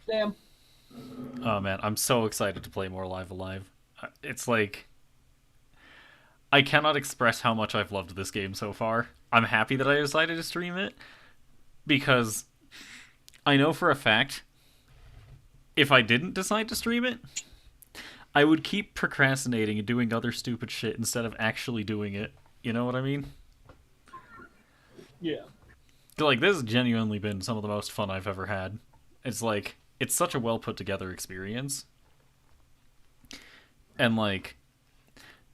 Damn. Oh man, I'm so excited to play more Live Alive. It's like I cannot express how much I've loved this game so far. I'm happy that I decided to stream it because I know for a fact if I didn't decide to stream it, I would keep procrastinating and doing other stupid shit instead of actually doing it. You know what I mean? Yeah. Like this has genuinely been some of the most fun I've ever had. It's like it's such a well put together experience. And like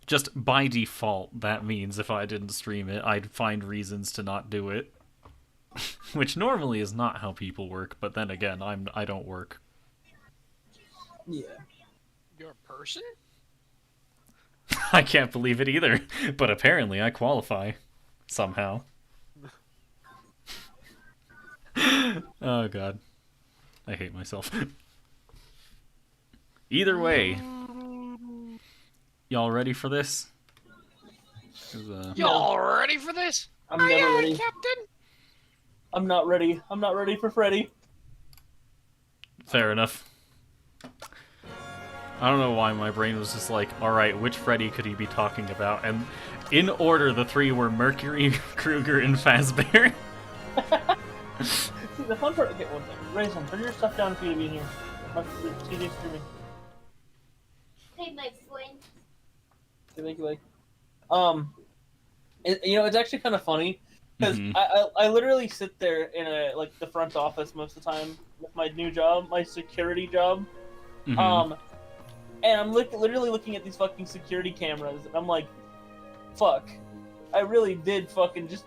just by default that means if I didn't stream it, I'd find reasons to not do it. Which normally is not how people work, but then again, I don't work. Yeah. You're a person? I can't believe it either, but apparently I qualify somehow. Oh god. I hate myself. Either way, y'all ready for this? Y'all ready for this? I'm never Aye, ready. Captain. I'm not ready. I'm not ready for Freddy. Fair enough. I don't know why my brain was just like, alright, which Freddy could he be talking about? And in order, the three were Mercury, Krueger, and Fazbear. See, the fun part. Okay, one second. Raisin, turn your stuff down for you to be in here. My TV's streaming. Hey, my friend. Okay, thank you, like. It's actually kind of funny because Mhm. I literally sit there in the front office most of the time with my new job, my security job. Mhm. And I'm literally looking at these fucking security cameras, and I'm like, fuck. I really did fucking just,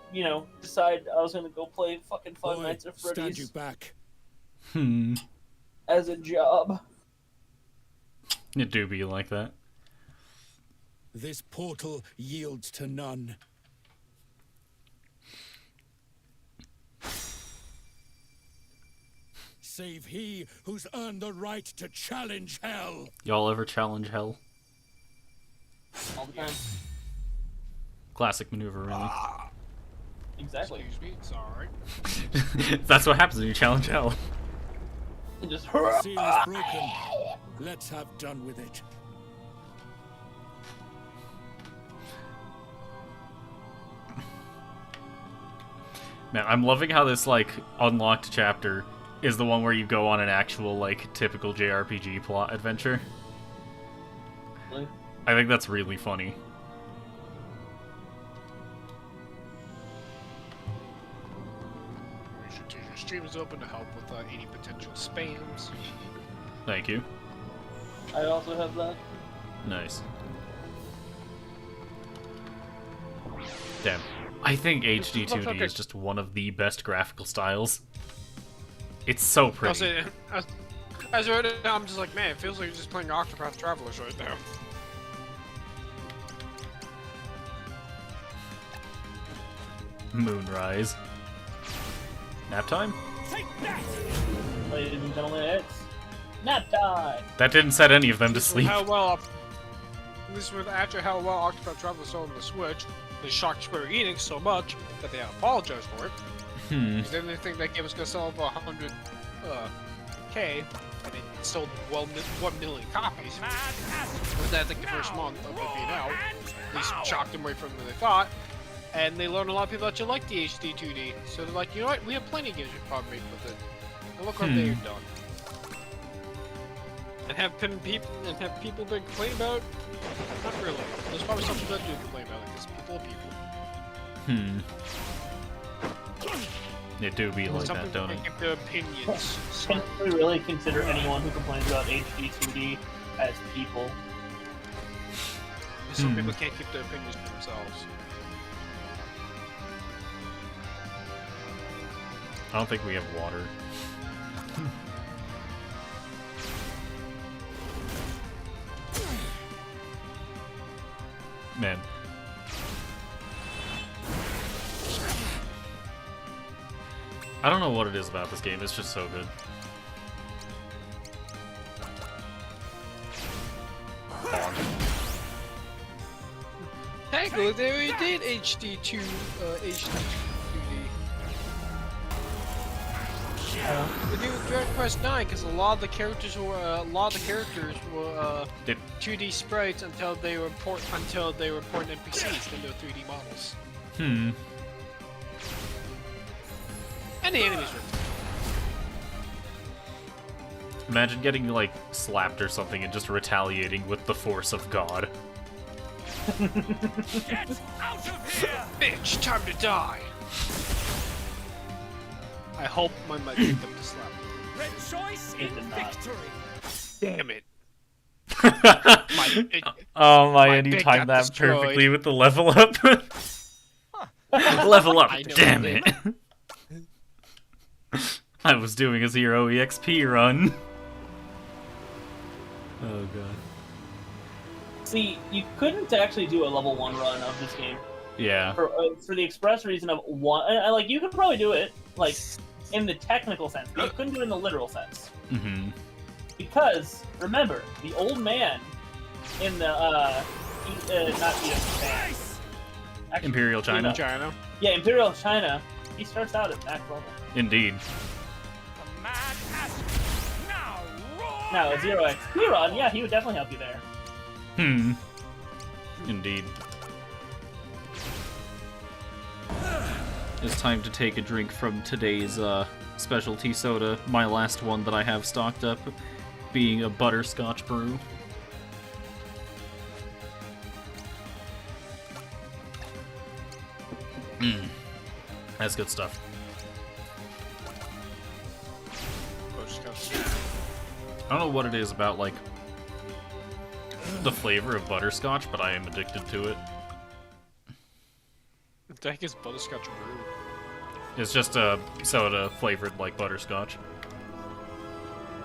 decide I was gonna go play fucking Five Boy, Nights at stand you Freddy's back. as a job. It do be like that. This portal yields to none. Save he who's earned the right to challenge hell. Y'all ever challenge hell? All the time. Classic maneuver, really. Exactly. Excuse me. It's all right. That's what happens when you challenge hell. And just Seal is broken. Let's have done with it. Man, I'm loving how this, like, unlocked chapter is the one where you go on an actual, like, typical JRPG plot adventure. I think that's really funny. Your stream is open to help with any potential spams. Thank you. I also have that. Nice. Damn. I think HD2D is just one of the best graphical styles. It's so I'll pretty. say, as I read it, I'm just like, man, it feels like you're just playing Octopath Travelers right now. Moonrise. Nap time? Ladies and gentlemen, it's nap time! That didn't set any of them to sleep. How well, at least with after how well Octopath Traveler sold on the Switch, they shocked Square Enix so much that they apologized for it. Because then they think that game was gonna sell over 100 K, and it sold 1 million copies. With that, I think the first month of it being out, they shocked them way from than they thought. And they learned a lot of people actually like the HD 2D. So they're like, you know what, we have plenty of games we can probably make with it. And look what they've done. And have people been complaining about it? Not really. There's probably something that do complain about it, because people are people. It do be like Some that, people don't it? can give their opinions. Can we really consider anyone who complains about HD 2D as people? Some people can't keep their opinions to themselves. I don't think we have water. Man. I don't know what it is about this game, it's just so good. Technically, they already did HD 2D. We do Dragon Quest 9 because a lot of the characters were 2D sprites until they were important NPCs. Then they were 3D models. And the enemies were. Imagine getting, like, slapped or something and just retaliating with the force of God. Get out of here! Bitch, time to die! I hope my might get them to slap. Rejoice in It did not. victory! Damn it. Oh my, my and you dick timed got that destroyed. perfectly with the level up. Level up, I know damn it it. I was doing a 0 EXP run. Oh god. See, you couldn't actually do a level 1 run of this game Yeah. for the express reason of one. Like you could probably do it, like in the technical sense, but you couldn't do it in the literal sense. Mm-hmm. Because remember, the old man in the not Japan. Actually, Imperial China. China. Yeah, Imperial China. He starts out at max level. Indeed. The mad Asher! Now roar! Now a 0 XP run, yeah, he would definitely help you there. Indeed. It's time to take a drink from today's specialty soda, my last one that I have stocked up, being a butterscotch brew. That's good stuff. I don't know what it is about, like, the flavor of butterscotch, but I am addicted to it. What the heck is butterscotch brew? It's just a soda flavored like butterscotch.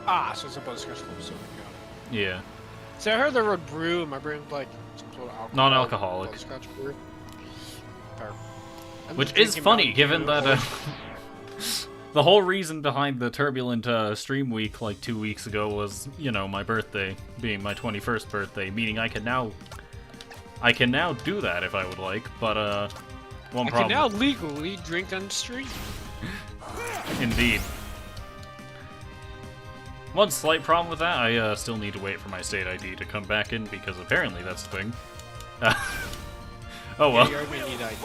Ah, so it's a butterscotch flavor soda. Yeah. See, I heard the word brew, and my brain was like some sort of alcohol. Non-alcoholic. Butterscotch brew. Fair. I'm Which just is drinking funny, Mountain given Dew. that the whole reason behind the turbulent stream week like 2 weeks ago was, you know, my birthday being my 21st birthday, meaning I can now do that if I would like, but one I problem. can now legally drink on the street. Indeed. One slight problem with that, I still need to wait for my state ID to come back in because apparently that's the thing. Oh well. Yeah, you already need ID.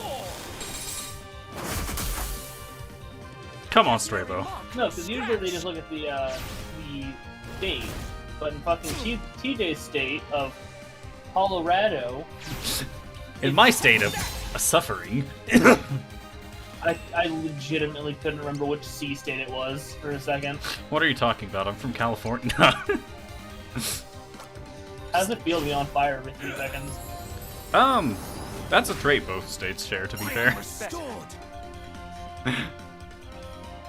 Come on, Strabo. No, because usually they just look at the state, but in fucking TJ's state of Colorado, In my state of suffering. I legitimately couldn't remember which C state it was for a second. What are you talking about? I'm from California. How does it feel to be on fire every 3 seconds? That's a trait both states share, to be fair.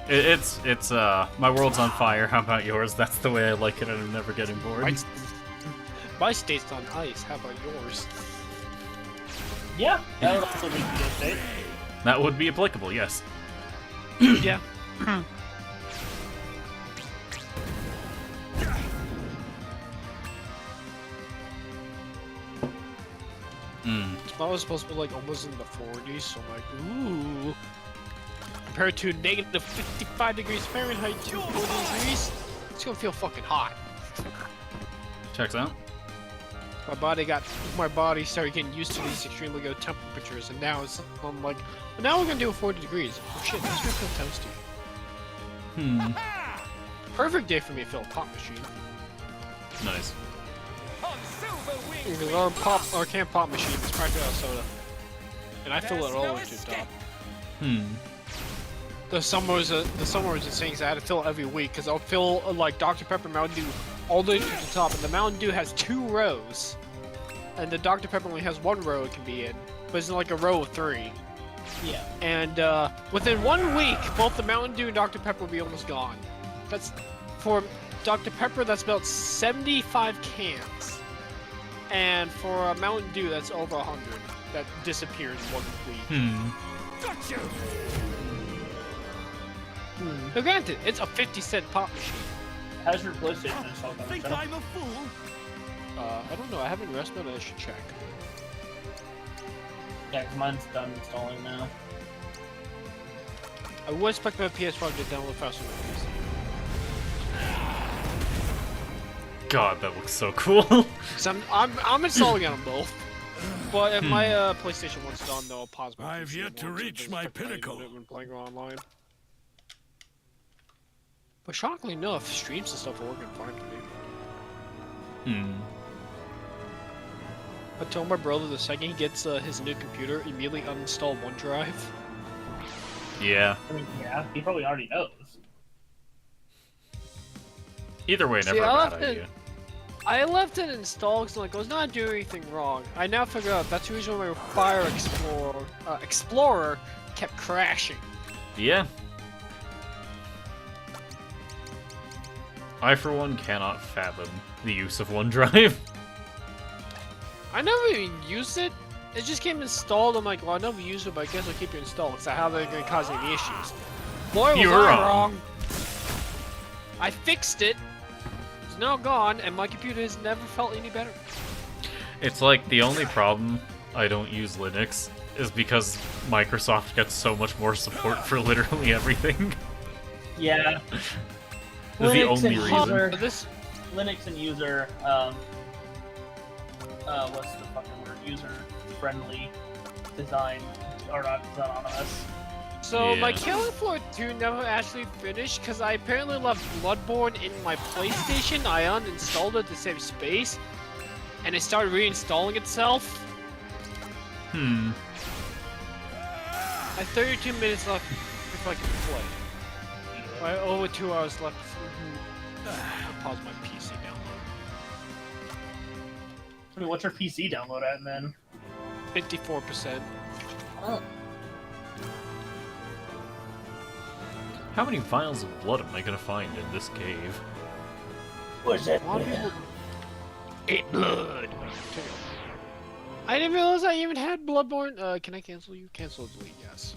It's my world's on fire. How about yours? That's the way I like it, and I'm never getting bored. My state's on ice. How about yours? Yeah, that would also be TJ's state. That would be applicable, yes. Yeah. I was supposed to be like almost in the 40s, so I'm like, ooh. Compared to negative 55 degrees Fahrenheit to 40 degrees, it's gonna feel fucking hot. Checks out. My body started getting used to these extremely low temperatures, and now I'm like, well, now we're gonna do 40 degrees. Oh shit, this gonna feel toasty. Perfect day for me to fill a pop machine. Nice. Because our can pop machine is practically out of soda. And I fill it all the way to the top. The summer was insane because I had to fill it every week because I'll fill like Dr. Pepper Mountain Dew all the way to the top, and the Mountain Dew has 2 rows, and the Dr. Pepper only has 1 row it can be in, but it's in like a row of 3. Yeah. And within 1 week, both the Mountain Dew and Dr. Pepper will be almost gone. That's for Dr. Pepper. That's about 75 cans, and for Mountain Dew, that's over 100. That disappears 1 week. Gotcha! Now granted, it's a 50-cent pop machine. How's your PlayStation installed on Think it? I'm a fool? I don't know. I haven't rested. I should check. Yeah, 'cause mine's done installing now. I would expect my PS5 to download faster than my PC. God, that looks so cool. Cause I'm installing on them both. But if my PlayStation 1's done, though, I'll pause my I've PC yet and to watch it. reach Doesn't my affect how you pinnacle. do it when playing online. But shockingly enough, streams and stuff are working fine for me. I told my brother the second he gets his new computer, immediately uninstall OneDrive. Yeah. I mean, yeah, he probably already knows. Either way, See, never a I bad left it- idea. I left it installed because like, I was not doing anything wrong. I now figure out that's the reason why my Fire Explorer kept crashing. Yeah. I, for one, cannot fathom the use of OneDrive. I never even used it. It just came installed. I'm like, well, I never used it, but I guess I'll keep it installed. It's how they're going to cause any issues. Boy, was You were I wrong. wrong. I fixed it. It's now gone, and my computer has never felt any better. It's like the only problem I don't use Linux is because Microsoft gets so much more support for literally everything. Yeah. That's the Linux only and reason. user- But this, Linux and user, what's the fucking word? User-friendly design are not autonomous. so my Yeah. Killing Floor 2 never actually finished because I apparently left Bloodborne in my PlayStation. I uninstalled it to save space, and it started reinstalling itself. I have 32 minutes left if I can play. I have over 2 hours left. I'll pause my PC download. I mean, what's your PC download at, man? 54%. Oh. How many vials of blood am I gonna find in this cave? What's that? A lot of people ate blood. I didn't realize I even had Bloodborne. Can I cancel you? Cancel delete, yes.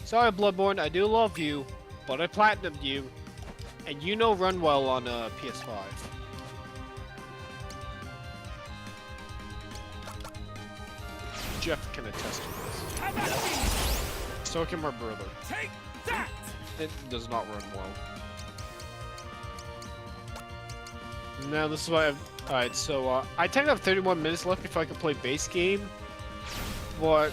Sorry, Bloodborne, I do love you, but I platinumed you, and you know run well on PS5. Jeff can attest to this. So can my brother. Take that! It does not run well. Now this is why alright, so I technically have 31 minutes left before I can play base game. But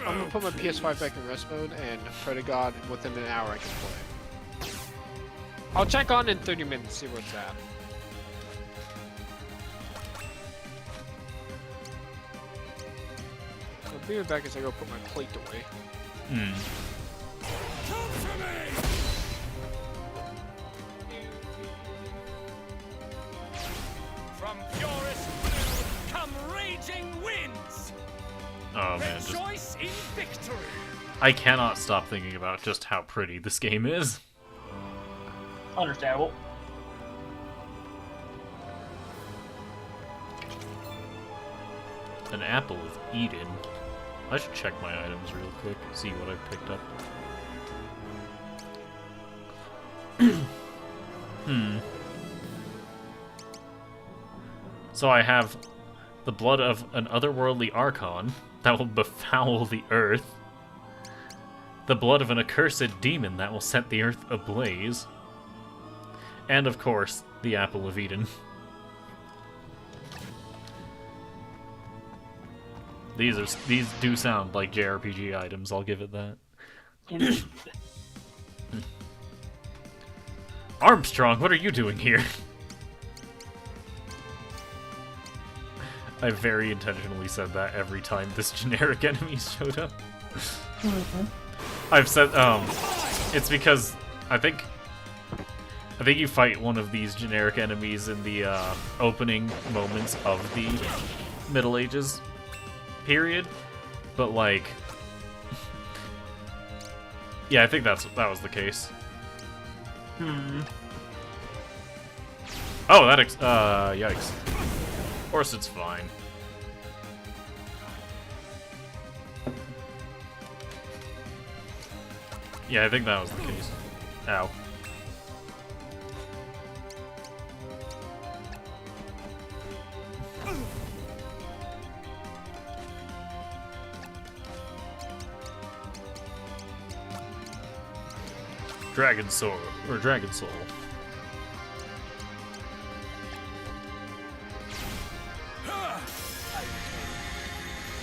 I'm gonna put my PS5 back in rest mode and pray to God within an hour I can play. I'll check on in 30 minutes, see where it's at. I'll be right back as I go put my plate away. Come for me! From purest blue come raging winds! Oh man, just Rejoice in victory! I cannot stop thinking about just how pretty this game is. Understandable. An apple of Eden. I should check my items real quick, see what I've picked up. So I have the blood of an otherworldly archon that will befoul the earth. The blood of an accursed demon that will set the earth ablaze. And of course, the apple of Eden. These do sound like JRPG items, I'll give it that. Armstrong, what are you doing here? I very intentionally said that every time this generic enemy showed up. I've said, it's because I think you fight one of these generic enemies in the opening moments of the Middle Ages period, but like, yeah, I think that was the case. Oh, yikes. Of course it's fine. Yeah, I think that was the case. Ow. Dragon Soul or Dragon Soul.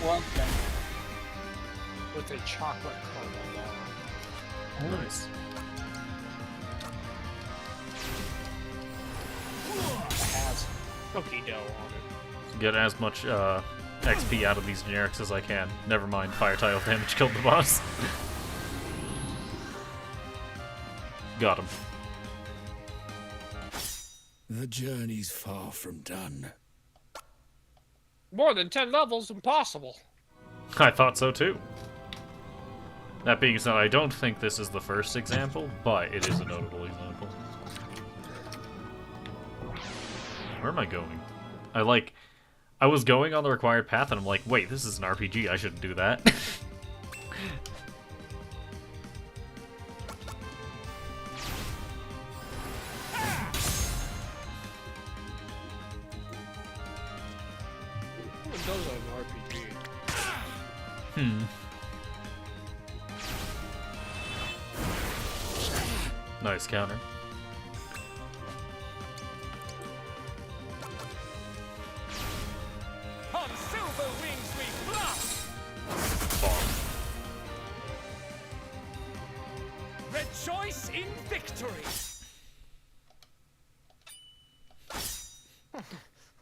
Well done. With a chocolate caramel bar. Nice. Has cookie dough on it. Get as much XP out of these generics as I can. Never mind, fire tile damage killed the boss. Got him. The journey's far from done. More than 10 levels, impossible. I thought so too. That being said, I don't think this is the first example, but it is a notable example. Where am I going? I was going on the required path and I'm like, wait, this is an RPG, I shouldn't do that. Who does an RPG? Nice counter. On silver wings we fly! Bomb. Rejoice in victory!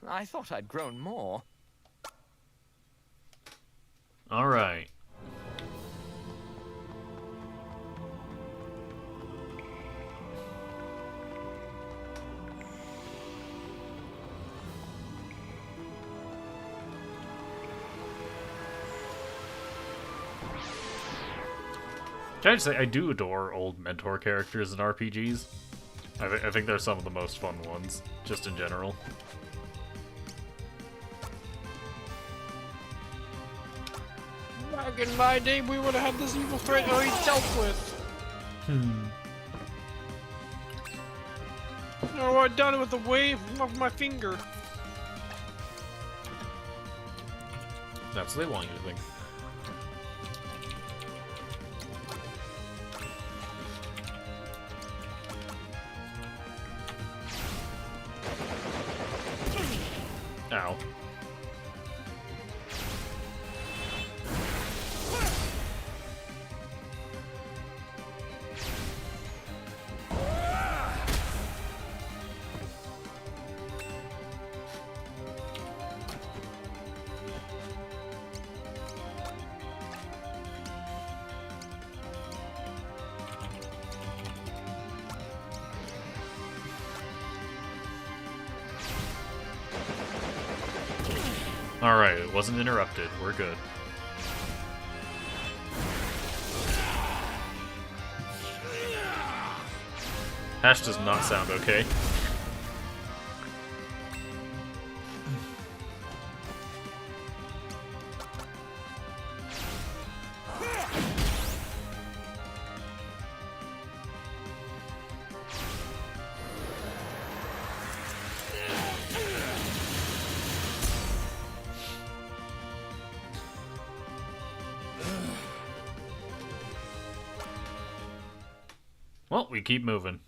I thought I'd grown more. Alright. Can I just say, I do adore old mentor characters in RPGs. I think they're some of the most fun ones, just in general. Back in my day, we would have had this evil threat already dealt with. Oh, I done it with a wave of my finger. That's what they want you to think. Ow. Alright, it wasn't interrupted. We're good. Hash does not sound okay. Well, we keep moving.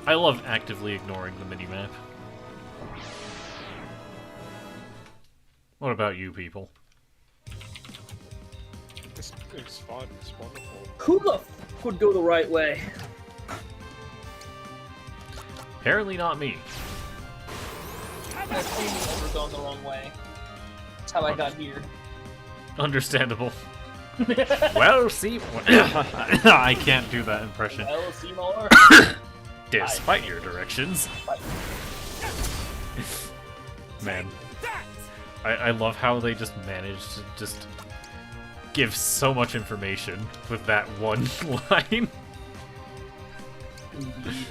I love actively ignoring the minimap. What about you people? It's fun, it's wonderful. Who the f would go the right way? Apparently not me. I've only ever gone the wrong way. That's how I got here. Understandable. Well, see... I can't do that impression. Well, Seymour. Despite your directions. Man. I love how they just managed to just give so much information with that one line. Indeed.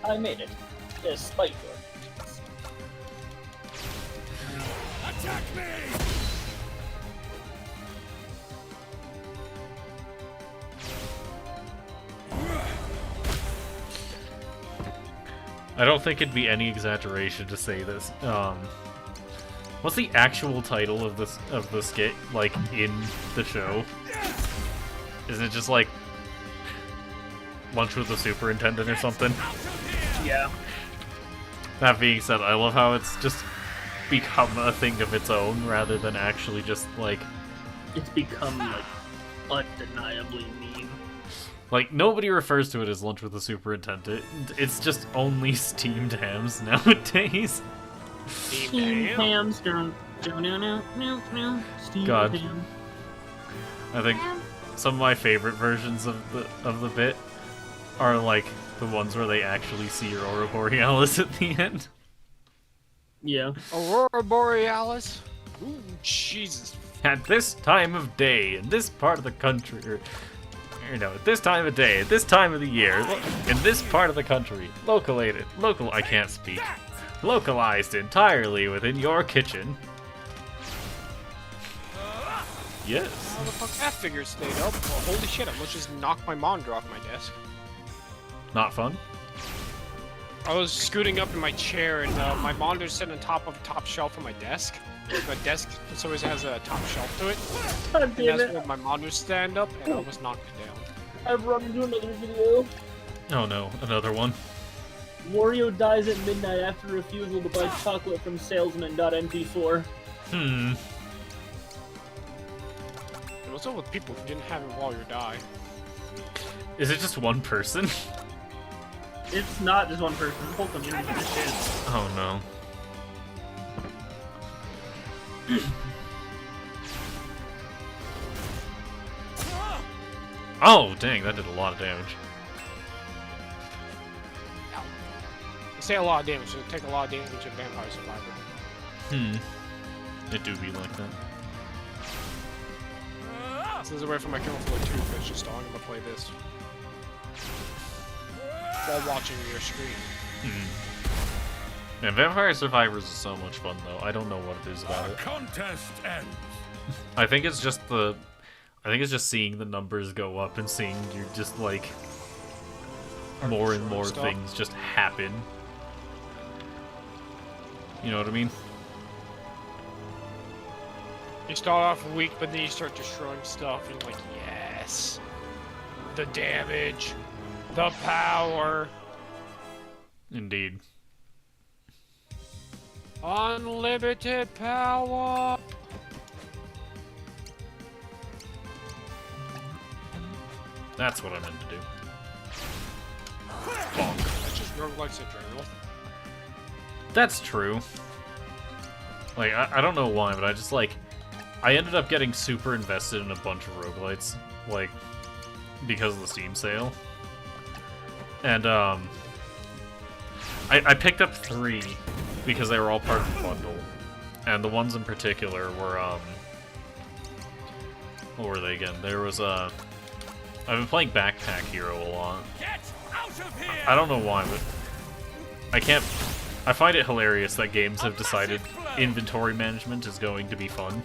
I made it. Despite your... Attack me! I don't think it'd be any exaggeration to say this. What's the actual title of the skit, like, in the show? Isn't it just like Lunch with the Superintendent or something? Yeah. That being said, I love how it's just become a thing of its own rather than actually just like It's become like undeniably meme. like nobody refers to it as Lunch with the Superintendent. It's just only steamed hams nowadays. Steamed hams. Steamed God. ham. I think some of my favorite versions of the bit are like the ones where they actually see Aurora Borealis at the end. Yeah. Aurora Borealis? Ooh, Jesus. At this time of day, in this part of the country, or, you know, at this time of day, at this time of the year, in this part of the country, I can't speak. Localized entirely within your kitchen. Yes. How the fuck that figure stayed up? Oh, holy shit, I almost just knocked my monitor off my desk. Not fun. I was scooting up in my chair and my monitor's sitting on top of a top shelf on my desk. My desk, for some reason, has a top shelf to it. God And damn that's it. where my monitor stand up and I almost knocked it down. I've run into another video. Oh no, another one. Wario dies at midnight after refusal to buy chocolate from salesman.mp4. What's up with people who didn't have it while you die? Is it just one person? It's not just one person. The whole community just shit. Oh no. Oh, dang, that did a lot of damage. I say a lot of damage, so it take a lot of damage in Vampire Survivor. It do be like that. This is away from my Killer Floor 2 fish, just I'm gonna play this. While watching your screen. Man, Vampire Survivors is so much fun, though. I don't know what it is about it. Contest ends. I think it's just seeing the numbers go up and seeing you just, like, more and more Stuff. things just happen. You know what I mean? You start off weak, but then you start destroying stuff, and you're like, yes! The damage! The power! Indeed. Unlimited power! That's what I meant to do. That's just roguelikes in general. That's true. Like, I don't know why, but I just, like... I ended up getting super invested in a bunch of roguelites, like, because of the Steam sale. And, I picked up 3 because they were all part of the bundle. And the ones in particular were, what were they again? There was, I've been playing Backpack Hero a lot. Get out of here! I don't know why, but I find it hilarious that games have decided inventory management is going to be fun.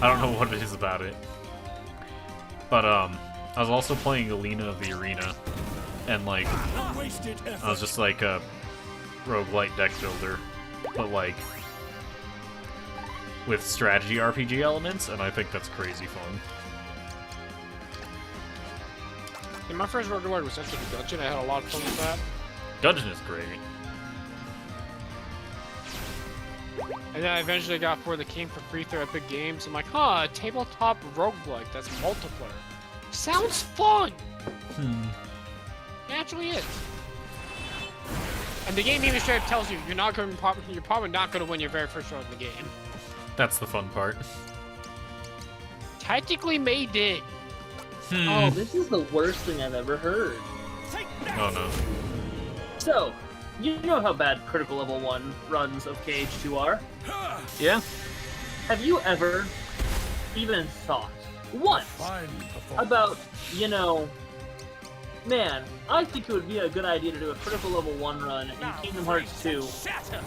I don't know what it is about it. But, I was also playing Alina of the Arena, and, like, Wasted effort. I was just like a roguelite deck builder, but, like, with strategy RPG elements, and I think that's crazy fun. Yeah, my first roguelike was Enter the Dungeon. I had a lot of fun with that. Dungeon is great. And then I eventually got For the King for free through Epic Games. I'm like, huh, a tabletop roguelike that's multiplayer. Sounds fun! It actually is. And the game even straight up tells you you're probably not going to win your very first round of the game. That's the fun part. Technically may did. Oh, this is the worst thing I've ever heard. Oh no. So, you know how bad Critical Level 1 runs of KH2 are? Yeah? Have you ever even thought once Fine performance. about, you know, man, I think it would be a good idea to do a Critical Level 1 run in Kingdom Hearts 2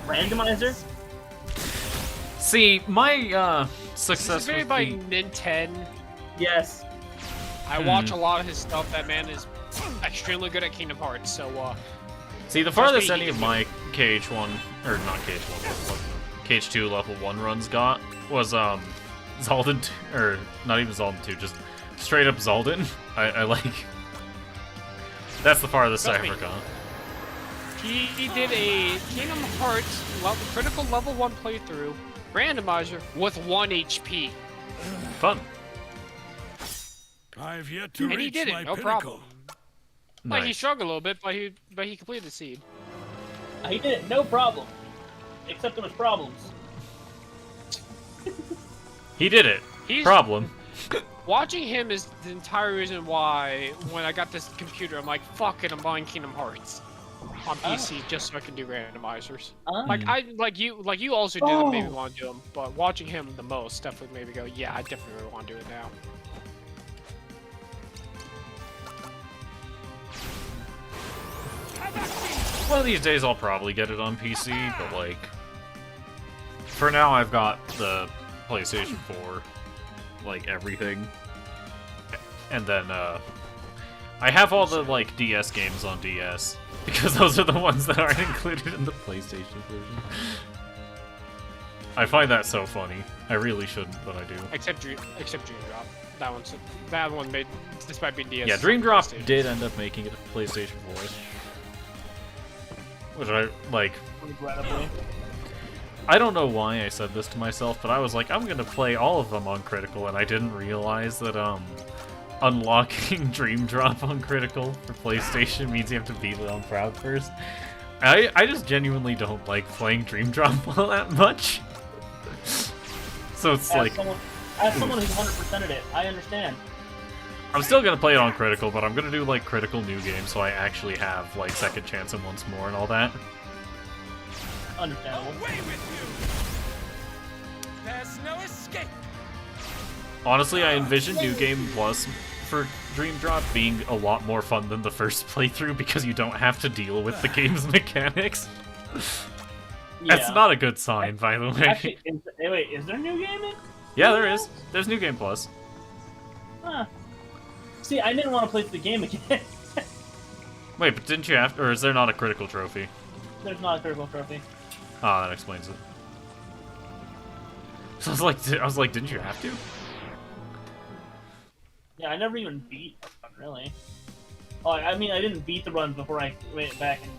randomizer? See, my This is success made with by the... Nintendo. Yes. I watch a lot of his stuff. That man is extremely good at Kingdom Hearts. So See, the farthest Trust me, any of my KH1 or not KH1, KH2 level 1 runs got was Zaldin or not even Zaldin 2, just straight up Zaldin. I like. That's the farthest I Trust me. ever got. he did a Kingdom Hearts critical level 1 playthrough randomizer with 1 HP. Fun. I've yet to And he reach did my it, no pinnacle. problem. Like he Nice. struggled a little bit, but he completed the seed. He did it, no problem. Except there was problems. He did it. He's Problem. watching him is the entire reason why when I got this computer, I'm like, fuck it, I'm buying Kingdom Hearts on PC just so I can do randomizers. Like you also do them, maybe want to do them, but watching him the most definitely made me go, yeah, I definitely want to do it now. One of these days I'll probably get it on PC, but like for now I've got the PlayStation 4, like everything. And then I have all the like DS games on DS because those are the ones that aren't included in the PlayStation version. I find that so funny. I really shouldn't, but I do. Except Dream Drop. That one made, despite being DS. Yeah, Dream Drop PlayStation. did end up making it a PlayStation 4. Which I like. Regrettably. I don't know why I said this to myself, but I was like, I'm gonna play all of them on Critical, and I didn't realize that unlocking Dream Drop on Critical for PlayStation means you have to beat it on Proud first. I just genuinely don't like playing Dream Drop all that much. So it's like As someone who's 100%ed it, I understand. I'm still gonna play it on Critical, but I'm gonna do like Critical New Game, so I actually have like Second Chance and Once More and all that. Understandable. Away with you! There's no escape! Honestly, I envision New Game Plus for Dream Drop being a lot more fun than the first playthrough because you don't have to deal with the game's mechanics. That's not a good sign, by the way. Actually, wait, is there a new game in? Yeah, there is. There's New Game Plus. Huh. See, I didn't want to play through the game again. Wait, but didn't you have to, or is there not a critical trophy? There's not a critical trophy. Ah, that explains it. So I was like, didn't you have to? Yeah, I never even beat a run, really. Oh, I mean, I didn't beat the runs before I went back and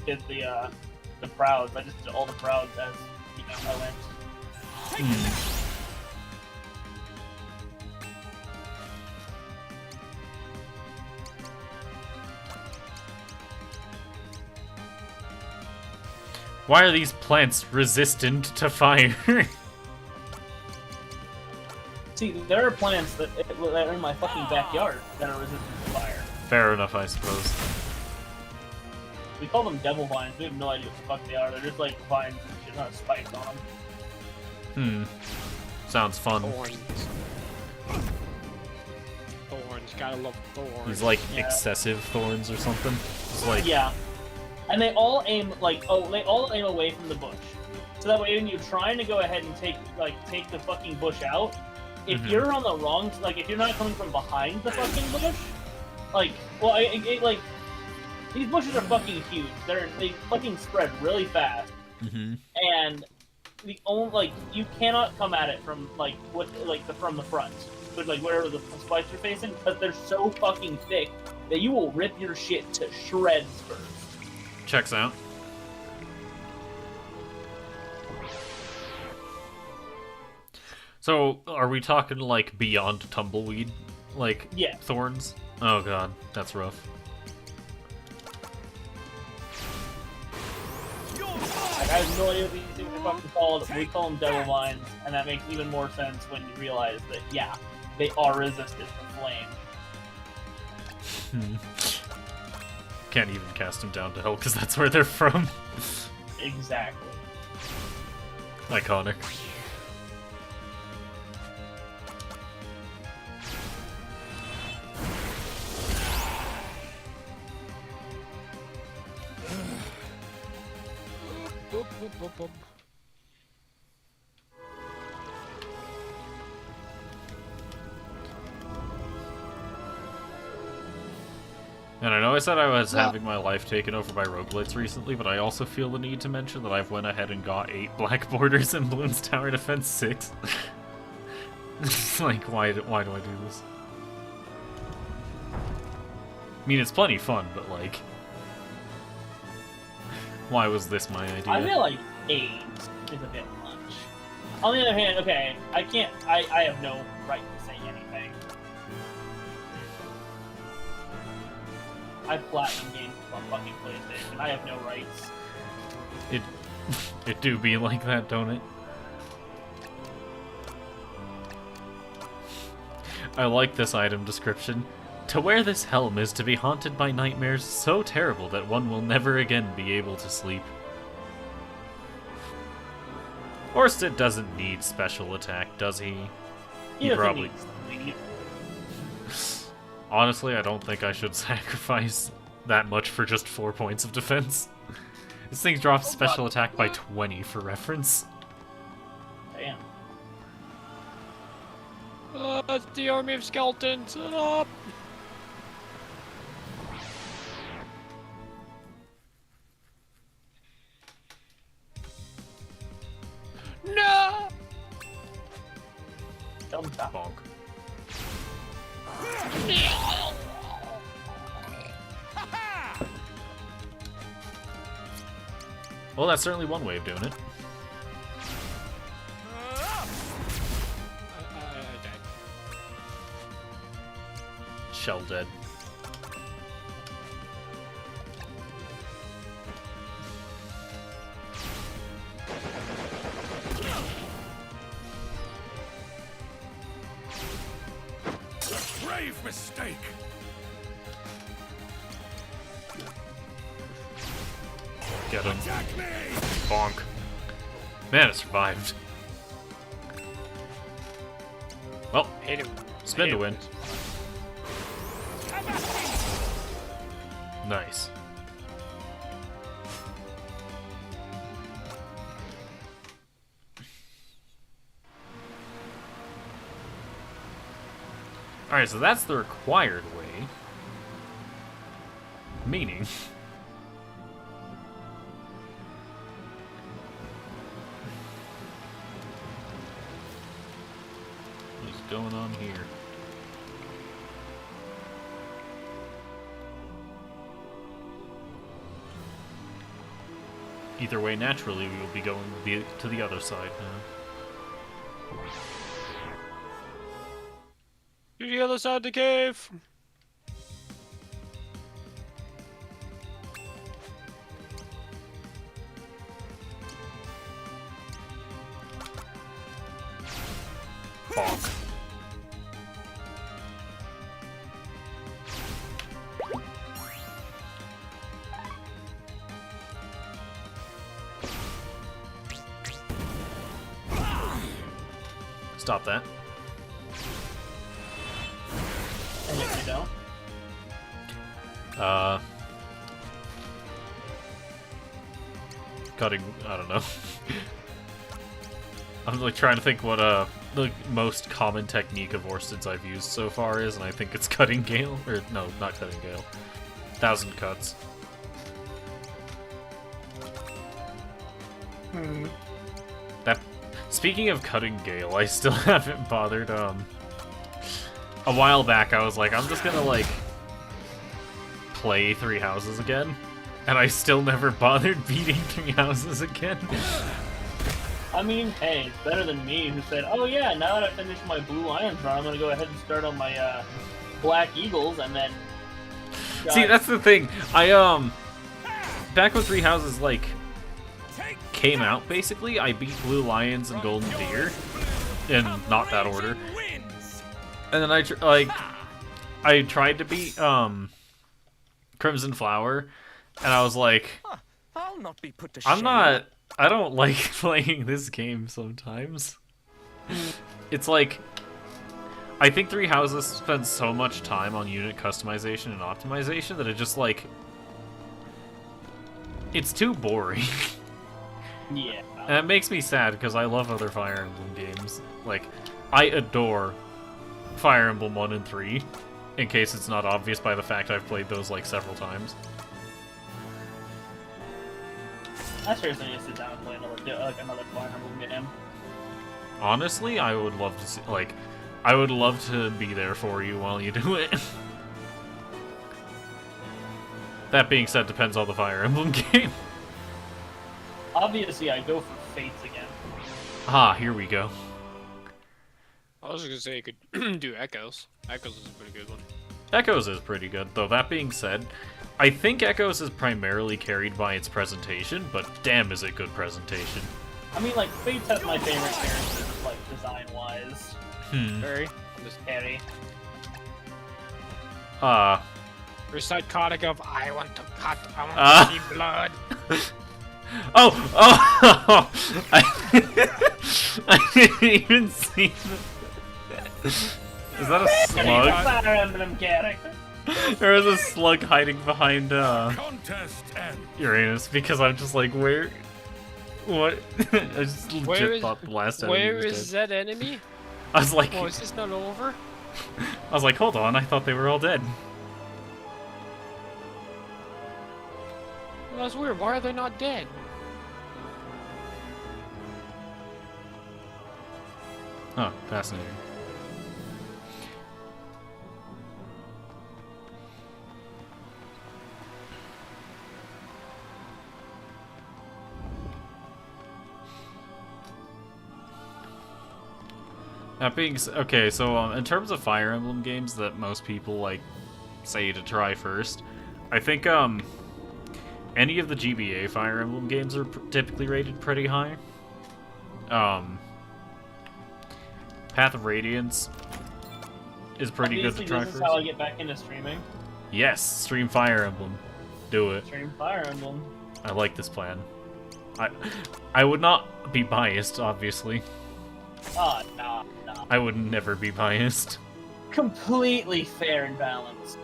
did the Prouds. I just did all the Prouds as, I went. Why are these plants resistant to fire? See, there are plants that are in my fucking backyard that are resistant to fire. Fair enough, I suppose. We call them devil vines. We have no idea what the fuck they are. They're just like vines and shit, not spikes on them. Sounds fun. Thorns. Thorns. Gotta love thorns. He's like Yeah. excessive thorns or something. It's like Yeah. And they all aim away from the bush. So that way when you're trying to go ahead and take the fucking bush out, if you're on the wrong, if you're not coming from behind the fucking bush, these bushes are fucking huge. They fucking spread really fast. And the only you cannot come at it from from the front, but wherever the spikes are facing, because they're so fucking thick that you will rip your shit to shreds first. checks out. So, are we talking like beyond tumbleweed, Yeah. thorns? Oh god, that's rough. I have no idea what these things are fucking called. We call them devil vines, and that makes even more sense when you realize that, yeah, they are resistant to flame. Can't even cast them down to hell because that's where they're from. Exactly. Iconic. Boop, boop, boop, boop. And I know I said I was having my life taken over by roguelites recently, but I also feel the need to mention that I've went ahead and got 8 black borders in Bloons Tower Defense 6. It's like, why do I do this? I mean, it's plenty fun, but like... Why was this my idea? I feel like 8 is a bit much. On the other hand, okay, I have no right to say anything. I platinum games on fucking PlayStation. I have no rights. It do be like that, don't it? I like this item description. To wear this helm is to be haunted by nightmares so terrible that one will never again be able to sleep. Orsted doesn't need special attack, does he? He doesn't probably... need sleep. Honestly, I don't think I should sacrifice that much for just 4 points of defense. This thing drops special attack by 20 for reference. Damn. It's the army of skeletons. Up. No. Dumb stuff. Bonk. Well, that's certainly one way of doing it. I died. Shell dead. Grave mistake. Get him. Attack me. Bonk. Man, it survived. Well, Hit him. spin to Hit him. win. Nice. Alright, so that's the required way. Meaning... what's going on here? Either way, naturally, we will be going to the other side now. To the other side of the cave. Bonk. Stop that. And if you don't, Cutting, I don't know. I'm like trying to think what the most common technique of Orsted's I've used so far is, and I think it's Cutting Gale. Or no, not Cutting Gale. 1,000 cuts. That. Speaking of Cutting Gale, I still haven't bothered. A while back, I was like, I'm just gonna like play Three Houses again, and I still never bothered beating Three Houses again. I mean, hey, it's better than me who said, oh yeah, now that I finished my Blue Lions run, I'm gonna go ahead and start on my Black Eagles, and then... See, that's the thing. Back when Three Houses, like, came out, basically, I beat Blue Lions and Golden Deer, in not that order. And then I tried to beat, Crimson Flower, and I was like, I'll not be put to shame. I don't like playing this game sometimes. It's like, I think Three Houses spends so much time on unit customization and optimization that it just like, it's too boring. Yeah. And it makes me sad because I love other Fire Emblem games. Like, I adore Fire Emblem 1 and 3. in case it's not obvious by the fact I've played those like several times. I seriously need to sit down and play another Fire Emblem game. Honestly, I would love to see, like, I would love to be there for you while you do it. That being said, depends on the Fire Emblem game. Obviously, I go for Fates again. Ah, here we go. I was gonna say you could do Echoes. Echoes is a pretty good one. Echoes is pretty good, though that being said, I think Echoes is primarily carried by its presentation, but damn is it good presentation. I mean, like, Fates has my favorite characters, like, design-wise. Very. Just Harry. Your psychotic of I want to cut, I want to see blood. Oh! I didn't even see that. Is that a slug? Fire Emblem character. There is a slug hiding behind Contest end. Uranus, because I'm just like, where? What? I just Where legit is- thought the last enemy Where was is dead. that enemy? I was like, Oh, is this not over? hold on, I thought they were all dead. Well, that's weird. Why are they not dead? Huh, fascinating. That being okay, so in terms of Fire Emblem games that most people like say to try first, I think any of the GBA Fire Emblem games are typically rated pretty high. Path of Radiance is pretty good to Obviously, try this first. is how I get back into streaming. Yes, stream Fire Emblem. Do it. Stream Fire Emblem. I like this plan. I would not be biased, obviously. Ah, nah. I would never be biased. Completely fair and balanced.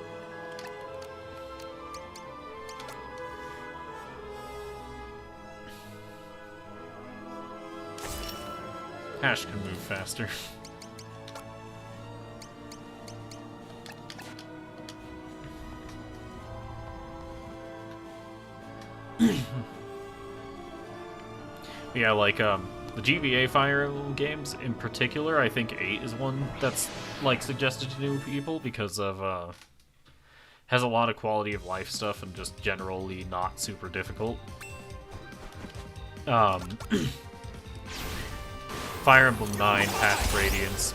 Ash can move faster. Yeah, like, the GBA Fire Emblem games in particular, I think 8 is one that's, like, suggested to new people because of, has a lot of quality of life stuff and just generally not super difficult. Fire Emblem 9, Path of Radiance,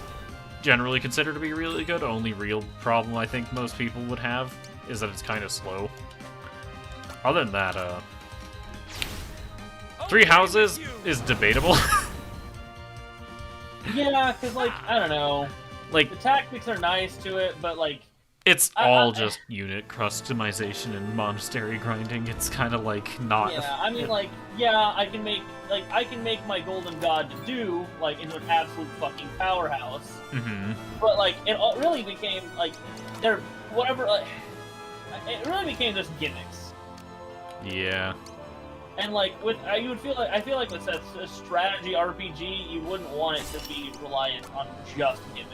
generally considered to be really good. Only real problem I think most people would have is that it's kind of slow. Other than that, Three Houses is debatable. Yeah, because, like, I don't know. Like, The tactics are nice to it, but, like, it's I- all just unit customization and monastery grinding. It's kind of like not. yeah, I mean, like, yeah, I can make my Golden God to do, like, into an absolute fucking powerhouse. Hmm. But, like, it all really became, like, they're, whatever, like, it really became just gimmicks. Yeah. And, like, you would feel like, I feel like with a strategy RPG, you wouldn't want it to be reliant on just gimmicks.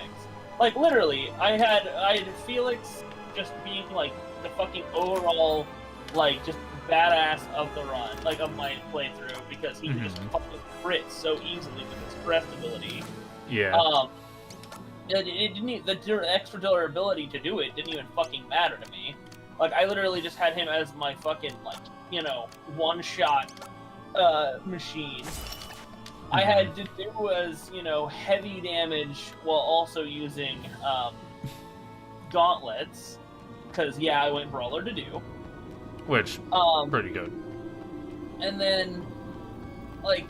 Like, literally, I had Felix just being, like, the fucking overall, like, just badass of the run, like, of my playthrough, because he could just fucking crit so easily with his crest ability. Yeah. It didn't, the extra durability to do it didn't even fucking matter to me. Like, I literally just had him as my fucking, like, you know, one-shot machine. I had to do as, you know, heavy damage while also using gauntlets, because, yeah, I went Brawler to do. Which, pretty good. And then, like,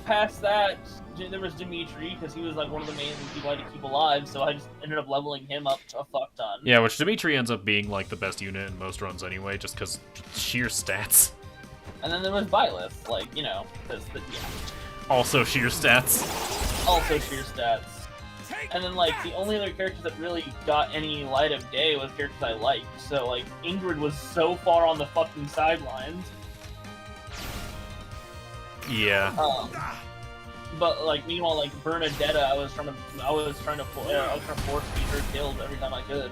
past that, there was Dimitri, because he was, like, one of the main people I had to keep alive, so I just ended up leveling him up a fuck ton. Yeah, which Dimitri ends up being, like, the best unit in most runs anyway, just because sheer stats. And then there was Byleth, like, you know, yeah. Also sheer stats. Also sheer stats. And then, like, the only other characters that really got any light of day was characters I liked. So, like, Ingrid was so far on the fucking sidelines. Yeah. But, like, meanwhile, like, Bernadetta, I was trying to force feed her killed every time I could.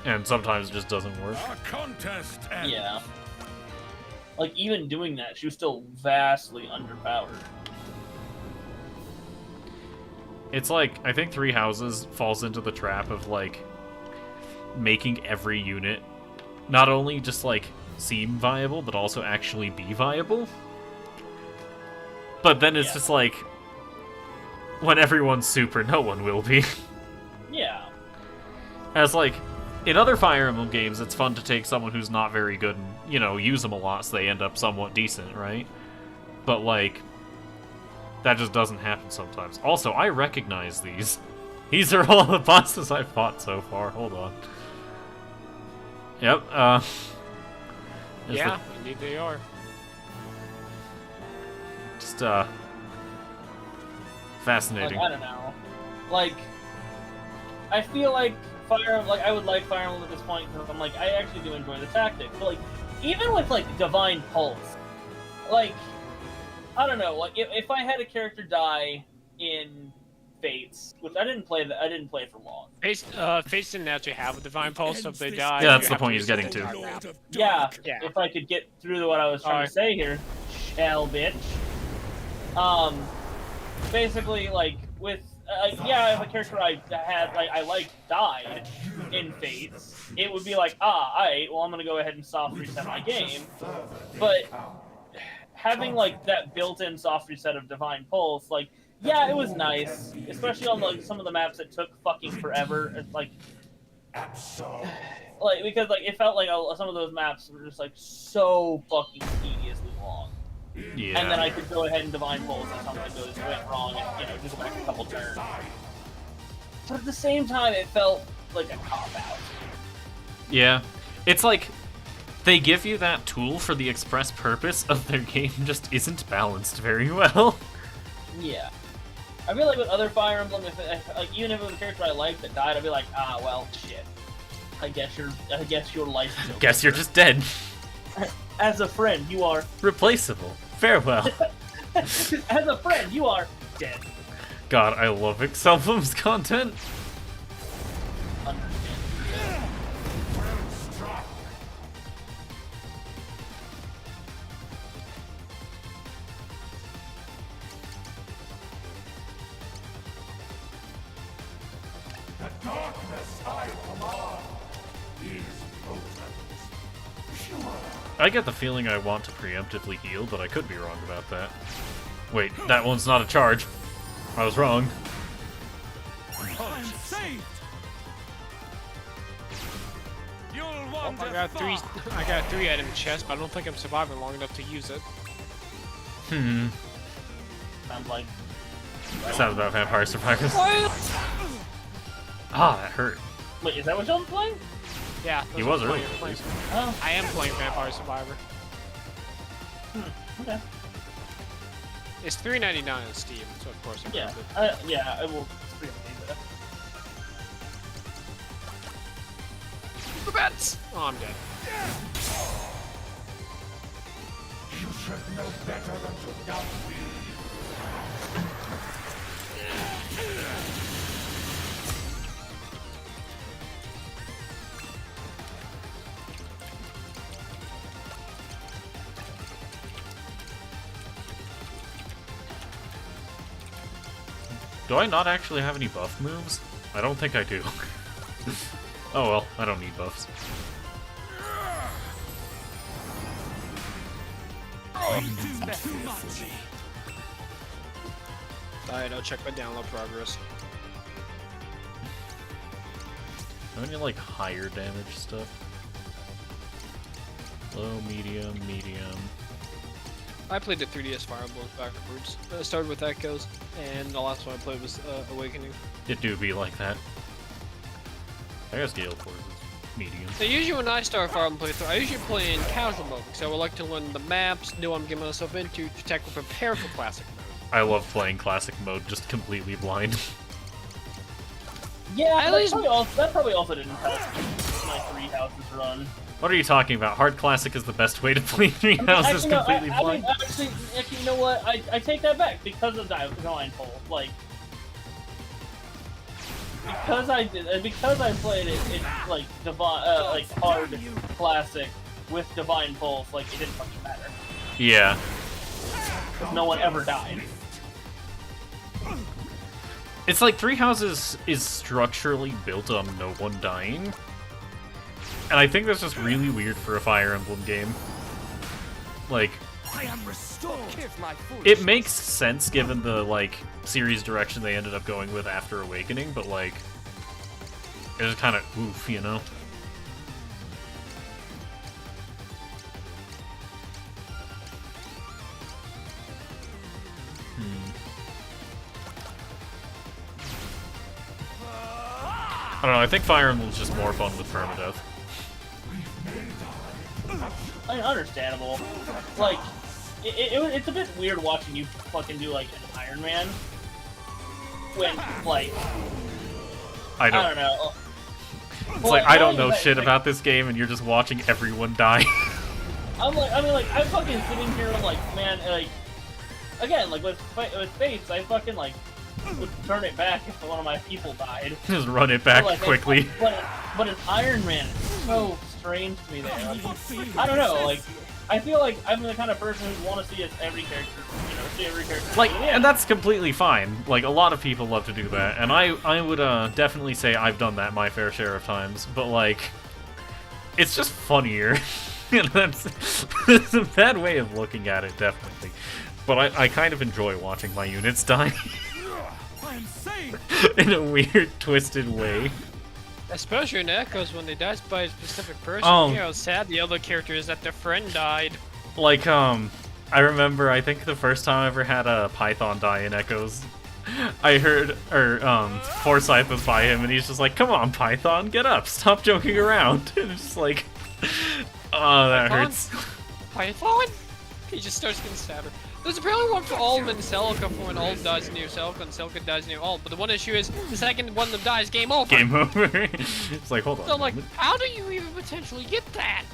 and sometimes it just doesn't work. Our contest ends. Yeah. Like, even doing that, she was still vastly underpowered. It's like, I think Three Houses falls into the trap of, like, making every unit not only just, like, seem viable, but also actually be viable. But then it's just like, when everyone's super, no one will be. Yeah. As, like, in other Fire Emblem games, it's fun to take someone who's not very good and, you know, use them a lot so they end up somewhat decent, right? But, like, that just doesn't happen sometimes. Also, I recognize these. These are all the bosses I've fought so far. Hold on. Yep, Yeah, indeed they are. just, fascinating. Like, I don't know. Like, I feel like I would like Fire Emblem at this point, because I'm like, I actually do enjoy the tactics. But, like, even with, like, Divine Pulse, like, I don't know, like, if I had a character die in Fates, which I didn't play for long. Fates didn't actually have a Divine Pulse, so if they die... Yeah, that's you the have point to he's use getting the to. entire map. Yeah, Yeah. if I could get through to what I was trying to say here, shell bitch. Basically, like, with, if a character I liked died in Fates, it would be like, alright, well, I'm gonna go ahead and soft reset my game. But having, like, that built-in soft reset of Divine Pulse, like, yeah, it was nice, especially on, like, some of the maps that took fucking forever. It's like, because, like, it felt like some of those maps were just, like, so fucking tediously long. Yeah. And then I went go ahead and Divine Pulse if something went wrong and, you know, just go back a couple turns. But at the same time, it felt like a cop-out. Yeah. It's like, they give you that tool for the express purpose of their game just isn't balanced very well. Yeah. I feel like with other Fire Emblem, like, even if it was a character I liked that died, I'd be like, well, shit. I guess your life is over. Guess you're just dead. As a friend, you are... Replaceable. Farewell. As a friend, you are dead. God, I love Excelbum's content. Understand. I get the feeling I want to preemptively heal, but I could be wrong about that. Wait, that one's not a charge. I was wrong. I'm saved. You'll I wander got far. a 3-item chest, but I don't think I'm surviving long enough to use it. Sounds like... Sounds about Vampire Survivors. Ah, that hurt. Wait, is that what y'all playing? Yeah, He that's was what I'm earlier, at playing. least. Oh, I am playing Vampire Survivor. okay. It's $3.99 on Steam, so of course I Yeah, grabbed it. yeah, I will... It's pretty amazing. The bets! Oh, I'm dead. Do I not actually have any buff moves? I don't think I do. Oh well, I don't need buffs. Alright, I'll check my download progress. Any like higher damage stuff? Low, medium, medium. I played the 3DS Fire Emblem backwards. I started with Echoes, and the last one I played was Awakening. It do be like that. I guess Gale Force is medium. So usually when I start a Fire Emblem playthrough, I usually play in casual mode, because I would like to learn the maps, know what I'm getting myself into, to technically prepare for Classic mode. I love playing classic mode just completely blind. Yeah, At that least- probably also didn't help my Three Houses run. What are you talking about? Hard classic is the best way to play Three Houses Actually, no, completely blind. actually, you know what? I take that back because of Divine Pulse. Like, because I played it in like like hard classic with Divine Pulse, like it didn't fucking matter. Yeah. Because no one ever died. It's like Three Houses is structurally built on no one dying. And I think that's just really weird for a Fire Emblem game. Like, I am restored. it makes sense given the, like, series direction they ended up going with after Awakening, but, like, it was kind of oof, you know? I don't know, I think Fire Emblem's just more fun with permadeath. I mean, understandable. Like, it's a bit weird watching you fucking do like an Iron Man when, like, I I don't know. It's like, I don't know shit about this game, and you're just watching everyone die. I'm fucking sitting here, like, man, like, again, like with Fates, I fucking like would turn it back if one of my people died. Just run it back quickly. But an Iron Man is so strange to me there. Like, I don't know, like, I feel like I'm the kind of person who want to see every character, you know, see every character. Like, and that's completely fine. Like, a lot of people love to do that, and I would definitely say I've done that my fair share of times, but, like, it's just funnier. And it's a bad way of looking at it, definitely. But I kind of enjoy watching my units die. I'm safe. In a weird, twisted way. Especially in Echoes when they die by a specific person. Oh. You know how sad the other character is that their friend died. Like, I remember, I think the first time I ever had a Python die in Echoes, I heard, Forsyth was by him, and he's just like, come on, Python, get up, stop joking around. And it's just like, oh, that Python? hurts. Python? He just starts getting sadder. There's apparently one for Ulm and Celica for when Ulm dies near Celica and Celica dies near Ulm. But the one issue is, the second one of them dies, game over. Game over. It's like, hold on. So I'm like, how do you even potentially get that?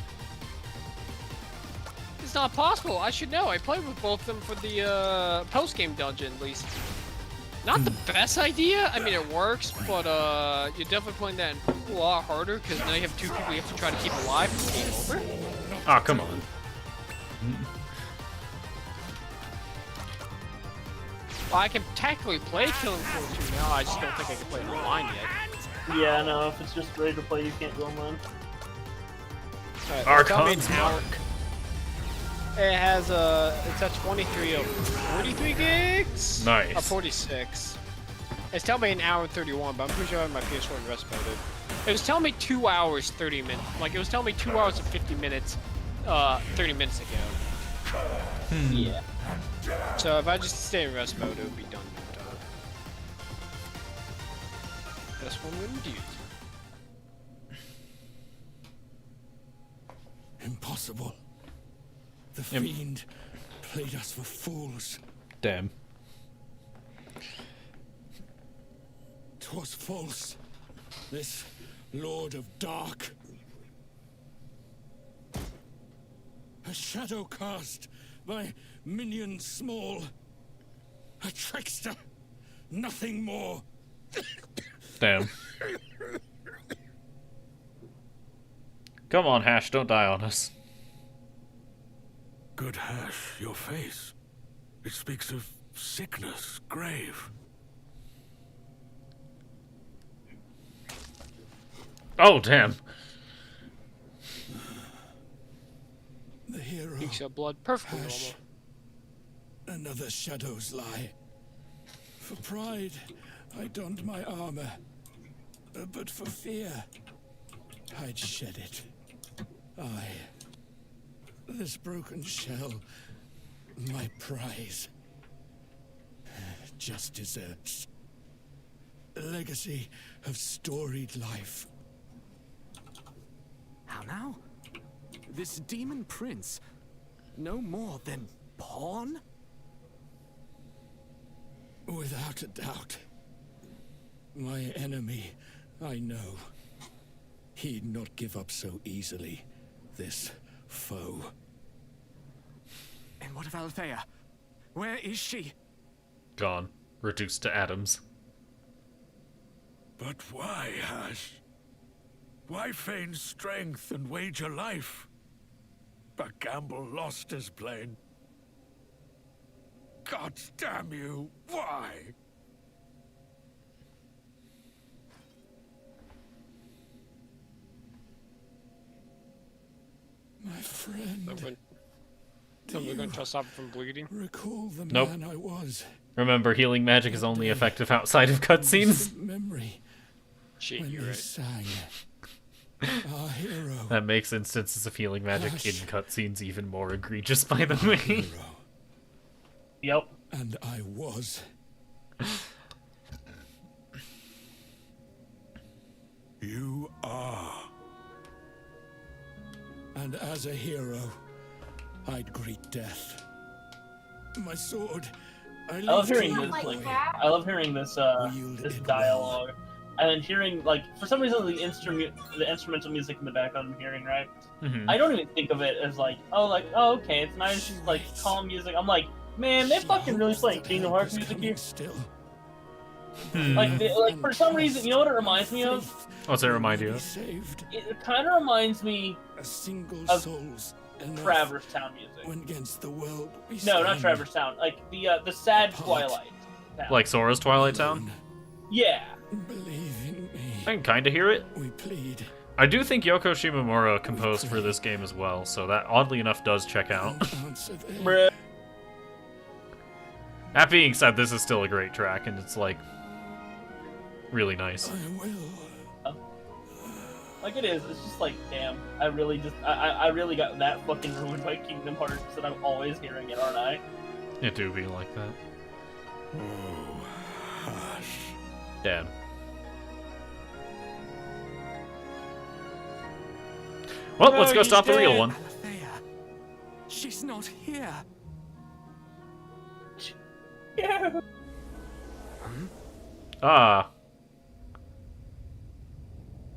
It's not possible. I should know. I played with both of them for the post-game dungeon, at least. Not the best idea. I mean, it works, but you're definitely playing that a lot harder because now you have two people you have to try to keep alive and game over. Oh, come on. Well, I can technically play Killing Floor 2 now, I just don't think I can play it online yet. Yeah, no, if it's just ready to play, you can't go online. Alright, Archon's tell me Mark. It has it's at 23 of 43 gigs? Nice. 46. It's telling me an hour and 31, but I'm pretty sure I have my PS4 and rest mode. It was telling me 2 hours, 30 minutes. Like, it was telling me 2 hours and 50 minutes, 30 minutes ago. Yeah. So if I just stay in rest mode, it would be done. This one wouldn't use. Impossible. The fiend played us for fools. Damn. 'Twas false. This Lord of Dark. A shadow cast by minion small. A trickster. Nothing more. Damn. Come on, Hash, don't die on us. Good Hash, your face. It speaks of sickness, grave. Oh, damn. The hero. Leaks of blood, perfectly Hash. normal. Another shadow's lie. For pride, I donned my armor. But for fear, I'd shed it. This broken shell, my prize, just deserts. A legacy of storied life. How now? This demon prince, no more than pawn? Without a doubt. My enemy, I know. He'd not give up so easily, this foe. And what of Althea? Where is she? Gone. Reduced to atoms. But why, Ash? Why feign strength and wager life? But Gamble lost his plane. God damn you, why? My friend, We're going to stop it from bleeding. recall the Nope. man I was. Remember, healing magic is only effective outside of cutscenes. Memory Shit, when you're he right. sang. Our hero. That makes instances of healing magic in cutscenes even more egregious, by the way. Hero. Yep. And I was. You are. And as a hero, I'd greet death. My sword. I love hearing Not this. like Like, that. I love hearing this. Wield This it dialogue, and then hearing like for some reason the instrumental music in the background I'm hearing, right? Mhm. I don't even think of it as like oh okay, it's nice like calm music. I'm like, man, they fucking really playing Kingdom Hearts music here. Still. Like for some reason, you know what it reminds me of? What's that remind you of? Saved It kind of reminds me a single Of soul's enough Traverse Town music. when against the world we No, not stand. Traverse Town. Like the sad Twilight. Town. Like Sora's Twilight Town? Alone. Yeah. Believe in me. I can kinda hear it. We plead. I do think Yoko Shimomura composed for this game as well, so that oddly enough does check out. And answer them. Bruh. That being said, this is still a great track, and it's like really nice. I will. Like it is. It's just like, damn. I really got that fucking ruined by Kingdom Hearts that I'm always hearing it, aren't I? It do be like that. Oh, hush. Damn. Well, let's No, go he's stop the real dead. one. Alethea. She's not here. Yeah. Ah.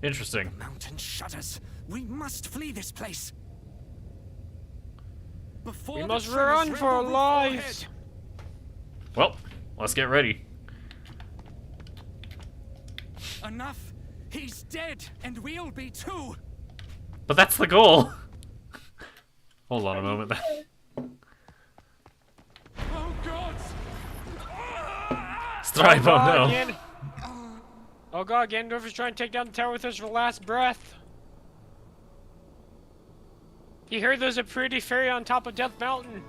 Interesting. Mountain shudders. We must flee this place. Before We the must tremors run rend for our the roof lives. overhead. Well, let's get ready. Enough. He's dead, and we'll be too. But that's the goal. Hold on a moment. Oh God! Stripe, oh no. Gan- Oh god, Ganondorf is trying to take down the tower with his last breath. He heard there's a pretty fairy on top of Death Mountain.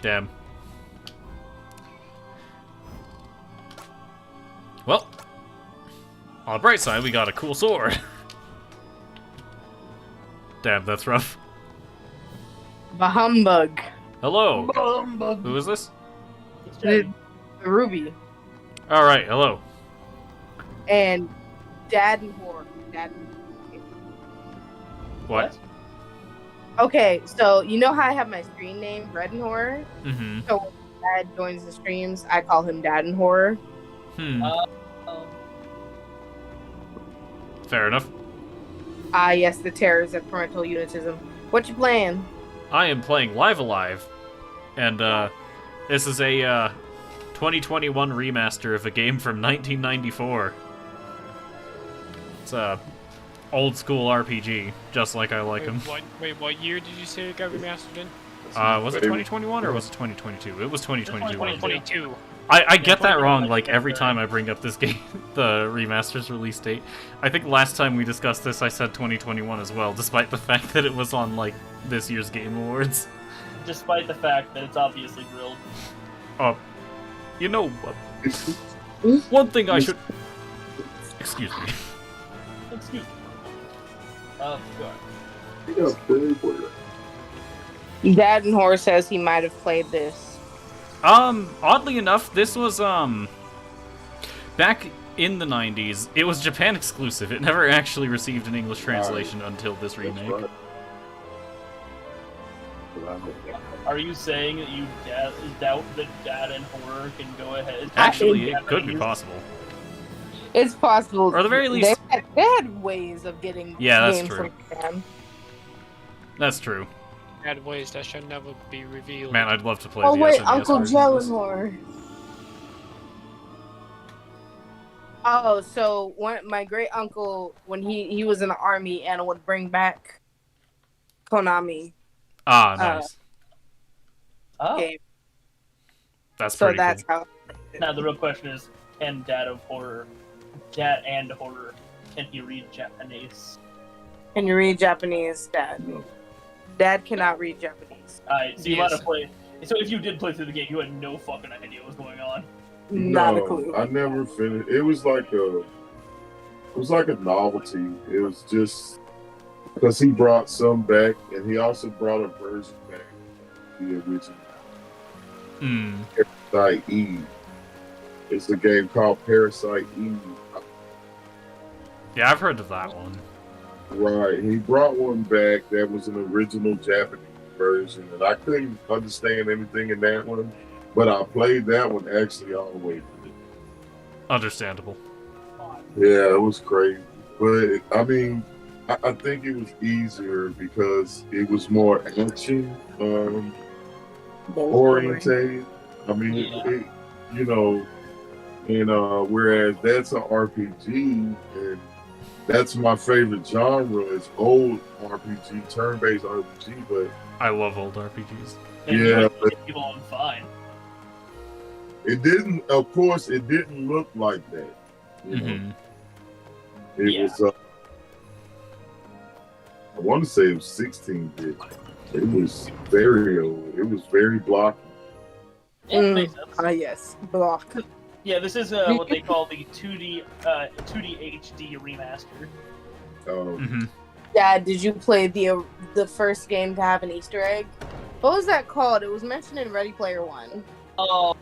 Damn. Well, on the bright side, we got a cool sword. Damn, that's rough. Bahumbug. Hello. Who is this? It's The, Jenny. the Ruby. Alright, hello. And Dad and Horror. Dad and... What? Okay, so you know how I have my screen name, Red and Horror? Mm-hmm. So when Dad joins the streams, I call him Dad and Horror. Hmm. Um, Fair enough. Ah, yes, the terrors of parental unitism. What you playing? I am playing Live Alive, and this is a 2021 remaster of a game from 1994. It's a old school RPG, just like I like them. What year did you say it got remastered in? Was it 2021 or was it 2022? It was 2022. 2022. I get that wrong like every time I bring up this game, the remaster's release date. I think last time we discussed this I said 2021 as well, despite the fact that it was on like this year's Game Awards. despite the fact that it's obviously grilled. You know what? One thing I should... Excuse me. Excuse me. Oh god. Dad and Horror says he might have played this. Oddly enough, this was, back in the 90s, it was Japan exclusive. It never actually received an English translation until this remake. Are you saying that you doubt that Dad and Horror can go ahead? Actually, it could be possible. It's possible. Or at the very least- They had ways of getting Yeah, that's games true. from Japan. That's true. Bad ways that should never be revealed. Man, I'd love to play Oh the wait, SNES Uncle version Joe of and this. Horror. Oh, so my great uncle, when he was in the army and would bring back Konami Ah, nice. Oh. game. That's So pretty that's cool. how. Now the real question is, can Dad and Horror, can he read Japanese? Can you read Japanese, Dad? Dad cannot read Japanese. Alright, so you might Yes. have played. So if you did play through the game, you had no fucking idea what was going on. Not a No, clue. I never finished. It was like a novelty. It was just because he brought some back, and he also brought a version back, the original Hmm. Parasite Eve. It's a game called Parasite Eve. Yeah, I've heard of that one. Right, he brought one back that was an original Japanese version, and I couldn't understand anything in that one, but I played that one actually all the way through. Understandable. Yeah, it was crazy, but I mean, I think it was easier because it was more action orientated. I mean, it, you know, and whereas that's an RPG, and that's my favorite genre is old RPG, turn-based RPG, but I love old RPGs. And Yeah, you but- get people on fine. it didn't. Of course, it didn't look like that. You know, Hmm. it Yeah. was. I want to say it was 16-bit. It was very old. It was very blocky. Yeah, it makes sense. Yes, block. Yeah, this is what they call the 2D HD remaster. Hmm. Dad, did you play the first game to have an Easter egg? What was that called? It was mentioned in Ready Player One. Oh,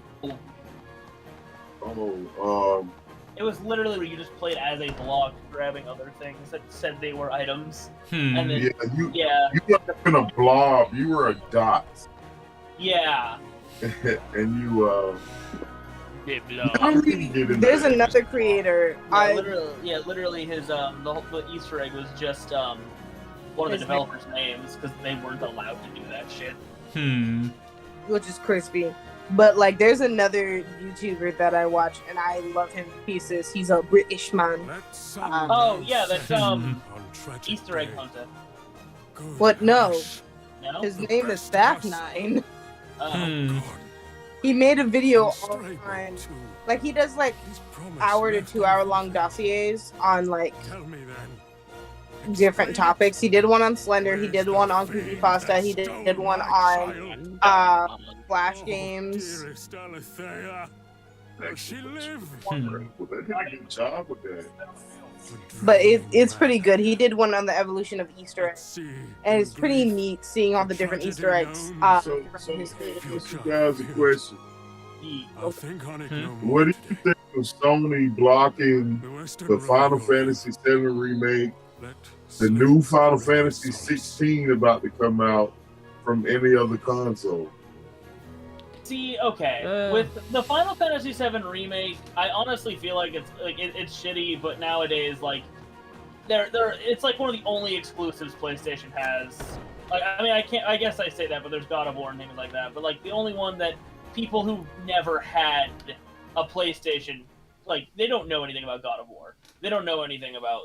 it was literally where you just played as a block, grabbing other things that said they were items, Hmm. and then yeah, you yeah, weren't in a blob. You were a dot, yeah. and you. Yeah, I really get into There's that. another creator. Literally his the Easter egg was just one of the His developers' names because they weren't allowed to do that shit. Hmm. Which is crispy. But like, there's another YouTuber that I watch, and I love him to pieces. He's a British man. Oh yeah, that's Easter egg hunter. What? No, No, his name is Staff9. Hmm. He made a video all the time. Like, he does like hour to 2 hour long dossiers on like different topics. He did one on Slender. He did one on Creepypasta. He did one on Flash games. She lived. They did a good job with that. But it's pretty good. He did one on the evolution of Easter eggs, and it's pretty neat seeing all the different Easter eggs. So ask you guys a question. the- What do you think of Sony blocking the Final Fantasy VII remake, the new Final Fantasy 16 about to come out from any other console? See, okay, with the Final Fantasy VII remake, I honestly feel like it's shitty. But nowadays, like, it's like one of the only exclusives PlayStation has. Like, I mean, I guess I say that, but there's God of War and things like that. But like, the only one that people who never had a PlayStation, like, they don't know anything about God of War. They don't know anything about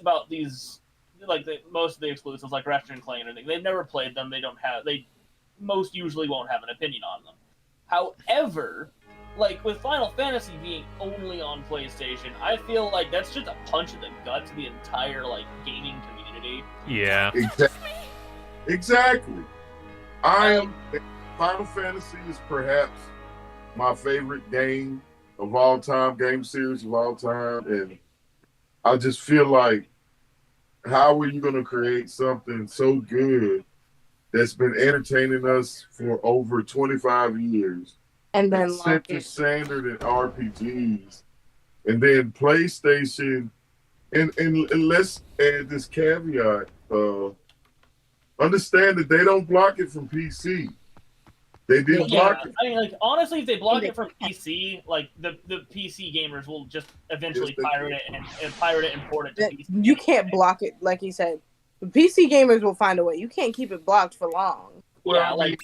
about these, like, most of the exclusives, like Ratchet and Clank and everything. They've never played them. They most usually won't have an opinion on them. However, like, with Final Fantasy being only on PlayStation, I feel like that's just a punch in the gut to the entire, like, gaming community. Yeah. Exactly. Final Fantasy is perhaps my favorite game of all time, game series of all time, and I just feel like, how are you going to create something so good that's been entertaining us for over 25 years, And then set lock the it. standard in RPGs, and then PlayStation, and let's add this caveat, understand that they don't block it from PC. They didn't Yeah, block it. I mean, like, honestly, if they block it from PC, like, the PC gamers will just eventually Yes, they pirate it and port it to That- PC. You can't block it, like he said. The PC gamers will find a way. You can't keep it blocked for long. Yeah, like,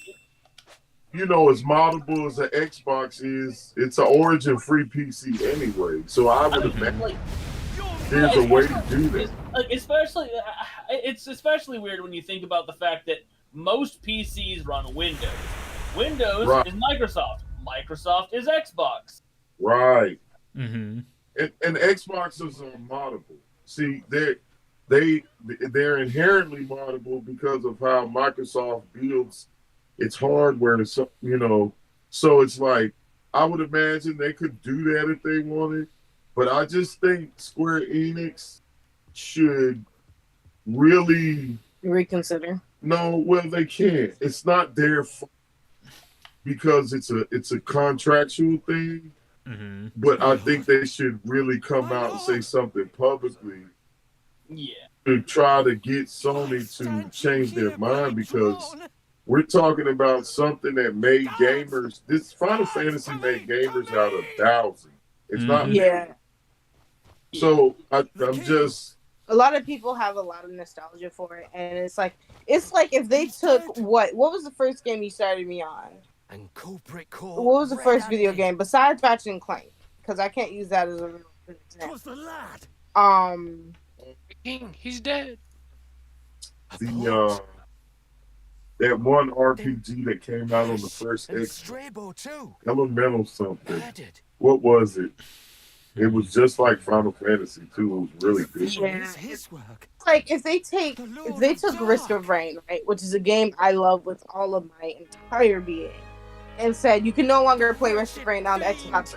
you know, as moddable as the Xbox is, it's an Origin-free PC anyway. So I would imagine like, there's a way to do that. Like, especially, it's especially weird when you think about the fact that most PCs run Windows. Windows Right. is Microsoft. Microsoft is Xbox. Right. Mm-hmm. And Xboxes are moddable. See, they're inherently moddable because of how Microsoft builds its hardware. So, you know, so it's like I would imagine they could do that if they wanted, but I just think Square Enix should really Reconsider. no. Well, they can't. It's not their fault because it's a contractual thing. Mm-hmm. But I think they should really come out and say something publicly Yeah. to try to get Sony to change their mind, because we're talking about something that made gamers. This Final Fantasy made gamers out of thousands. It's not. Yeah. So I'm just. A lot of people have a lot of nostalgia for it, and it's like if they took what was the first game you started me on? And What was the first video game besides Ratchet and Clank? Because I can't use that as a real example. King, he's dead. The that one RPG that came out on the first X, Elemental something. What was it? It was just like Final Fantasy 2. It was really good. Yeah. Like if they took Risk of Rain, right, which is a game I love with all of my entire being, and said you can no longer play Risk of Rain on the Xbox.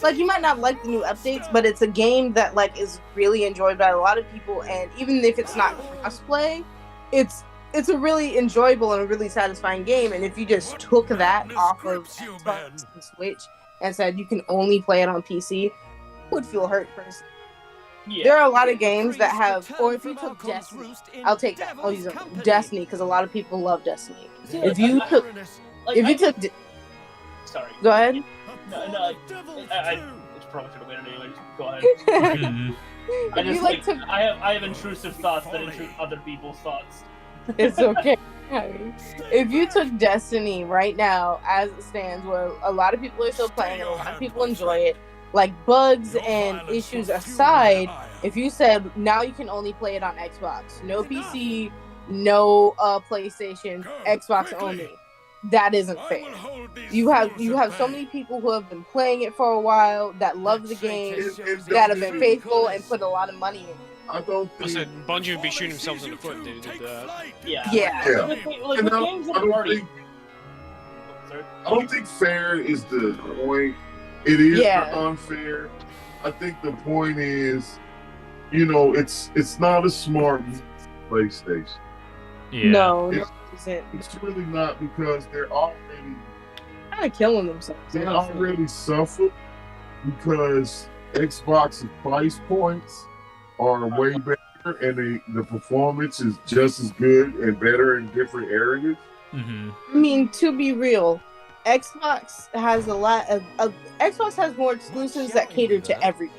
Like, you might not like the new updates, but it's a game that like is really enjoyed by a lot of people, and even if it's not crossplay, it's a really enjoyable and a really satisfying game. And if you just took that off of Xbox and Switch and said you can only play it on PC, I would feel hurt personally. Yeah. There are a lot of games that have, or if you took Destiny, I'll take that. I'll use Destiny because a lot of people love Destiny. If you took, Sorry. Go ahead. No, I probably should have waited anyway. Just go ahead. I just I have intrusive thoughts that intrude other people's thoughts. It's okay. If you took Destiny right now, as it stands, where a lot of people are still playing, and a lot of people enjoy it, like bugs and issues aside, if you said now you can only play it on Xbox, no PC, no PlayStation, Xbox only, that isn't fair. You have so many people who have been playing it for a while that love the game, that have been faithful and put a lot of money in it. I don't think. Listen, Bungie would be shooting themselves in the foot if they did that. Yeah. Yeah. Like, the games that are already. I don't think fair is the point. It is unfair. I think the point is, you know, it's not a smart PlayStation. Yeah. No, it's really not, because they're already kind of killing themselves. They already suffer because Xbox's price points are way better, and the performance is just as good and better in different areas. Mm-hmm. I mean, to be real, Xbox has a lot of Xbox has more exclusives that cater to everyone.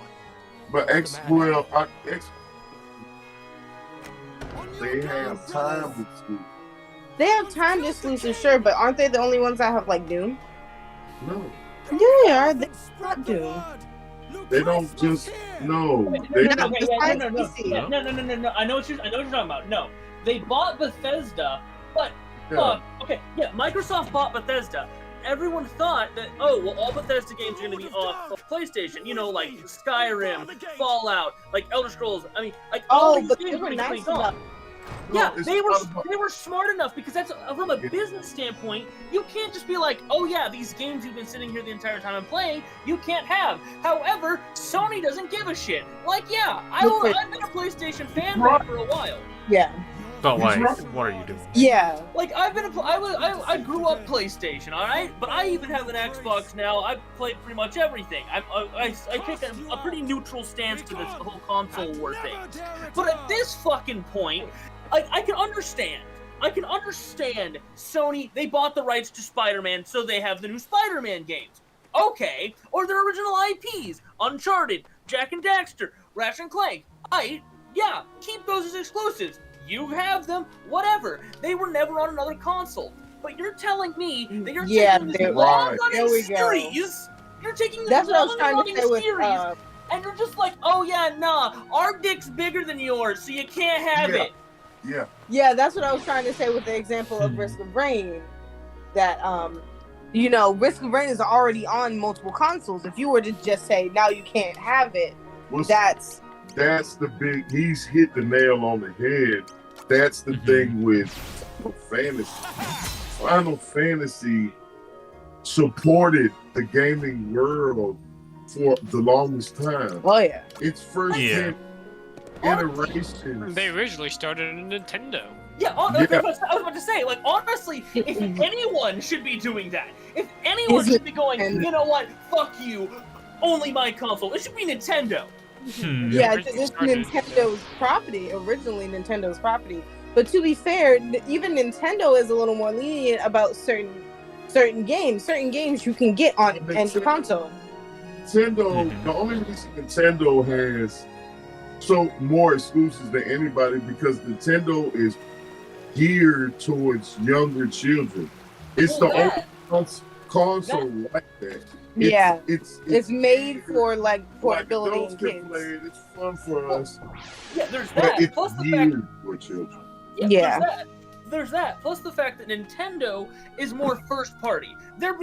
But they have time exclusives. They have timed exclusives, sure, but aren't they the only ones that have like Doom? No. Yeah, they are. They're not Doom. They don't just No. I know what you're talking about. No, they bought Bethesda, but Microsoft bought Bethesda. Everyone thought that all Bethesda games are going to be off PlayStation. You know, like Skyrim, Fallout, like Elder Scrolls. I mean, like all these games are basically gone. Yeah, they were smart enough, because that's from a business standpoint. You can't just be like, oh yeah, these games you've been sitting here the entire time and playing, you can't have. However, Sony doesn't give a shit. Like, yeah, I've been a PlayStation fan for a while. Yeah. But like, what are you doing? Yeah. Like, I grew up PlayStation, all right, but I even have an Xbox now. I've played pretty much everything. I take a pretty neutral stance to this whole console war thing. But at this fucking point, I can understand. Sony, they bought the rights to Spider-Man, so they have the new Spider-Man games. Okay, or their original IPs, Uncharted, Jak and Daxter, Ratchet and Clank. Keep those as exclusives. You have them, whatever. They were never on another console. But you're telling me that you're Yeah, taking this there- Right. long-running There we go. series. You're taking this That's what I was trying to long-running say with. series, and you're just like, oh yeah, nah, our dick's bigger than yours, so you can't have Yeah. it. Yeah. Yeah, that's what I was trying to say with the example of Risk of Rain. That you know, Risk of Rain is already on multiple consoles. If you were to just say now you can't have it, Well, that's that's the big. He's hit the nail on the head. That's the thing with fantasy. Final Fantasy supported the gaming world for the longest time. oh yeah. Its first Yeah. iteration. They originally started in Nintendo. Yeah, Yeah. I was about to say, like, honestly, if anyone should be doing that, if anyone Is it should be going, Nintendo? you know what, fuck you, only my console, it should be Nintendo. Yeah, originally it's started- Nintendo's property, originally Nintendo's property. But to be fair, even Nintendo is a little more lenient about certain games. Certain games you can get on any console. Nintendo, the only reason Nintendo has so more exclusives than anybody because Nintendo is geared towards younger children. It's Well, the that- only console like that. Yeah. it's It's made for like like portability adults and can kids. play it. It's fun for us, Yeah, there's but that. it's Plus the fact, geared for children. Yeah. There's that. Plus the fact that Nintendo is more first party. They've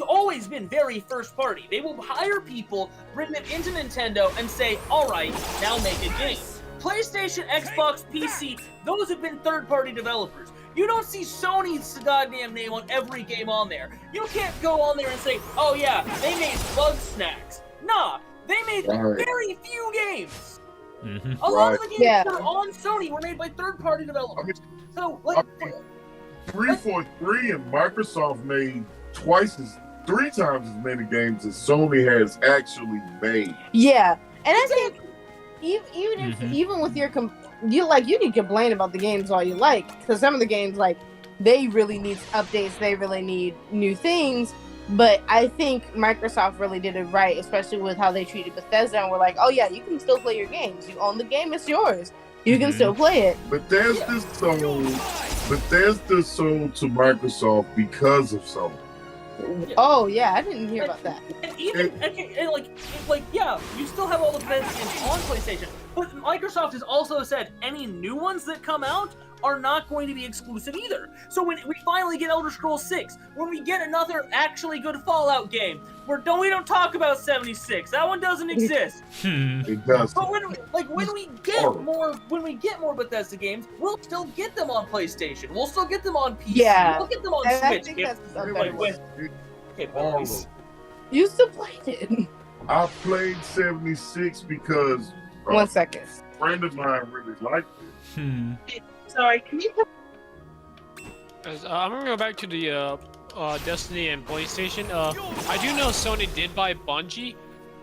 always been very first party. They will hire people, bring them into Nintendo, and say, all right, now make a game. PlayStation, Xbox, PC, those have been third-party developers. You don't see Sony's goddamn name on every game on there. You can't go on there and say, oh yeah, they made Bug Snacks. Nah, they made Right. very few games. Mhm. A lot of the games Yeah. that are on Sony were made by third-party developers. So, I like, mean, 343 and Microsoft made three times as many games as Sony has actually made. Yeah, and I think Mhm. even with your you can complain about the games all you like because some of the games like they really need updates, they really need new things. But I think Microsoft really did it right, especially with how they treated Bethesda and were like, oh yeah, you can still play your games. You own the game, it's yours. You can Mhm. still play it. Bethesda sold to Microsoft because of Sony. Oh yeah, I didn't hear about that. And even yeah, you still have all the Bethesda games on PlayStation, but Microsoft has also said any new ones that come out are not going to be exclusive either. So when we finally get Elder Scrolls 6, when we get another actually good Fallout game, we don't talk about 76. That one doesn't exist. It does. But when we get more Bethesda games, we'll still get them on PlayStation. We'll still get them on PC. Yeah. We'll get them on And I Switch. think if- that's a everybody better wins. way. Okay, Horrible. boys. You still played it. I played 76 because a 1 second. friend of mine really liked it. Hmm. Sorry, can you? I'm gonna go back to the Destiny and PlayStation. I do know Sony did buy Bungie,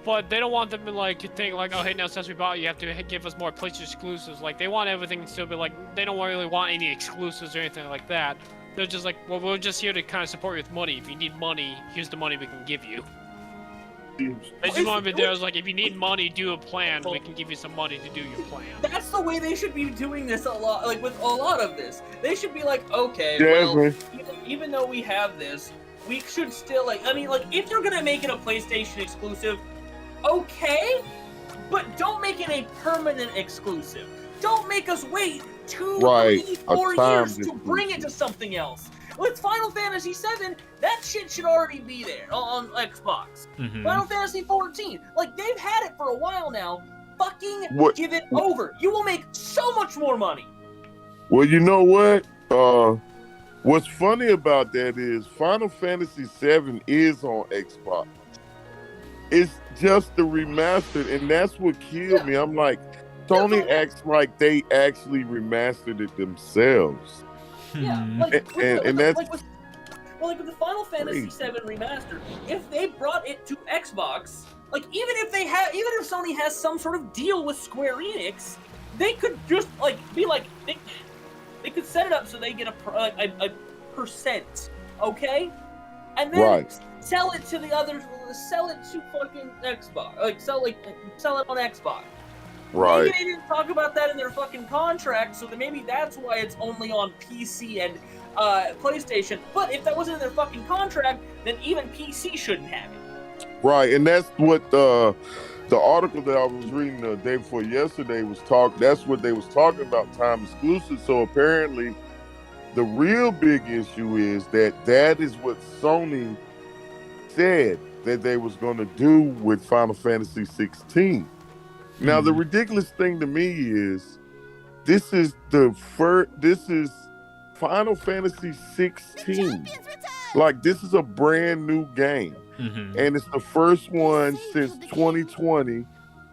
but they don't want them to think like, oh hey, now since we bought you have to give us more PlayStation exclusives. Like they want everything to still be like, they don't really want any exclusives or anything like that. They're just like, well, we're just here to kind of support you with money. If you need money, here's the money we can give you. They just want to be there as like, if you need money, do a plan. We can give you some money to do your plan. That's the way they should be doing this a lot. Like with a lot of this, they should be like, okay, Jasmine. well, even though we have this, we should still if you're gonna make it a PlayStation exclusive, okay, but don't make it a permanent exclusive. Don't make us wait 2, Right, 3, a 4 timed years to bring it to something else. With Final Fantasy VII, that shit should already be there on Xbox. Mhm. Final Fantasy 14, they've had it for a while now. Fucking What- give it over. You will make so much more money. Well, you know what? What's funny about that is Final Fantasy VII is on Xbox. It's just the remastered, and that's what killed me. I'm like, Sony acts like they actually remastered it themselves. Yeah, Hmm. And that's with the Final Fantasy VII remaster, if they brought it to Xbox, even if Sony has some sort of deal with Square Enix, they could just they could set it up so they get a percent, okay, and then Right. sell it to the others, sell it to fucking Xbox, sell it on Xbox. right. Maybe they didn't talk about that in their fucking contract, so that maybe that's why it's only on PC and PlayStation. But if that wasn't in their fucking contract, then even PC shouldn't have it. Right, and that's what the article that I was reading the day before yesterday was that's what they was talking about, time exclusive. So apparently the real big issue is that is what Sony said that they was going to do with Final Fantasy 16. Now the ridiculous thing to me is this is Final Fantasy 16. Like, this is a brand new game. And it's the first one since 2020.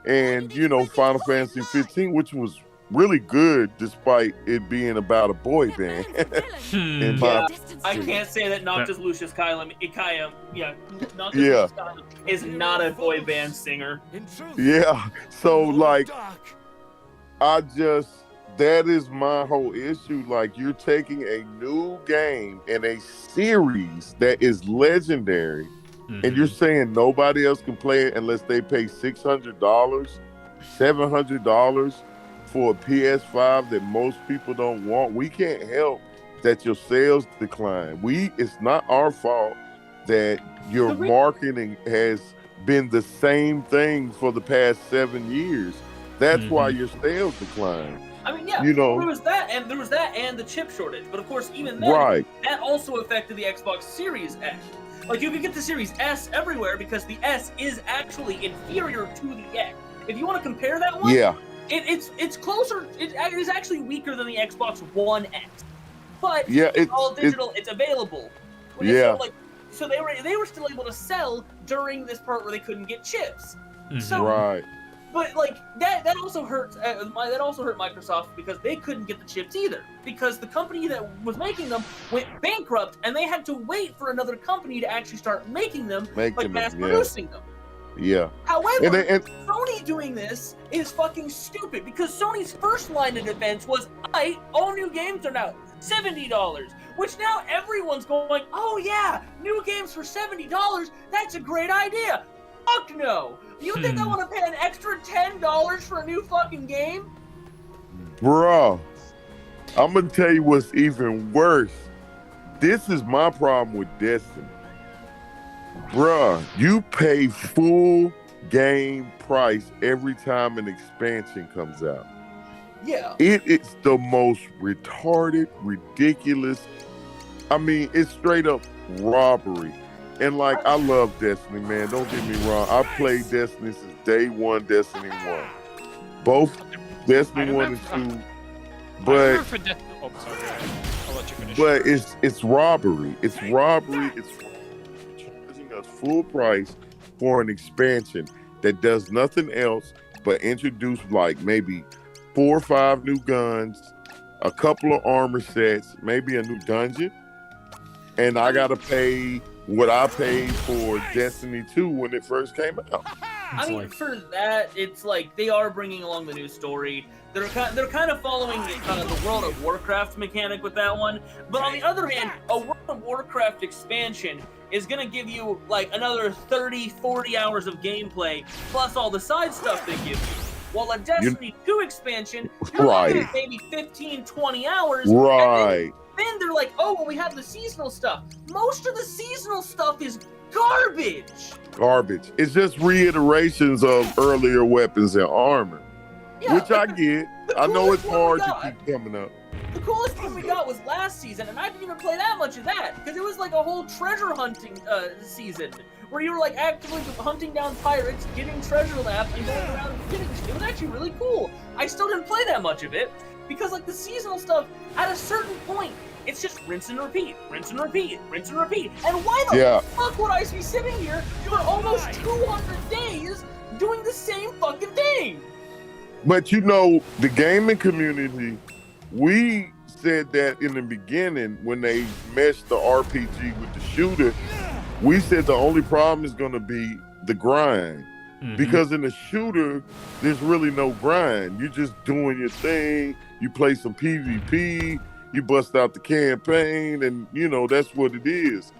And, you know, Final Fantasy 15, which was really good despite it being about a boy band. I can't say that Noctis Lucius Kylam is not a boy band singer. Yeah. So, like, that is my whole issue. Like, you're taking a new game and a series that is legendary, and you're saying nobody else can play it unless they pay $600, $700 for a PS5 that most people don't want. We can't help that your sales decline. It's not our fault that your marketing has been the same thing for the past 7 years. That's why your sales decline. I mean, yeah, you know, there was that and the chip shortage. But of course, even then, that also affected the Xbox Series X. Like, you could get the Series S everywhere because the S is actually inferior to the X. If you want to compare that one, it's closer. It is actually weaker than the Xbox One X. But it's all digital. It's available. So they were still able to sell during this part where they couldn't get chips. So, but like that also hurt. That also hurt Microsoft because they couldn't get the chips either, because the company that was making them went bankrupt, and they had to wait for another company to actually start making them, mass producing them. Yeah. However, Sony doing this is fucking stupid, because Sony's first line of defense was, all new games are now $70, which now everyone's going, oh yeah, new games for $70, that's a great idea. Fuck no! You think I want to pay an extra $10 for a new fucking game? Bruh, I'm gonna tell you what's even worse. This is my problem with Destiny. Bruh, you pay full game price every time an expansion comes out. Yeah. It is the most retarded, ridiculous. I mean, it's straight up robbery. And like, I love Destiny, man. Don't get me wrong. I played Destiny since day one, Destiny 1. Both Destiny 1 and 2. But I'll let you finish. But it's robbery. It's robbery. It's charging us full price for an expansion that does nothing else but introduce like maybe 4 or 5 new guns, a couple of armor sets, maybe a new dungeon, and I gotta pay what I paid for Destiny 2 when it first came out. I mean, for that, it's like they are bringing along the new story. They're kind of following the World of Warcraft mechanic with that one. But on the other hand, a World of Warcraft expansion is going to give you like another 30, 40 hours of gameplay, plus all the side stuff they give you. While a Destiny 2 expansion, you're looking at maybe 15, 20 hours. Right. Then they're like, oh, well, we have the seasonal stuff. Most of the seasonal stuff is garbage. Garbage. It's just reiterations of earlier weapons and armor, which I get. I know it's hard to keep coming up. The coolest thing we got was last season, and I didn't even play that much of that, because it was like a whole treasure hunting season, where you were like actively hunting down pirates, getting treasure maps, and going around and getting it. It was actually really cool. I still didn't play that much of it, because like the seasonal stuff, at a certain point, it's just rinse and repeat, rinse and repeat, rinse and repeat. And why the fuck would I be sitting here for almost 200 days doing the same fucking thing? But you know, the gaming community, we said that in the beginning when they meshed the RPG with the shooter, we said the only problem is going to be the grind. Because in the shooter, there's really no grind. You're just doing your thing. You play some PvP, you bust out the campaign, and you know, that's what it is.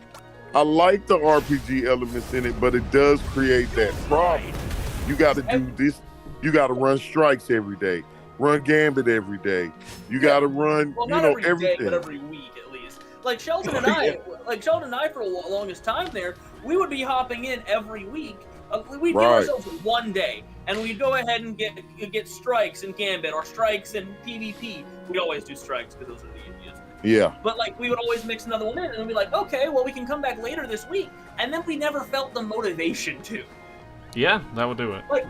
I like the RPG elements in it, but it does create that problem. You got to do this. You got to run strikes every day, run Gambit every day. You got to run, well, you know, every everything. day, but every week at least. Like Sheldon and I, for the longest time there, we would be hopping in every week. We'd give ourselves one day, and we'd go ahead and get strikes in Gambit or strikes in PvP. We always do strikes because those are the easiest. Yeah. But like we would always mix another one in, and we'd be like, okay, well we can come back later this week, and then we never felt the motivation to. Yeah, that would do it. Like,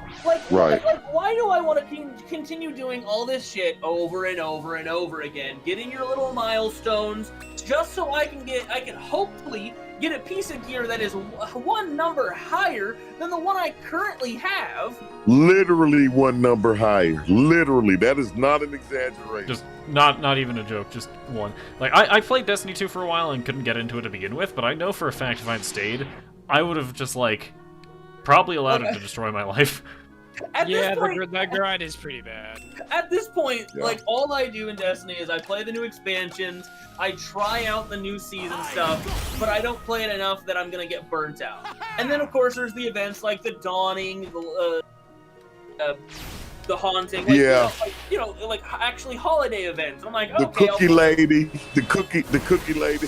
Right. why do I want to continue doing all this shit over and over and over again, getting your little milestones, just so I can hopefully get a piece of gear that is one number higher than the one I currently have. Literally one number higher. Literally, that is not an exaggeration. Just not even a joke, just one. Like, I played Destiny 2 for a while and couldn't get into it to begin with, but I know for a fact if I'd stayed, I would have just, like, probably allowed it to destroy my life. At Yeah, this point, that grind is pretty bad. At this point, Yeah. like, all I do in Destiny is I play the new expansions, I try out the new season stuff, but I don't play it enough that I'm gonna get burnt out. And then, of course, there's the events like the Dawning, the Haunting, like, like actually holiday events. I'm like, The okay, cookie lady, the cookie lady.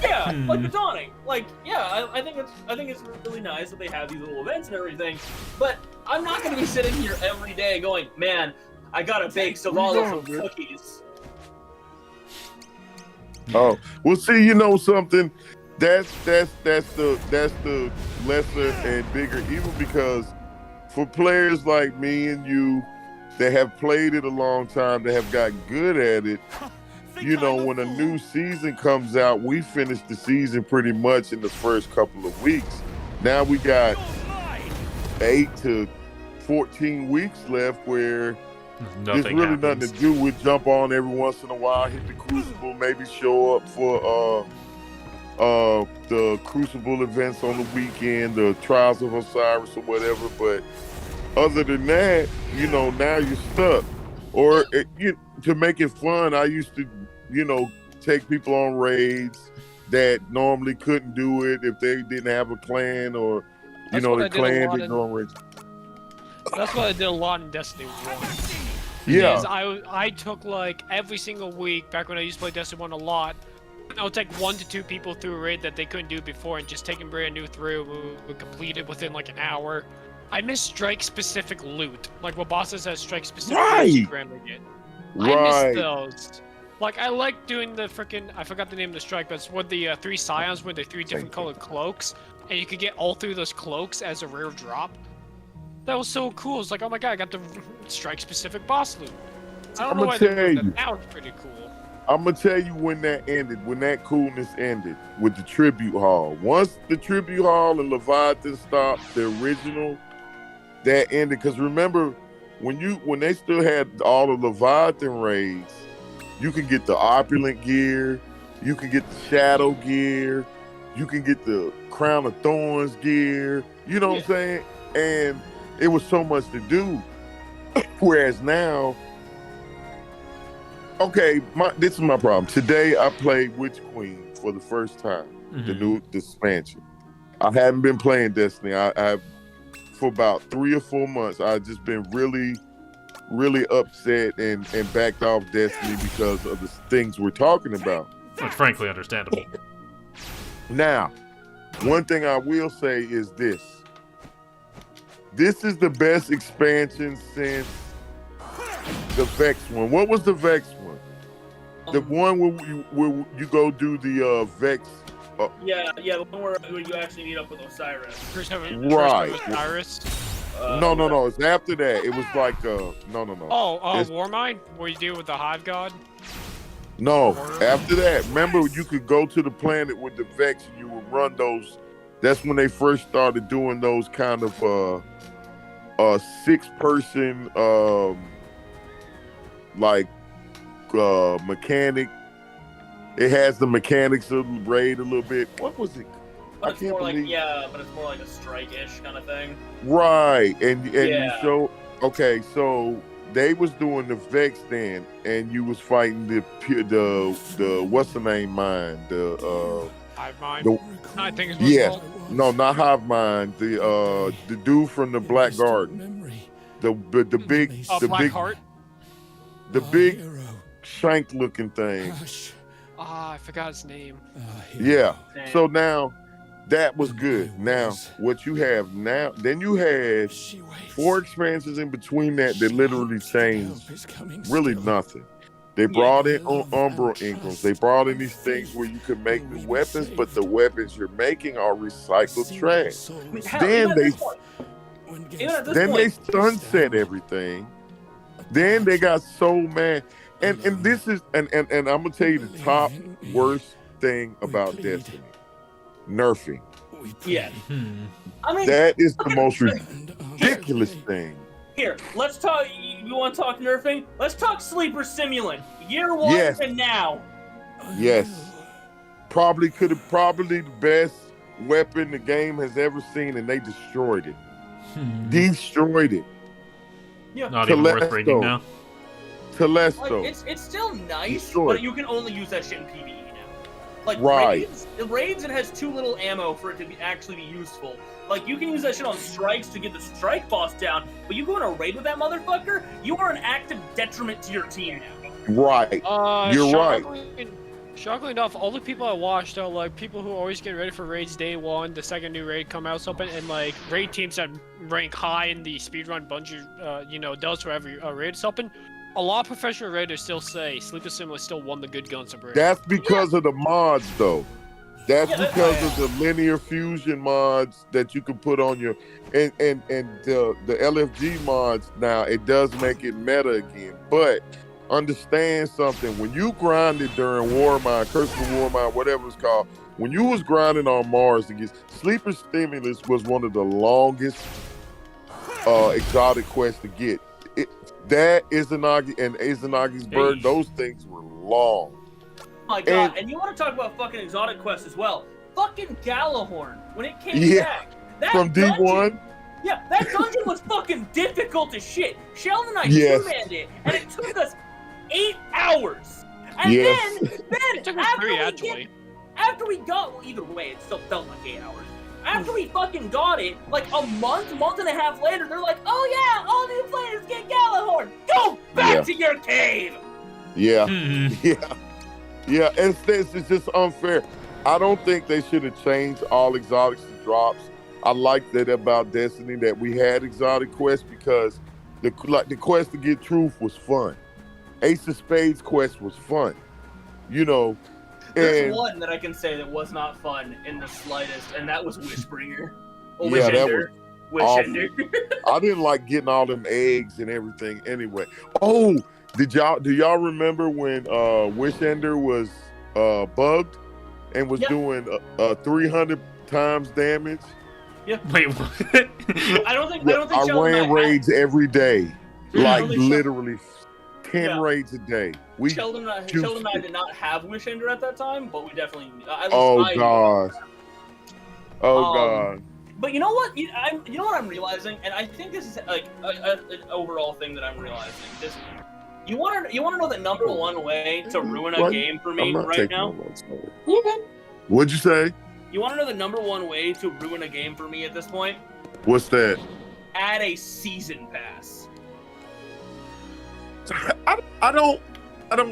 yeah, like the Dawning. Like, yeah, I think it's really nice that they have these little events and everything. But I'm not gonna be sitting here every day going, man, I gotta bake Zavala some cookies. Oh, well, see, you know something? That's the lesser and bigger evil, because for players like me and you that have played it a long time, that have gotten good at it, you know, when a new season comes out, we finish the season pretty much in the first couple of weeks. Now we got 8 to 14 weeks left where there's really nothing to do. We jump on every once in a while, hit the Crucible, maybe show up for the Crucible events on the weekend, the Trials of Osiris or whatever. But other than that, you know, now you're stuck. Or to make it fun, I used to, you know, take people on raids that normally couldn't do it if they didn't have a clan, or you know, the clan didn't go on raids. That's what I did a lot in Destiny 1. Yeah. Is I took like every single week back when I used to play Destiny 1 a lot. I would take 1 to 2 people through a raid that they couldn't do before and just take them brand new through. We would complete it within like an hour. I miss strike-specific loot. Like what bosses has strike-specific loot you randomly get. I miss those. Like, I like doing the freaking, I forgot the name of the strike, but it's with the 3 Scions with the 3 different colored cloaks. And you could get all 3 of those cloaks as a rare drop. That was so cool. It's like, oh my god, I got the strike-specific boss loot. I don't know why they did that. That was pretty cool. I'm gonna tell you when that ended, when that coolness ended with the Tribute Hall. Once the Tribute Hall and Leviathan stopped, the original, that ended. Because remember, when they still had all the Leviathan raids, you can get the opulent gear, you can get the shadow gear, you can get the Crown of Thorns gear. You know what I'm saying? And it was so much to do. Whereas now, okay, this is my problem. Today I played Witch Queen for the first time, the new expansion. I haven't been playing Destiny. I for about 3 or 4 months. I've just been really, really upset and backed off Destiny because of the things we're talking about. Which frankly understandable. Now, one thing I will say is this. This is the best expansion since the Vex one. What was the Vex one? The one where you go do the Vex. Yeah, the one where you actually meet up with Osiris. Right. Osiris. No. It's after that. It was like no. Warmind, where you deal with the Hive God. No, after that. Remember, you could go to the planet with the Vex and you would run those. That's when they first started doing those kind of 6-person mechanic. It has the mechanics of the raid a little bit. What was it? But it's more like a strike-ish kind of thing. Right, and you show. Okay, so they was doing the Vex then, and you was fighting the what's the name mind, the Hive Mind. I think it's called. No, not Hive Mind. The dude from the Black Garden. The big Black Heart. The big shank looking thing. I forgot his name. Yeah. Damn. So now that was good. Now what you have now, then you had 4 expansions in between that literally changed really nothing. They brought in Umbral Ingrams. They brought in these things where you could make the weapons, but the weapons you're making are recycled trash. I mean, hell, Then even at this Then they point, sunset everything. Then they got so mad. And this is and I'm gonna tell you the top worst thing about Destiny. Nerfing. yeah. I mean, That is the most ridiculous thing. here, let's talk. You want to talk nerfing? Let's talk Sleeper Simulant. Year 1 Yes. to now. Yes. Probably the best weapon the game has ever seen, and they destroyed it. Destroyed it. Not even worth bringing now. Telesto. Like, it's still nice, Destroyed. but you can only use that shit in PvE now. Like Right. raids, it has too little ammo for it to actually be useful. Like you can use that shit on strikes to get the strike boss down, but you go in a raid with that motherfucker, you are an active detriment to your team now. Right. You're right. Shockingly enough, all the people I watched are like people who always get ready for raids day 1, the second new raid come out something, and like raid teams that rank high in the speedrun Bungie, does for every raid something. A lot of professional raiders still say Sleeper Simulant still won the good guns of raid. That's because of the mods, though. That's Yeah, because of the linear fusion mods that you can put on your and the LFG mods. Now it does make it meta again, but understand something. When you grinded during Warmind, Curse of Warmind, whatever it's called, when you was grinding on Mars against Sleeper Stimulus was one of the longest exotic quests to get. That Izanagi and Izanagi's Bird, those things were long. Oh my god, and you want to talk about fucking exotic quests as well. Fucking Galahorn, when it came back. That From dungeon- D1. Yeah, that dungeon was fucking difficult as shit. Sheldon and I Yes. two-manned it, and it took us 8 hours. And Yes. then It took us 3 actually. after we got, well, either way, it still felt like 8 hours. After we fucking got it, like a month and a half later, they're like, oh yeah, all new players get Galahorn. Go back to your cave. Yeah. Yeah, it's just unfair. I don't think they should have changed all exotics to drops. I like that about Destiny that we had exotic quests because the quest to get truth was fun. Ace of Spades quest was fun. There's And one that I can say that was not fun in the slightest, and that was Wishbringer. Or Yeah, that Wishender. was Wishender. I didn't like getting all them eggs and everything anyway. Oh, do y'all remember when Wishender was bugged and was doing 300 times damage? Yeah. Wait, what? I don't think I Sheldon ran and I raids every day, like don't think so. literally 10 raids a day. Sheldon and I did not have Wishender at that time, but we definitely. Oh gosh. Oh Um, god. But you know what? You know what I'm realizing, and I think this is like an overall thing that I'm realizing. Just you want to know the number one way to ruin a What? game for I'm me not right taking now? no notes. You good? What'd you say? You want to know the number one way to ruin a game for me at this point? What's that? Add a season pass. I don't.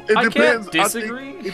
It I depends. can't disagree.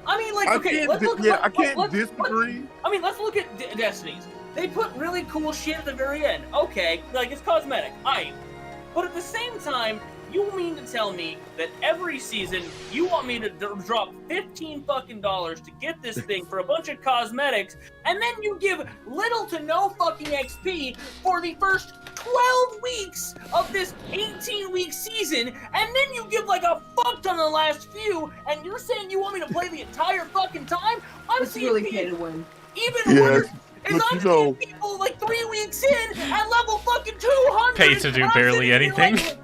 I mean, like, I okay, can't. let's look. I can't disagree. I mean, let's look at Destinies. They put really cool shit at the very end. Okay, like it's cosmetic. But at the same time, you mean to tell me that every season you want me to drop $15 to get this thing for a bunch of cosmetics, and then you give little to no fucking XP for the first 12 weeks of this 18-week season, and then you give like a fuck ton the last few, and you're saying you want me to play the entire fucking time? I'm It's seeing really people pay to win. even Yes, worse. Is but I'm you know- seeing people like 3 weeks in at level fucking 200. Pay to do and I'm barely sitting here anything. like-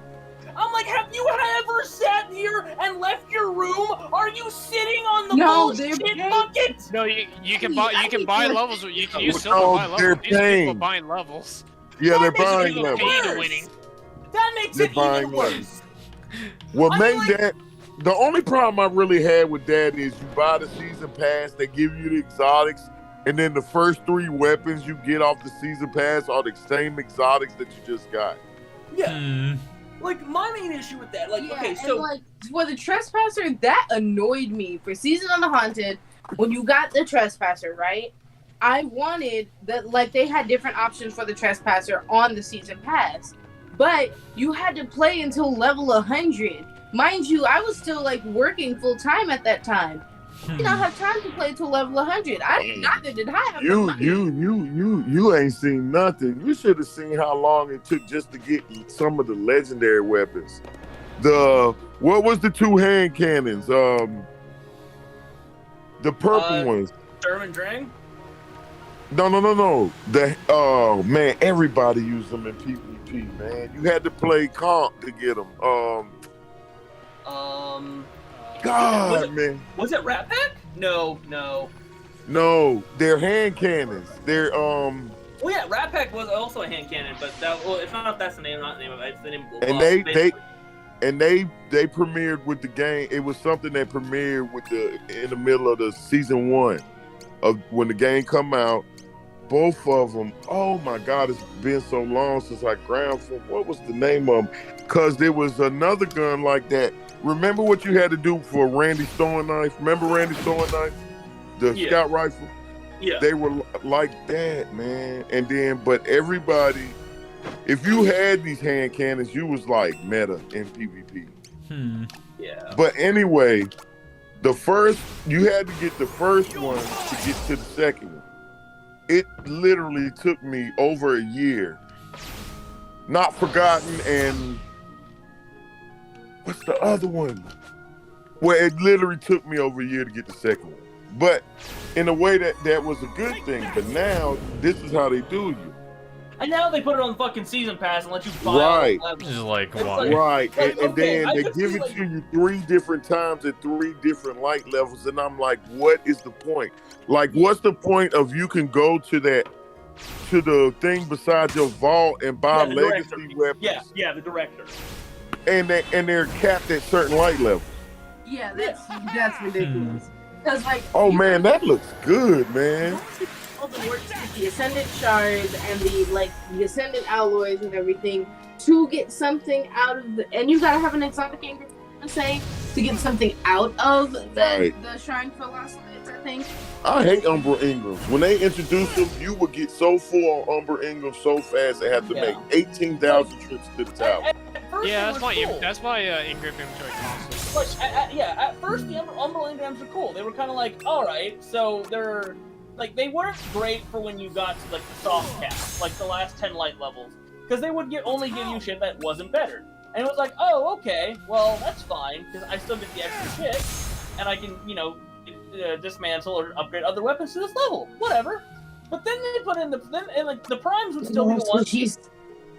I'm like, have you ever sat here and left your room? Are you sitting on the No, they're bullshit paying. bucket? No, you can buy levels. You can use silver No, to buy they're levels. These paying. people buying levels. Yeah, they're That makes buying it levels. Pay to worse. winning. That makes They're it buying even levels. worse. What I made mean, like- that the only problem I really had with that is you buy the season pass, they give you the exotics, and then the first 3 weapons you get off the season pass are the same exotics that you just got. Yeah. Like, my main issue with that, like, Yeah, okay, and so like for the Trespasser, that annoyed me. For Season of the Haunted, when you got the Trespasser, right? I wanted that, like, they had different options for the Trespasser on the Season Pass, but you had to play until level 100. Mind you, I was still like working full time at that time. I did not have time to play till level 100. Neither did I have the money. You ain't seen nothing. You should have seen how long it took just to get some of the legendary weapons. What was the 2 hand cannons? The purple ones. Sturm and Drang? No. Oh man, everybody used them in PvP, man. You had to play comp to get them. Man. Was it Rat Pack? No. No, they're hand cannons. They're Well, yeah, Rat Pack was also a hand cannon, but it's not that's the name, not the name of it. It's the name of the they premiered with the game. It was something that premiered in the middle of the season 1 of when the game come out. Both of them. Oh my God, it's been so long since I ground for. What was the name of them? Because there was another gun like that. Remember what you had to do for Randy Stone Knife? Remember Randy Stone Knife? The scout rifle? Yeah. They were like that, man. And then, but everybody, if you had these hand cannons, you was like meta in PvP. Yeah. But anyway, you had to get the first one to get to the second one. It literally took me over a year. Not Forgotten and what's the other one? Well, it literally took me over a year to get the second one. But in a way that was a good thing. But now this is how they do you. And now they put it on fucking season pass and let you buy right. Just like it's why? Right. Like, and then they give it like... to you 3 different times at 3 different light levels. And I'm like, what is the point? Like, what's the point of you can go to the thing beside your vault and buy legacy weapons? Yeah, the director. And they're capped at certain light levels. Yeah, that's ridiculous. Because oh man, that looks good, man. All the work with the Ascendant shards and the Ascendant alloys and everything to get something out of and you gotta have an exotic engram, to get something out of the Shrine for Lost Lights, I think. I hate Umbra Ingrams. When they introduced them, you would get so full on Umbra Ingrams so fast they have to make 18,000 trips to the tower. Yeah, that's why Ingram inventory costs. At first the Umbra Ingrams were cool. They were kind of like, all right, so they're like they weren't great for when you got to like the soft cap, like the last 10 light levels, because they would only give you shit that wasn't better. And it was like, oh, okay, well that's fine, because I still get the extra shit, and I can dismantle or upgrade other weapons to this level, whatever. But then they put in the primes would still be the ones.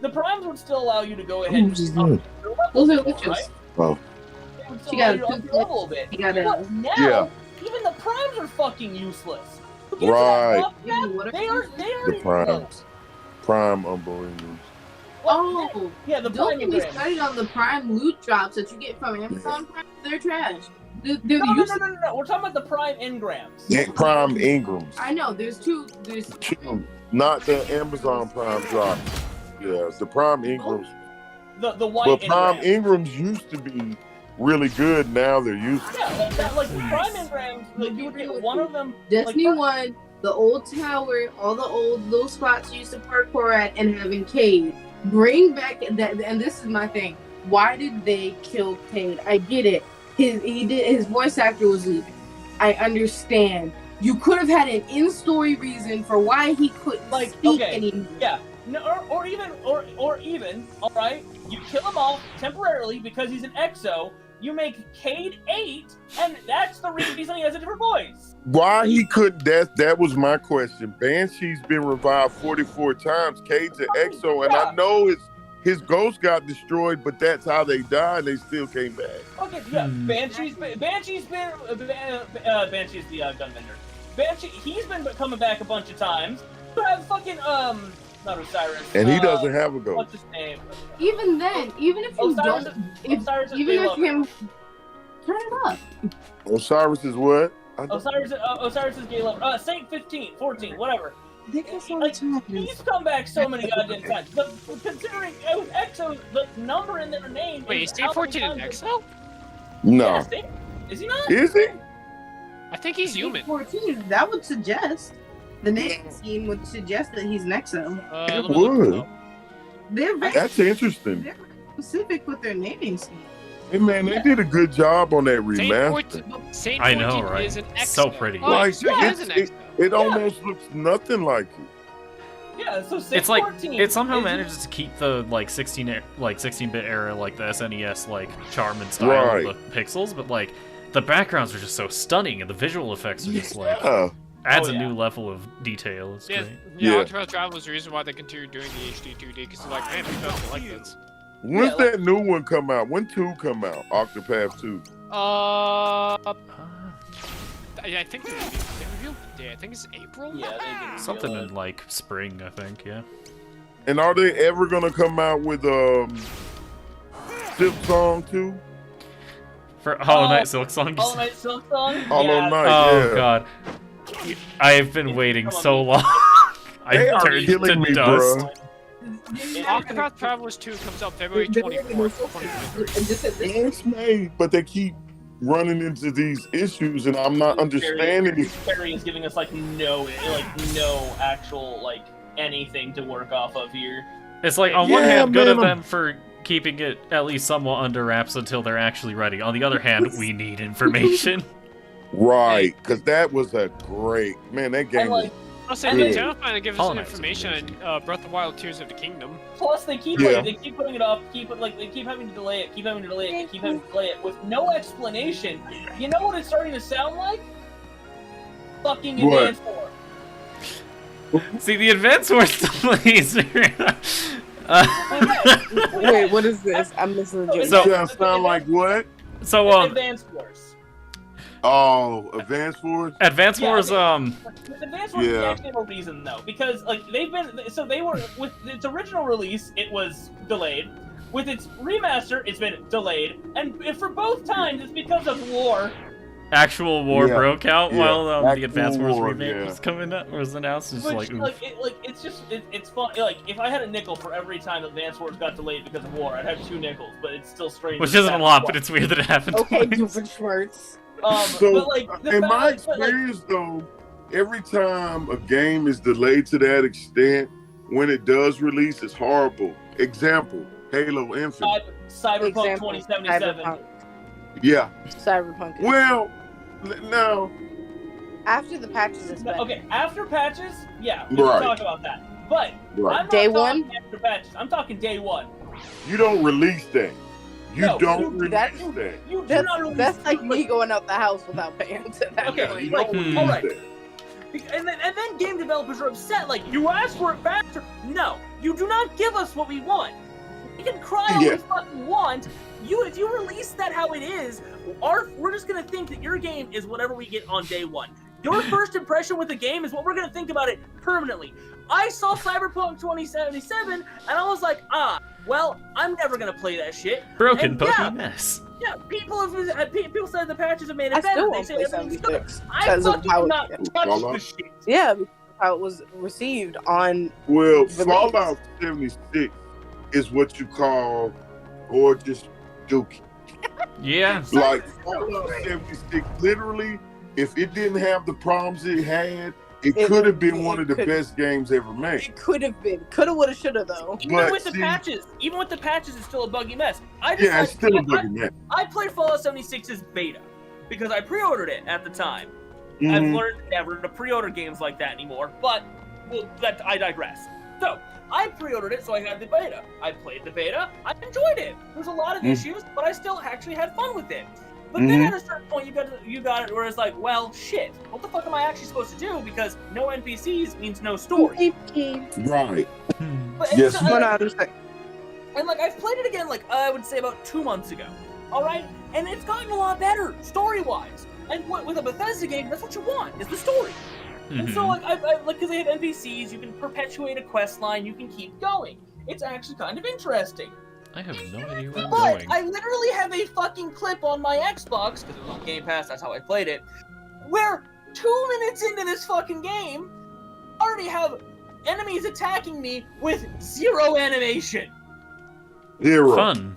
The primes would still allow you to go ahead and upgrade your Those are level, witches. right? Oh. They would still allow you to upgrade your level a bit. But now, even the primes are fucking useless. Right. They are the primes. Prime Umbra Ingrams. Oh, yeah, the don't prime get me started on the prime loot drops that you get from Amazon Prime. They're trash. No. We're talking about the prime engrams. Yeah, prime Ingrams. I know. There's two. Not the Amazon Prime drop. Yeah, the prime Ingrams. The white. But prime Ingrams used to be really good. Now they're useless. Yeah, like prime engrams. Like you would get one of them. Destiny 1, the old tower, all the old little spots you used to parkour at, and having Cade. Bring back that, and this is my thing. Why did they kill Cade? I get it. His voice actor was leaving. I understand. You could have had an in-story reason for why he couldn't speak anymore. Yeah. No, or even, all right, you kill him off temporarily because he's an EXO. You make Cade 8, and that's the reason he has a different voice. Why he couldn't? That was my question. Banshee's been revived 44 times. Cade's an EXO, and I know his ghost got destroyed, but that's how they died. And they still came back. Okay, yeah. Banshee's the gunbender. Banshee, he's been coming back a bunch of times. You have fucking not Osiris. And he doesn't have a ghost. What's his name? Even then, even if you Osiris, don't, if him, turn it up. Osiris is what? Osiris is gay lover. Saint 14, whatever. They can so Like, many times. he's come back so many goddamn times. But considering Exo, the number in their name. Wait, is Team 14 an Exo? No. Is he not? Is he? I think he's human. 14. That would suggest the naming scheme would suggest that he's an Exo. Let me look would. it up. They're very That's interesting. they're specific with their naming scheme. Hey man, they did a good job on that Saint remaster. 14, Saint I know, 14 right? is an Exo. So pretty. Oh, Like, so he is an it, Exo. it almost looks nothing like it. Yeah, so It's like 614 it somehow is- manages to keep the like 16-bit era, like the SNES like charm and style Right. of the pixels, but like the backgrounds are just so stunning and the visual effects are just like Yeah. adds Oh, a yeah. new level of detail. It's Yeah, great. yeah, Yeah. Octopath Traveler was the reason why they continued doing the HD 2D, because they're like, man, people don't like this. When's Yeah, that new one come out? When 2 come out? Octopath 2. I think they revealed the day. I think it's April. Yeah, they did Something reveal in like spring, I think. Yeah. And are they ever gonna come out with Silk Song 2? For Hollow Knight Silk Song. Hollow Knight Silk Song? Hollow Yeah, Knight, Oh yeah. god. I've been waiting so long. They I are turned killing to me, dust. bro. Octopath Travelers 2 comes out February 24th, 2023. It's made, but they keep running into these issues, and I'm not understanding. Perry is giving us like no actual like anything to work off of here. It's like on one Yeah, hand, good man, of I'm- them for keeping it at least somewhat under wraps until they're actually ready. On the other hand, we need information. Right, because that was a great man. That game And was like, I'll say And the then- Nintendo finally gives us Hollow some Knight was information on Breath of the Wild: Tears of the Kingdom. plus they keep Yeah. they keep putting it off, they keep having to delay it, keep having to delay it, keep having to delay it with no explanation. You know what it's starting to sound like? Fucking What? Advance War. See, the Advance Wars delays. Wait, what is this? I'm missing the joke. So- yeah, sound like what? So Advance Wars. Oh, Advance Force. Advance Yeah, Wars With Advance Wars, Yeah. they actually have a reason though, because like they were with its original release, it was delayed. With its remaster, it's been delayed, and for both times, it's because of war. actual war Yeah. broke out Yeah. while the Actual Advance Wars war, remake yeah. was coming up, was announced. It's Which, like, oof. it's fun. Like, if I had a nickel for every time Advance Wars got delayed because of war, I'd have 2 nickels, but it's still strange. Which that isn't a that's lot, why. but it's weird that it happened Okay, twice. Doofenshmirtz. So, but like, the in fact my that, like, experience, though, every time a game is delayed to that extent, when it does release, it's horrible. Example: Halo Infinite. Cyberpunk Example, 2077. Cyberpunk. Yeah. Cyberpunk. Well, now, After the patches, it's better. Okay, after patches, yeah, we Right. can talk about that. But right. I'm not Day talking one? after patches. I'm talking day one. You don't release that. You No, don't release that's- that. You do That's, not release. that's like me going out the house without paying to that. Okay, Yeah, you like, don't release alright. that. And then game developers are upset. Like, you asked for it faster. No, you do not give us what we want. We can cry all Yeah. we fucking want. If you release that how it is, we're just gonna think that your game is whatever we get on day one. Your first impression with the game is what we're gonna think about it permanently. I saw Cyberpunk 2077 and I was like, well, I'm never gonna play that shit. Broken And Pokey yeah. mess. Yeah, people said the patches have made I it better. still They won't say play everything's good. 76 I because of fucking how will it- not touch Fallout? the shit. Yeah, because of how it was received on. Well, Release. Fallout 76 is what you call gorgeous dookie. Yeah. Like Fallout 76, literally, if it didn't have the problems it had, it It could have would- been one it of the could- best games ever made. It could have been. Coulda, woulda, shoulda, though. Even But with the see- patches, it's still a buggy mess. I just Yeah, it's still a buggy mess. I played Fallout 76's beta because I pre-ordered it at the time. I've Mhm. learned never to pre-order games like that anymore, but I digress. So I pre-ordered it, so I had the beta. I played the beta. I enjoyed it. There's a lot of Mhm. issues, but I still actually had fun with it. But then Mhm. at a certain point, you got it where it's like, well, shit. What the fuck am I actually supposed to do? Because no NPCs means no story. Right. But Yes. so, No, no, I'm just like, and like I've played it again, like I would say about 2 months ago. All right, and it's gotten a lot better story-wise. And with a Bethesda game, that's what you want is the story. And so like I like because they have NPCs, you can perpetuate a quest line, you can keep going. It's actually kind of interesting. I have no idea where I'm But going. I literally have a fucking clip on my Xbox because it was on Game Pass. That's how I played it. Where 2 minutes into this fucking game, already have enemies attacking me with 0 animation. Hero. Fun.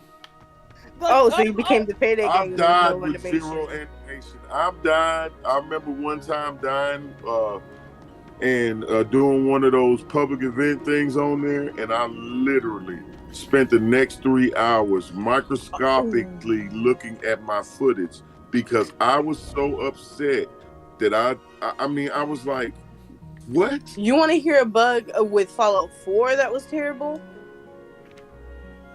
Like, Oh, so you became the payday gang. I've with died no with animation. 0 animation. I've died. I remember one time dying and doing one of those public event things on there, and I literally spent the next 3 hours microscopically looking at my footage because I was so upset that I mean, I was like, what? You want to hear a bug with Fallout 4 that was terrible?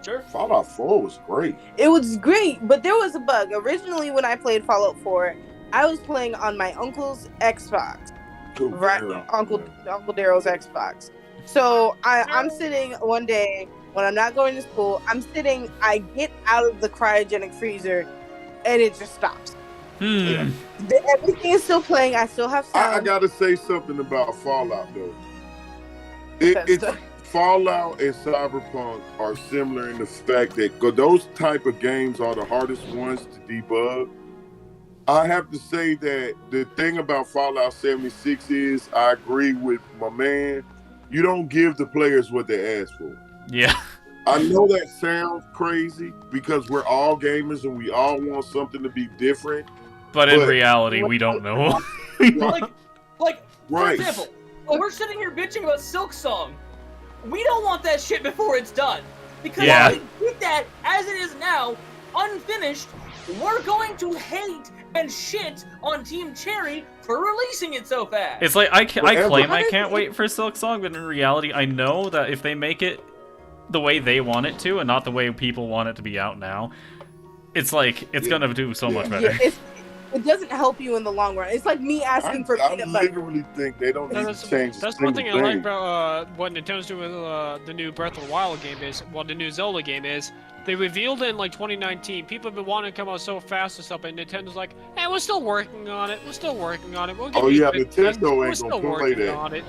Sure. Fallout 4 was great. It was great, but there was a bug. Originally, when I played Fallout 4, I was playing on my uncle's Xbox. Right, Uncle Daryl's Xbox. So I'm sitting one day when I'm not going to school. I get out of the cryogenic freezer, and it just stops. Everything is still playing. I still have sound. I gotta say something about Fallout though. It's Fallout and Cyberpunk are similar in the fact that those type of games are the hardest ones to debug. I have to say that the thing about Fallout 76 is, I agree with my man, you don't give the players what they ask for. Yeah. I know that sounds crazy because we're all gamers and we all want something to be different. But in reality, we don't know. like, for Right. example, when we're sitting here bitching about Silk Song, we don't want that shit before it's done. Because if we get that as it is now, unfinished, we're going to hate and shit on Team Cherry for releasing it so fast. It's like, I claim I can't wait for Silk Song, but in reality, I know that if they make it the way they want it to, and not the way people want it to be out now, it's like, it's gonna do so much better. Yeah, it doesn't help you in the long run. It's like me asking for peanut butter. I literally think they don't need to change. That's one thing I like about what Nintendo's doing with the new Breath of the Wild game is, well, the new Zelda game is, they revealed it in like 2019. People have been wanting to come out so fast and stuff, and Nintendo's like, "Hey, we're still working on it. We're still working on it. We'll give you Nintendo ain't still gonna play working that. on it."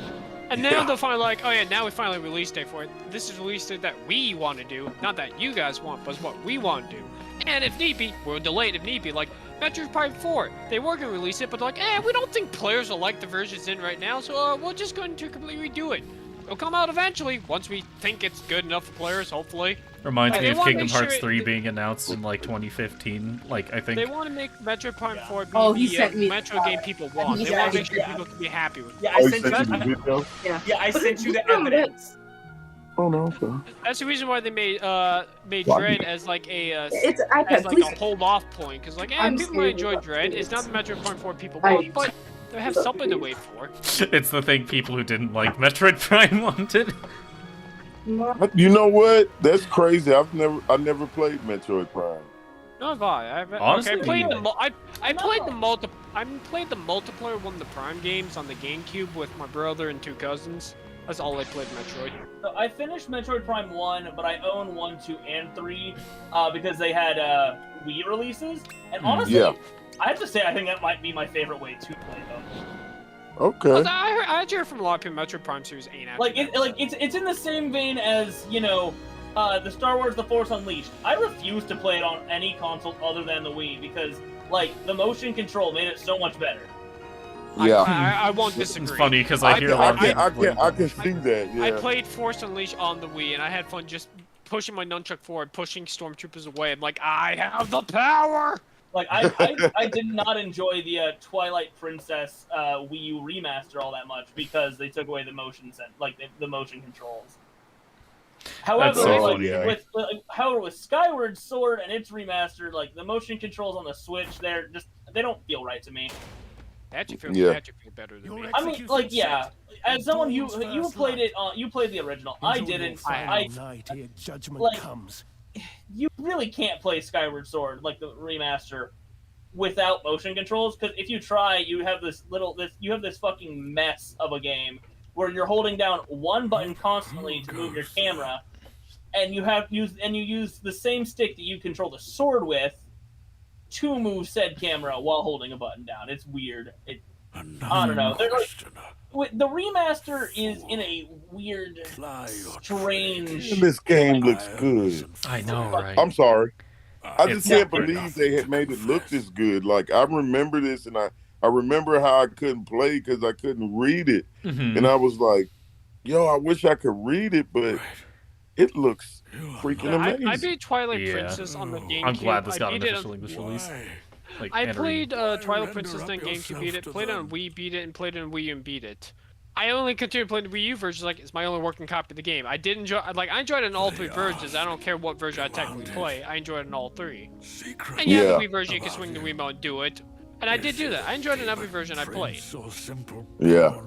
And now they're finally like, "Oh yeah, now we finally released date for it. This is release date that we want to do, not that you guys want, but it's what we want to do. And if need be, we'll delay it if need be." Like Metroid Prime 4, they were gonna release it, but they're like, we don't think players will like the versions in right now, so we're just going to completely redo it. It'll come out eventually, once we think it's good enough for players, hopefully. Reminds me of Kingdom Hearts 3 being announced in like 2015, like I think. They want to make Metroid Prime 4 be the Metro game people want. They want to make sure people can be happy with it. Yeah, I sent you the video. Yeah, I sent you the evidence. Oh no, that's the reason why they made Dread as like a hold off point, because like people might enjoy Dread. It's not the Metroid Prime 4 people want, but they have something to wait for. It's the thing people who didn't like Metroid Prime wanted. You know what? That's crazy. I never played Metroid Prime. No, have I? Honestly, I played the multiplayer one of the Prime games on the GameCube with my brother and 2 cousins. That's all I played Metroid. So I finished Metroid Prime 1, but I own 1, 2, and 3 because they had Wii releases. And honestly, I have to say I think that might be my favorite way to play them. Okay. I hear from a lot of people Metroid Prime series ain't actually it's in the same vein as, you know, the Star Wars The Force Unleashed. I refuse to play it on any console other than the Wii because, like, the motion control made it so much better. Yeah. I won't disagree. It's funny because I hear a lot of people. I can see that. Yeah. I played Force Unleashed on the Wii and I had fun just pushing my nunchuck forward, pushing stormtroopers away. I'm like, I have the power. Like I did not enjoy the Twilight Princess Wii U remaster all that much because they took away the motion the motion controls. However, with Skyward Sword and its remaster, like the motion controls on the Switch, they don't feel right to me. They actually feel better than me. I mean, like, yeah. As someone you played it, you played the original. I didn't. You really can't play Skyward Sword like the remaster without motion controls because if you try, you have this fucking mess of a game where you're holding down one button constantly to move your camera, and you use the same stick that you control the sword with to move said camera while holding a button down. It's weird. I don't know. The remaster is in a weird, strange... This game looks good. I know, right? I'm sorry. I just can't believe they had made it look this good. Like, I remember this, and I I remember how I couldn't play because I couldn't read it, Mhm. and I was like, "Yo, I wish I could read it, but it looks freaking Yeah, amazing." I beat Twilight Yeah. Princess on the GameCube. I'm glad this got I an beat it official English release. Like, I and played Twilight render Princess on up GameCube, beat it. yourself to Played it on them. Wii, beat it, and played it on Wii U and beat it. I only continue playing the Wii U version, like it's my only working copy of the game. I did enjoy, I enjoyed it in all three versions. I don't care what version I technically play. I enjoyed it in all three. Secret And yeah, Yeah. the Wii version you can swing the Wiimote and do it, and I did do that. I enjoyed it in every version I played. so simple. Yeah.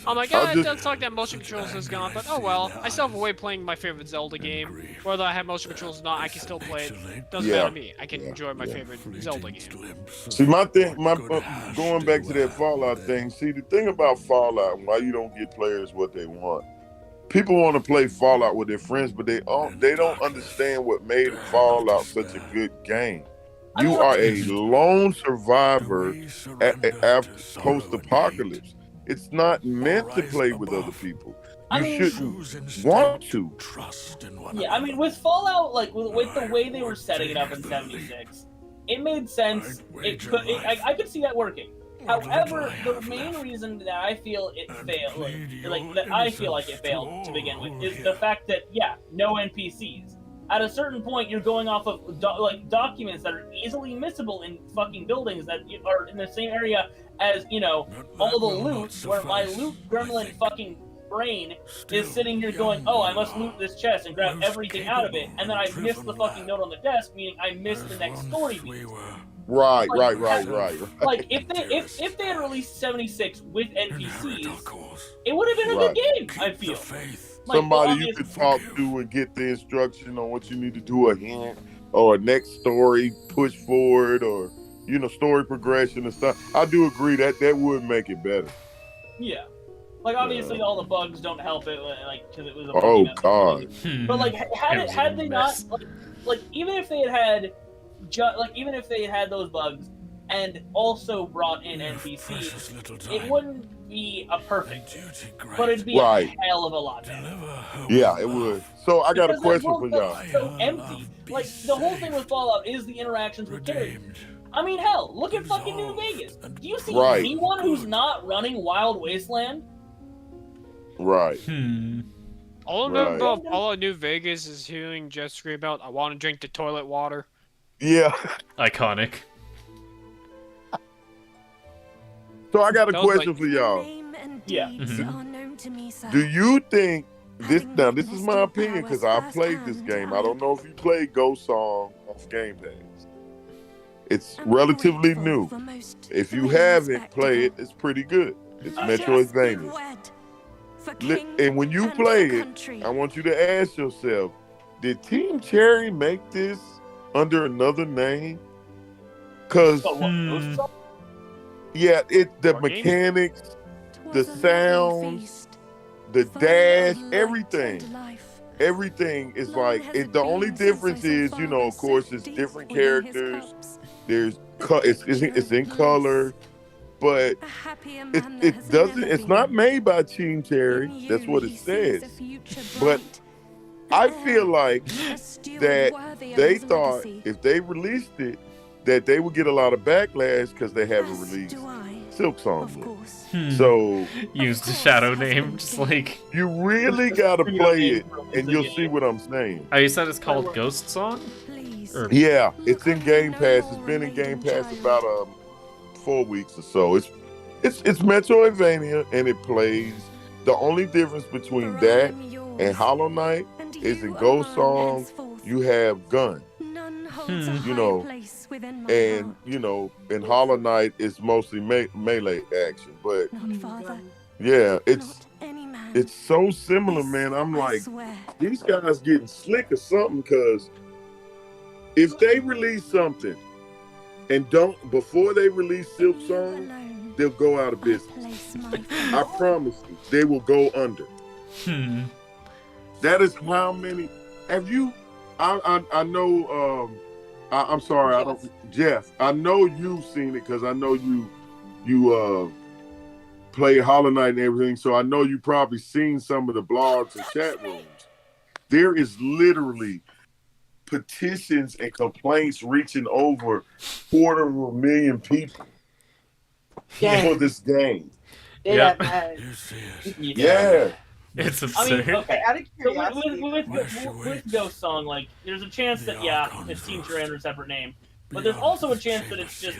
I'm like, I'll it just- does suck that motion controls is gone, but oh well. I still have a way of playing my favorite Zelda game. Whether I have motion controls or not, I can still play it. Doesn't Yeah. matter to me. I can Yeah. enjoy my Yeah. favorite Zelda game. See, my thing, going back to that Fallout thing. See, the thing about Fallout, and why you don't get players what they want. People want to play Fallout with their friends, but they don't understand what made Fallout such a good game. You are a lone survivor at post-apocalypse. It's not meant to play with other people. I You mean- shouldn't want to. Trust in one Yeah, I mean, with Fallout, like with the way they were setting it up in '76, it made sense. I could see that working. However, the main reason that I feel it failed, like that I feel like it failed to begin with, is the fact that no NPCs. At a certain point, you're going off of documents that are easily missable in fucking buildings that are in the same area as all the loot. Where my loot gremlin fucking brain is sitting here going, "Oh, I must loot this chest and grab everything out of it," and then I missed the fucking note on the desk, meaning I missed the next story beat. Right. Like if they had released 76 with NPCs, it would have been a good game. I feel. Like, Somebody you obviously- could talk to and get the instruction on what you need to do, a hint or a next story push forward, or story progression and stuff. I do agree that would make it better. Yeah. Like obviously all the bugs don't help it, like because it was a Oh, buggy God. map. But like had they not mess. like even if they had even if they had those bugs and also brought in NPCs, it wouldn't be a perfect, but it'd be Right. a hell of a lot better. Yeah, it would. So I got a Because question that for world y'all. felt so empty. Like the whole thing with Fallout is the interactions with characters. I mean, hell, look at fucking New Vegas. Do you see Right. anyone who's not running Wild Wasteland? Right. All I remember Right. about Fallout New Vegas is hearing Jeff scream out, "I want to drink the toilet water." Yeah. Iconic. So I got a That was question for y'all. Yeah. Do you think this? Now, this is my opinion because I played this game. I don't know if you played Ghost Song off Game Pass. It's relatively new. If you haven't played it, it's pretty good. It's Metroidvania. And when you play it, I want you to ask yourself, did Team Cherry make this under another name? Because, But what, Ghost Song? yeah, the What game? mechanics, the sounds, the dash, everything is like, the only difference is, of course, it's different characters. There's, it's in color, but it doesn't, it's not made by Team Cherry. That's what it says. But I feel like that they thought if they released it, that they would get a lot of backlash because they haven't released Silk Song yet. So Used a shadow name, just like. you really gotta play it, and you'll see what I'm saying. Oh, you said it's called Ghost Song? Or- Yeah, it's in Game Pass. It's been in Game Pass about 4 weeks or so. It's Metroidvania, and it plays. The only difference between that and Hollow Knight is in Ghost Song you have gun, and in Hollow Knight it's mostly melee action. But yeah, it's so similar, man. I'm like, these guys getting slick or something, because if they release something and don't before they release Silk Song, they'll go out of business. I promise you, they will go under. That is how many have you? I know. I'm sorry. I don't. Jeff, I know you've seen it because I know you play Hollow Knight and everything. So I know you probably seen some of the blogs and chat rooms. There is literally petitions and complaints reaching over 250,000 people for this game. They Yep. that bad. You see it. Yeah. It's I absurd. mean, okay. Out of So curiosity, with Ghost Song, like, there's a chance that it's Team Terrain or a separate name, but there's also a chance that it's just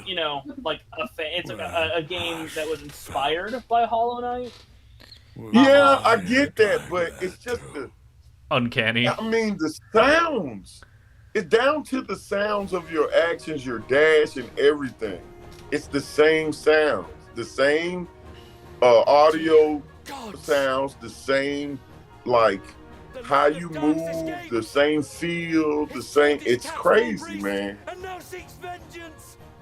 like it's like a game that was inspired by Hollow Knight. Yeah, I get that, but it's just Uncanny. I mean, the sounds. It's down to the sounds of your actions, your dash, and everything. It's the same sounds, the same audio sounds, the same, like, how you move, the same feel, the same. It's crazy, man.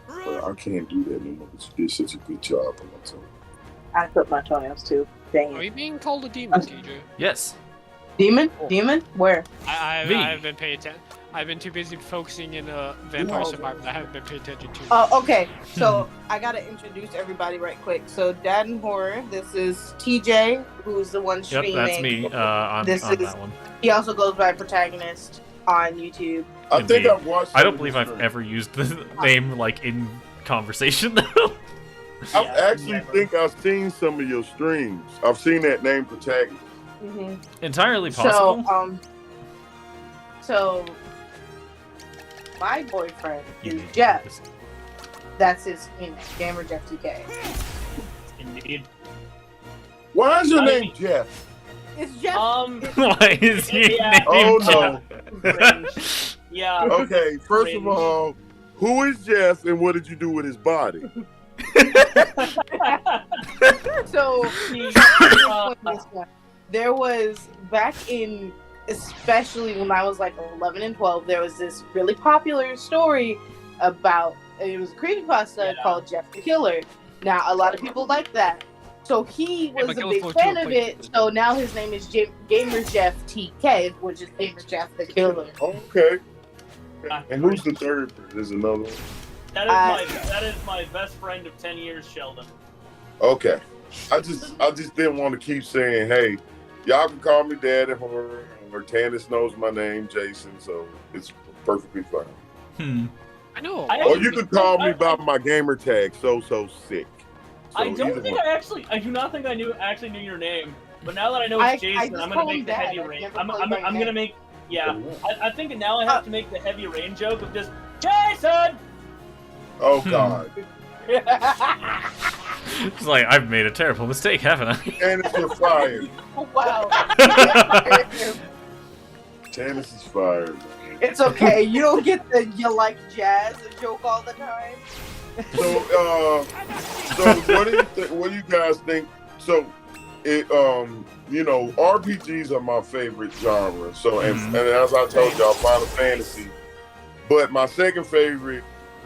But I can't do that anymore. You did such a good job on that song. I put my toenails too. Dang Are it. you being called a demon, TJ? Yes. Demon? Demon? Where? I've been paying attention. I've been too busy focusing in Vampire Survivor. I haven't been paying attention to. Oh, okay. So I gotta introduce everybody right quick. So Dad and Horror, this is TJ, who's the one Yep, streaming. that's me on This that is- one. He also goes by Protagonist on YouTube. I think Indeed. I've watched. I don't believe I've ever used the name like in conversation though. I Yeah, actually never. think I've seen some of your streams. I've seen that name Protagonist. Mm-hmm. Entirely possible. So my boyfriend You is need to Jeff. do this. That's his name, Gamer Jeff TK. Indeed. Why is your I name mean- It's Jeff? Jeff. Why is your Yeah. name Oh, Jeff? Cringe. Yeah. Okay, first of Cringe. all, who is Jeff and what did you do with his body? So Uh, there was back in, especially when I was like 11 and 12, there was this really popular story about, it was a creepypasta Yeah. called Jeff the Killer. Now a lot of people like that, so he was a Michael big Ford fan too, of please. it. So now his name is Gamer Jeff TK, which is Gamer Jeff the Killer. Okay. And who's the third? There's another one. that is my best friend of 10 years, Sheldon. Okay. I just didn't want to keep saying, hey, y'all can call me Daddy Horror, or Tannis knows my name, Jason, so it's perfectly fine. I know. I Or actually- you can call me by my gamer tag, so sick. So I don't either think one. I do not think I actually knew your name. But now that I know I it's Jason, just I'm call gonna him make the Dad. heavy I've rain. never I'm called him by gonna name. make, yeah. I think now I have to make the heavy rain joke of just Jason. Oh God. It's like I've made a terrible mistake, haven't I? Tannis, you're fired. Wow. Tannis is fired. Man. It's okay. You don't get the "you like jazz" joke all the time. So, what do you guys think? So, RPGs are my favorite genre. So, and as I told y'all, Final Fantasy. But my second favorite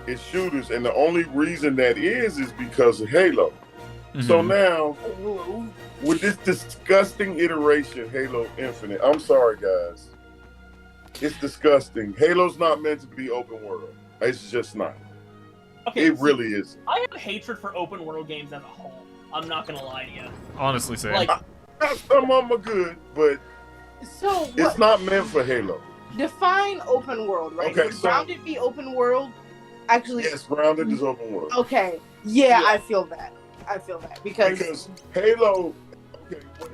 is shooters, and the only reason that is because of Halo. So now, with this disgusting iteration, Halo Infinite, I'm sorry, guys. It's disgusting. Halo's not meant to be open world. It's just not. Okay, It really isn't. I have hatred for open world games as a whole. I'm not gonna lie to you. Honestly, same. Like, Some of them are good, but So it's what? not meant for Halo. Define open world, right? Okay, Would so- Grounded be open world? Actually, Yes, grounded is open world. okay. Yeah, Yeah. I feel that. Because Halo, okay, when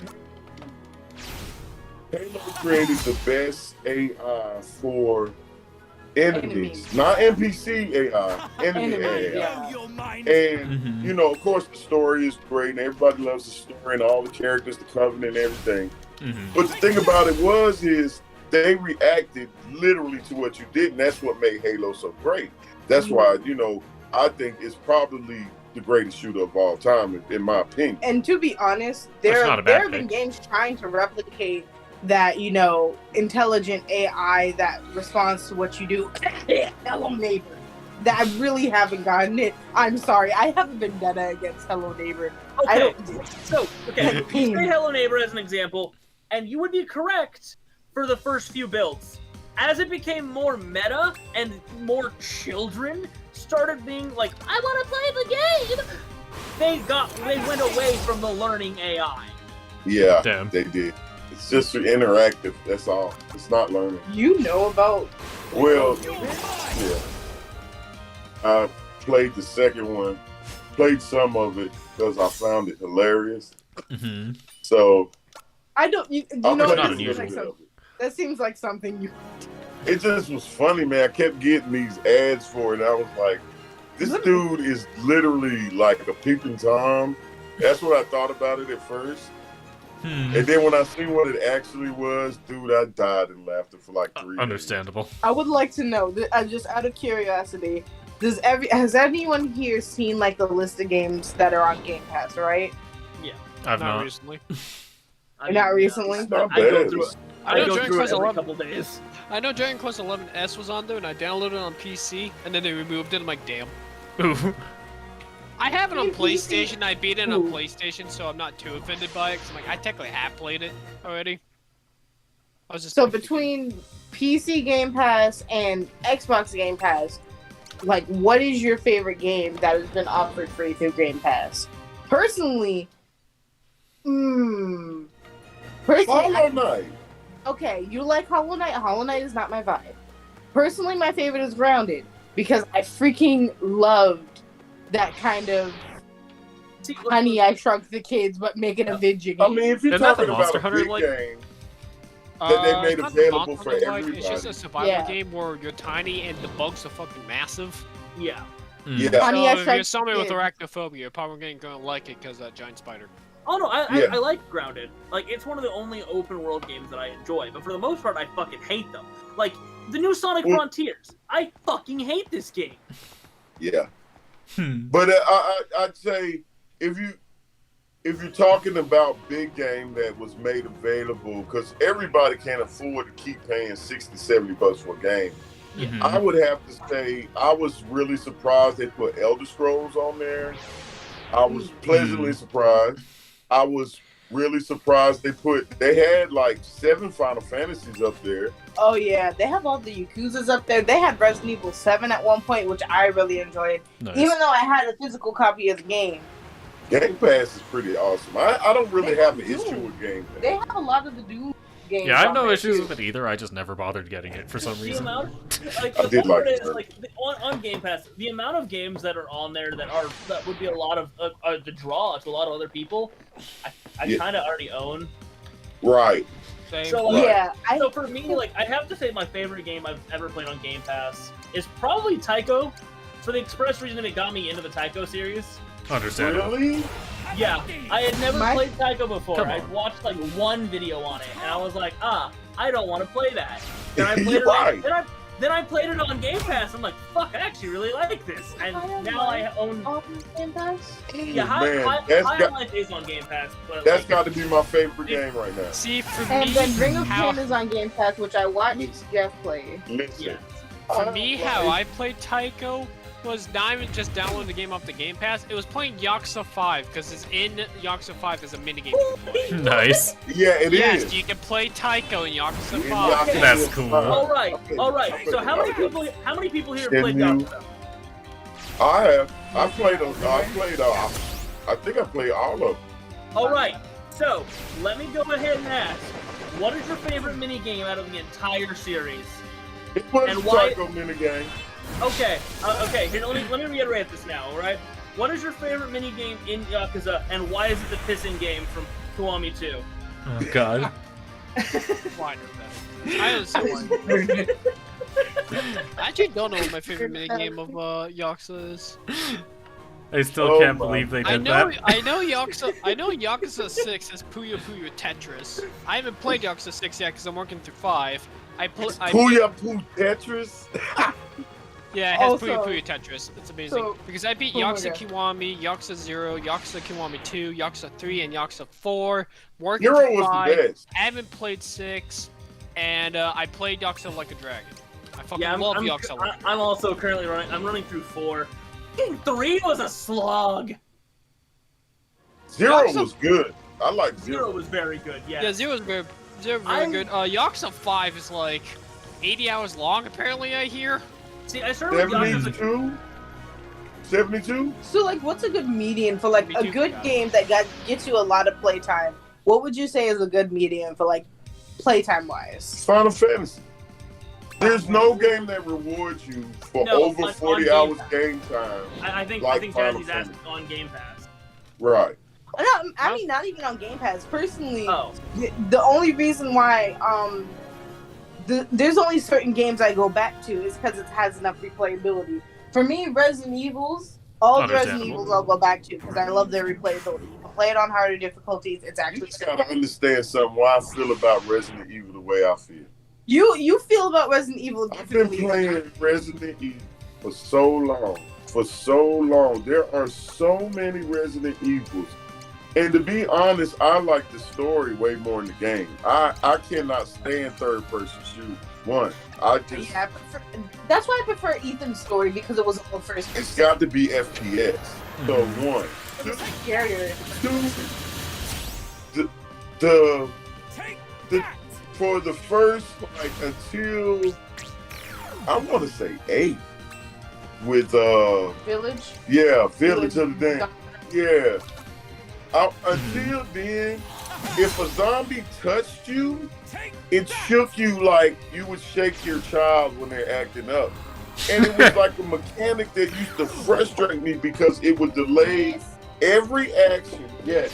Halo created the best AI for enemies, not NPC AI, enemy Enemies, AI. yeah. And of course, the story is great, and everybody loves the story and all the characters, the Covenant, and everything. But the thing about it is they reacted literally to what you did, and that's what made Halo so great. That's why I think it's probably the greatest shooter of all time, in my opinion. And to be honest, That's there not a there bad have been pick. games trying to replicate that, intelligent AI that responds to what you do. Hello Neighbor. That I really haven't gotten it. I'm sorry, I have a vendetta against Hello Neighbor. I okay, don't. so okay, you say Hello Neighbor as an example, and you would be correct for the first few builds. As it became more meta and more children started being like, I want to play the game, they went away from the learning AI. Yeah, Damn. they did. It's just interactive. That's all. It's not learning. You know about Well, yeah. I played the second one, played some of it because I found it hilarious. Mm-hmm. So I don't. You I know played not a that unusual. seems like little bit of something. That seems like something you. it. It just was funny, man. I kept getting these ads for it, and I was like, this dude is literally like a peeping Tom. That's what I thought about it at first. Hmm. And then when I seen what it actually was, dude, I died in laughter for like 3 days. Understandable. I would like to know. Just out of curiosity, has anyone here seen like the list of games that are on Game Pass? Right? I've Not not. recently. Not recently. It's not I go bad. through it. I I know go Dragon through it Quest every 11. couple days. I know Dragon Quest 11S was on there, and I downloaded it on PC, and then they removed it. I'm like, damn. Ooh. I have it on Hey, PC. PlayStation. I beat it on Ooh. PlayStation, so I'm not too offended by it. Cause I'm like, I technically have played it already. I was just So between PC Game Pass and Xbox Game Pass, like, what is your favorite game that has been offered free through Game Pass? Personally, personally, Hollow Knight. okay, you like Hollow Knight. Hollow Knight is not my vibe. Personally, my favorite is Grounded because I freaking loved that kind of See, Honey, I Shrunk the Kids, but make it a video game. I mean, if you're Isn't that the talking Monster about a Hunter, big like- game that they made it's not available Monster for Hunter-like, everybody. It's just a survival Yeah. game where you're tiny and the bugs are fucking massive. yeah. Hmm. Yeah. Honey, I So if Shrunk you're somebody with Kids. arachnophobia, you're probably gonna like it because of that giant spider. Oh no, Yeah. I like Grounded. Like, it's one of the only open world games that I enjoy. But for the most part, I fucking hate them. Like the new Sonic Mm. Frontiers. I fucking hate this game. Yeah. Hmm. But I'd say if you're talking about big game that was made available, because everybody can't afford to keep paying $60-$70 for a game, Mhm. I would have to say I was really surprised they put Elder Scrolls on there. I was pleasantly surprised. I was really surprised they had like 7 Final Fantasies up there. Oh yeah, they have all the Yakuzas up there. They had Resident Evil 7 at one point, which I really enjoyed. Nice. Even though I had a physical copy of the game, Game Pass is pretty awesome. I don't really They have an do. issue with Game Pass. they have a lot of the Doom games. Yeah, I have on no there, issues too. with it either. I just never bothered getting it for some The reason. amount, like, I the did part like is, it. like on Game Pass, the amount of games that are on there that would be a lot of the draw to a lot of other people. I Yeah. kind of already own. Right. Same. So like, Yeah, so for me, like, I have to say my favorite game I've ever played on Game Pass is probably Tycho, for the express reason that it got me into the Tycho series. Understandable. Really? Yeah, I had never My- played Tycho before. Come on. I'd watched like one video on it, and I was like, I don't want to play that. Then I played You're it. right. Then I played it on Game Pass. I'm like, fuck, I actually really like this. And now I own. on Game Pass. Yeah, Man, High that's on got- Life is on Game Pass, but That's like, got to be my favorite game right now. See, for And me, then Ring of how, Pain is on Game Pass, which I watched Jeff play. Listen. yeah. for me, how I played Tycho was not even just downloading the game off the Game Pass. It was playing Yakuza 5 because it's in Yakuza 5 there's a minigame you can play. Nice. Yeah, it is. Yes, you can play Tycho in Yakuza In 5. Yakuza That's cool. 5. All right, Okay. all right. So how many people here played Shenmue. Yakuza? I have. I think I played all of them. All right. So let me go ahead and ask, what is your favorite minigame out of the entire series? It was And a why- Tycho minigame. Okay, okay. Here, let me reiterate this now. All right. What is your favorite minigame in Yakuza, and why is it the pissing game from Kiwami 2? Oh god. Why not that? I don't see why. I actually don't know what my favorite minigame of Yakuza is. I still Oh can't my- believe they I did know, that. I know Yakuza 6 is Puyo Puyo Tetris. I haven't played Yakuza 6 yet because I'm working through 5. Puya Poo Tetris. Yeah, it has Also- Puyo Puyo Tetris. It's amazing. so- because I beat oh my Yakuza God. Kiwami, Yakuza 0, Yakuza Kiwami 2, Yakuza 3, and Yakuza 4. Working Hero through was 5. the best. I haven't played 6. And I played Yakuza Like a Dragon. I fucking Yeah, love Yakuza Like a Dragon. I'm also currently running. I'm running through 4. 3 was a slog. Zero Yakuza- was good. I like 0 Zero. was very good. Yeah. Yeah, Zero's very good. Yakuza 5 is like 80 hours long, apparently, I hear. See, I started with Yakuza. 72? 72? So, like, what's a good median for like Me a too, good yeah. game that gets you a lot of playtime? What would you say is a good median for like playtime wise? Final Fantasy. There's no game that rewards you for No, over on 40 Game hours Pass. game time. I think Like Jazzy's Final asking on Game Pass. Right. No, I mean not even on Game Pass. Personally, Oh, the only reason why there's only certain games I go back to is because it has enough replayability. For me, Resident Evils, all the Resident Understandable. Evils I'll go back to because I love their replayability. You can play it on harder difficulties. It's You actually just gotta understand something. Why I feel about Resident Evil the way I feel. you feel about Resident Evil I've been differently. playing Resident Evil for so long. For so long. There are so many Resident Evils. And to be honest, I like the story way more in the game. I cannot stand third person shooters. One, I just Yeah, that's why I prefer Ethan's story because it was all first it's person. got to be FPS. So one. It's like scarier. Two, the for the first like until I want to say 8 with Village. yeah, Village of the Damned. Yeah. Until then, if a zombie touched you, it shook you like you would shake your child when they're acting up. And it was like a mechanic that used to frustrate me because it would delay every action. Yes.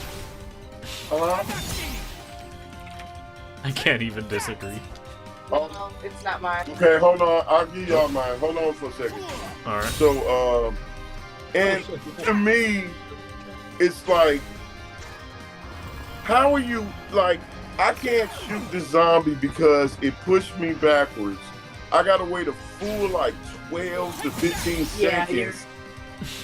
I can't even disagree. No, it's not mine. Okay, hold on. I'll give y'all mine. Hold on for a second. All right. So, and to me, it's like, how are you, like, I can't shoot the zombie because it pushed me backwards. I gotta wait a full, like, 12 to 15 Yeah, seconds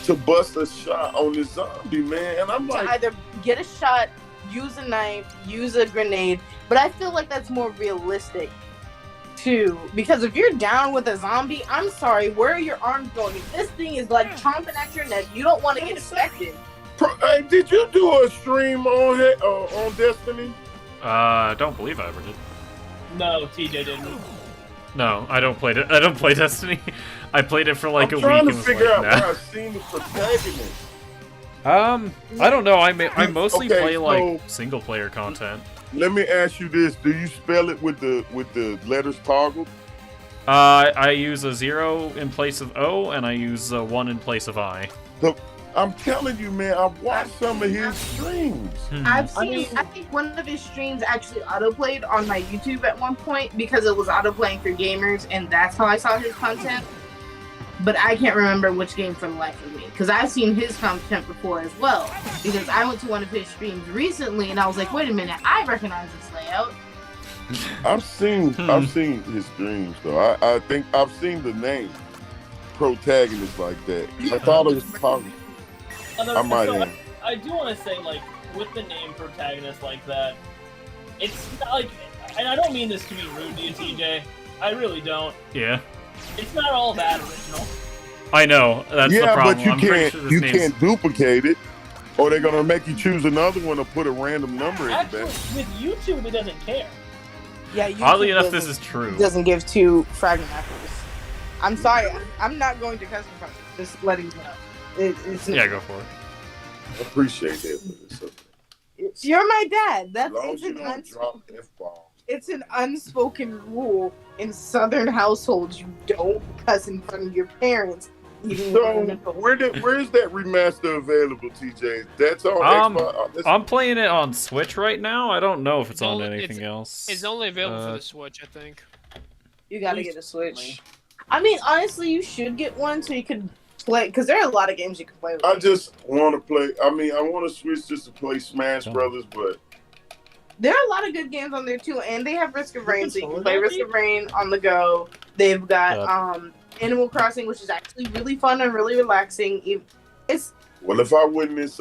to bust a shot on the zombie, man. And I'm To like, either get a shot, use a knife, use a grenade, but I feel like that's more realistic too. Because if you're down with a zombie, I'm sorry, where are your arms going? If this thing is like chomping at your neck, you don't want to get infected. hey, did you do a stream on Destiny? I don't believe I ever did. no, TJ didn't. No, I don't play it. I don't play Destiny. I played it for like I'm a trying week to and was figure like, out nah. where I've seen the protagonist. I don't know. I mostly Okay, play like so- single player content. Let me ask you this: do you spell it with the letters toggled? I use a 0 in place of O, and I use a 1 in place of I. I'm telling you, man, I've watched some of his streams. I've seen, I mean- I think one of his streams actually autoplayed on my YouTube at one point because it was autoplaying for gamers, and that's how I saw his content. But I can't remember which game for the life of me because I've seen his content before as well. Because I went to one of his streams recently, and I was like, "Wait a minute, I recognize this layout." I've seen his streams though. I think I've seen the name protagonist like that. I thought it was probably. I might have. I do want to say, like, with the name protagonist like that, it's not like, and I don't mean this to be rude to you, TJ. I really don't. Yeah, It's not all that original. I know. That's the Yeah, problem. but you I'm pretty can't sure this you name's- can't duplicate it, or they're gonna make you choose another one or put a random number in Actually, there. with YouTube, it doesn't care. Yeah, YouTube Oddly enough, doesn't- this is true. doesn't give two fragment apples. I'm sorry, I'm not going to custom front. Just letting you know. It's Yeah, go for it. I appreciate that. You're my dad. As That's long it's as you an, don't drop F-bombs. it's an unspoken rule in Southern households. You don't cuss in front of your parents. Even So when they're adults. where's that remaster available, TJ? That's on Xbox. That's- I'm playing it on Switch right now. I don't know if it's on Only- anything else. It's only available for Uh, the Switch, I think. You gotta get a Switch. I mean, honestly, you should get one so you can play. Because there are a lot of games you can play with. I just want to play. I mean, I want to switch just to play Smash Brothers, but There are a lot of good games on there too, and they have Risk of Rain, so you can controller play that Risk deep? of Rain on the go. They've got Yep. Animal Crossing, which is actually really fun and really relaxing. It's well, if I win this,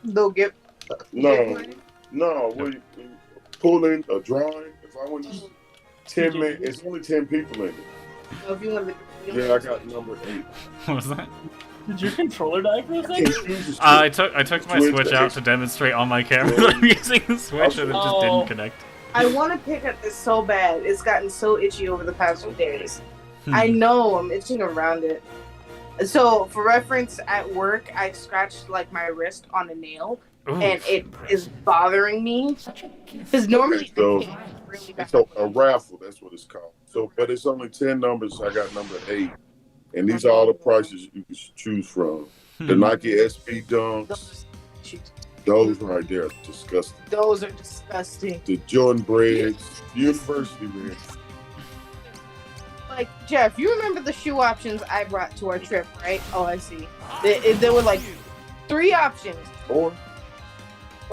they'll get no, we pulling a drawing. If I win this 10 minutes, it's only 10 people in it. if you want to. Yeah, I got number 8. What was that? Did your controller die for a I can't second? choose the I took my Switch Switch to out X- to demonstrate on my camera that I'm using the Switch, and it just Oh. didn't connect. I want to pick up this so bad. It's gotten so itchy over the past few days. Hmm. I know I'm itching around it. So, for reference, at work, I scratched like my wrist on a nail, and it is bothering me. Because normally so I can't really it's a raffle. That's what it's called. So, but it's only 10 numbers. I got number 8, and these are all the prices you can choose from. The Nike SB Dunks, those right there, disgusting. Those are disgusting. The Jordan Breads, University Reds. Like, Jeff, you remember the shoe options I brought to our trip, right? Oh, I see. There were like 3 options. Or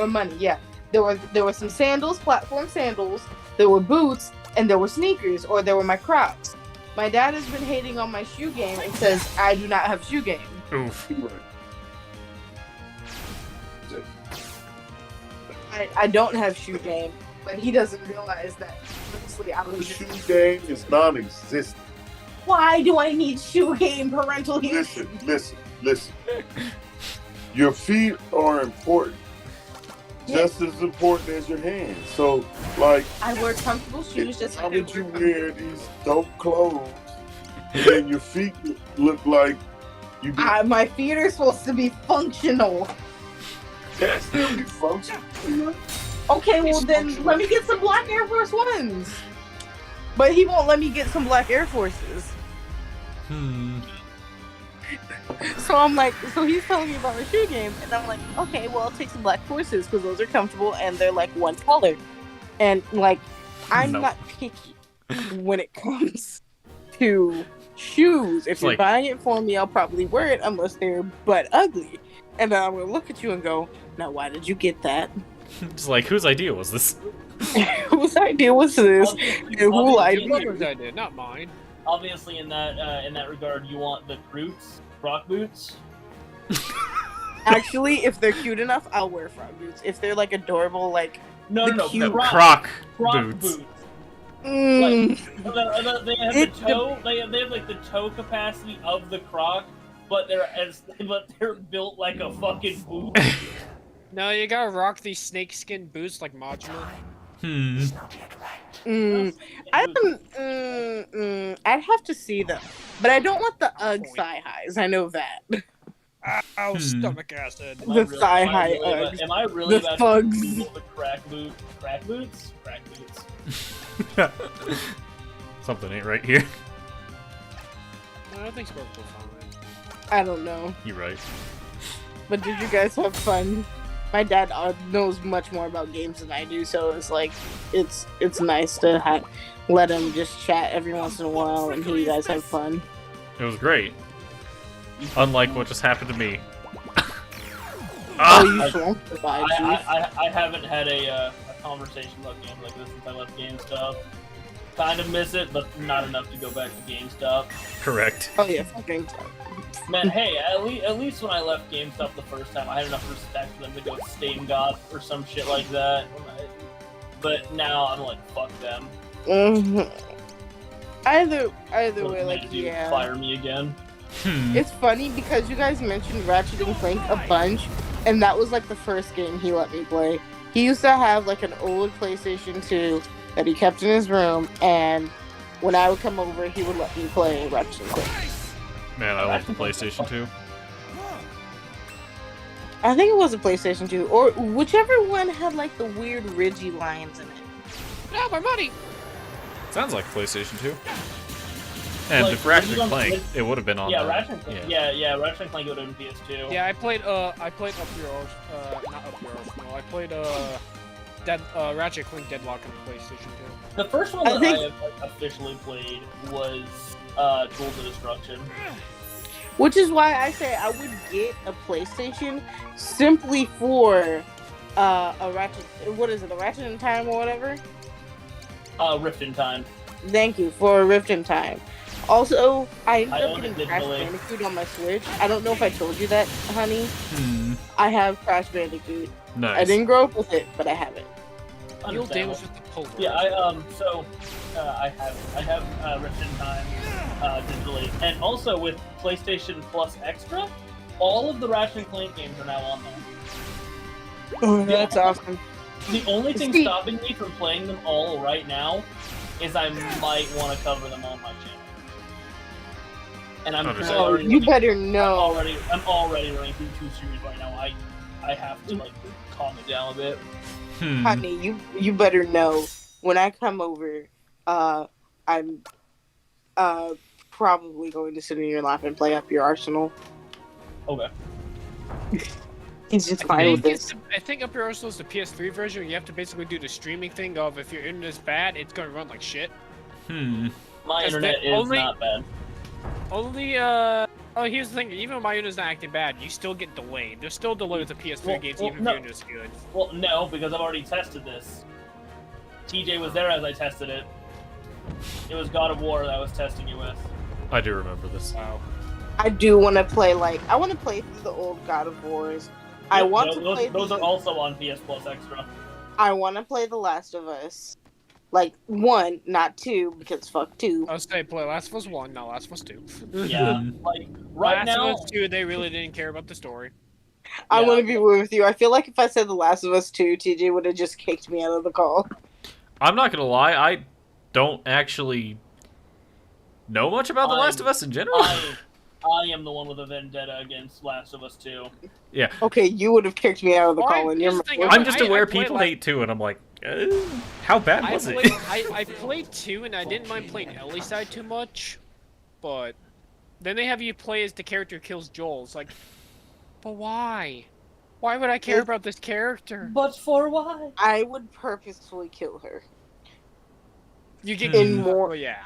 money, yeah. There were some sandals, platform sandals, there were boots, and there were sneakers, or there were my Crocs. My dad has been hating on my shoe game and says I do not have shoe game. Oof. I don't have shoe game, but he doesn't realize that honestly I the was shoe game is non-existent. why do I need shoe game parental hearing? Listen. Your feet are important. Just as important as your hands. So, like, I wear comfortable shoes just how like I would you wear wear these dope clothes and then your feet look like you be my feet are supposed to be functional. that still be functional? Okay, well It's then functional. let me get some black Air Force Ones. But he won't let me get some black Air Forces. So I'm like, so he's telling me about my shoe game, and I'm like, okay, well, I'll take some black Forces because those are comfortable and they're like one color. And like, I'm No. not picky when it comes to shoes. If you're like- buying it for me, I'll probably wear it unless they're butt ugly. And then I'm gonna look at you and go, now why did you get that? It's like, whose idea was this? Whose idea was this? And who lied Your to you? mother's idea, not mine. Obviously, in that regard, you want the Croots rock boots. Actually, if they're cute enough, I'll wear frog boots. If they're like adorable, like No, The no, cute- Croc Croc boots. boots. mm, They have It the toe. They have like the toe capacity of the Croc, but they're built like a fucking boot. No, you gotta rock these snakeskin boots like Majima. I'd have to see them, but I don't want the UGG thigh highs. I know that. Ow, stomach acid. Am I The really- thigh am I high really about- Uggs. Am I really The about thugs. to Google the crack boots? Crack boots. Something ain't right here. I think Sparkle's fine. I don't know, You're right. but did you guys have fun? My dad knows much more about games than I do, so it's like it's nice to let him just chat every once in a while and hear you guys have fun. It was great. Unlike what just happened to me. Oh, you swamped the vibes. I haven't had a conversation about games like this since I left GameStop. Kind of miss it, but not enough to go back to GameStop. Correct. Oh yeah, fucking. Man, hey, at least when I left GameStop the first time, I had enough respect for them to go Stain God or some shit like that. But now I'm like, fuck them. Mhm. Either What way, can like they do? yeah. Fire me again. It's funny because you guys mentioned Ratchet and Clank a bunch, and that was like the first game he let me play. He used to have like an old PlayStation 2 that he kept in his room, and when I would come over, he would let me play Ratchet and Clank. Man, I love the PlayStation 2. I think it was a PlayStation 2, or whichever one had like the weird ridgy lines in it. Ah, my money! Sounds like PlayStation 2. And Like, if Ratchet when you and don't- Clank, it would have been on Yeah, the... Ratchet and Clank. Yeah, Ratchet and Clank would have been PS2. Yeah, I played Up Your Arse, not Up Your Arsenal. I played Ratchet Clank Deadlock on the PlayStation 2. The first one I that think- I have like, officially played was Tools of Destruction. Which is why I say I would get a PlayStation simply for a Ratchet. What is it? A Ratchet in Time or whatever. Rift in Time. Thank you for a Rift in Time. Also, I ended I up own it getting Crash digitally. Bandicoot on my Switch. I don't know if I told you that, honey. Hmm. I have Crash Bandicoot. Nice. I didn't grow up with it, but I have it. You'll Understandable. damage with the Polar. Yeah, I have Rift in Time digitally, and also with PlayStation Plus Extra, all of the Ratchet and Clank games are now on there. Oh, that's awesome. The only thing Steve- stopping me from playing them all right now is I might want to cover them on my channel. And I'm Understandable. Oh, already you better know. I'm already running through 2 series right now. I have to like calm it down a bit. Honey, you better know when I come over, I'm probably going to sit in your lap and play up your arsenal. Okay. He's just fine with this. I think Up Your Arsenal is the PS3 version. Where you have to basically do the streaming thing of if your internet's bad, it's gonna run like shit. My Because internet the is only- not bad. Only here's the thing. Even when my internet's not acting bad, you still get delayed. There's still delay with the PS3 games, even if no. your internet's good. Well, no, because I've already tested this. TJ was there as I tested it. It was God of War that I was testing you with. I do remember this. Wow. I do want to play I want to play through the old God of Wars. I Yep, want no, to those, play. those are also on PS Plus Extra. I want to play The Last of Us. Like 1, not 2, because fuck 2. I was saying play Last of Us 1, not Last of Us 2. Yeah, like right Last now. of Us 2, they really didn't care about the story. I Yeah. want to be with you. I feel like if I said The Last of Us 2, TJ would have just kicked me out of the call. I'm not gonna lie, I don't actually know much about The Last of Us in general. I am the one with a vendetta against Last of Us 2. Yeah, Okay, you would have kicked me out of the Well, call, and you're. here's the thing, I'm just I aware played people like- hate too, and I'm like, how bad I was played, it? I played 2 and I didn't mind playing Ellie's side too much, but then they have you play as the character who kills Joel. It's like, but why? Why would I care about this character? But for why? I would purposefully kill her. You get In more- well, yeah.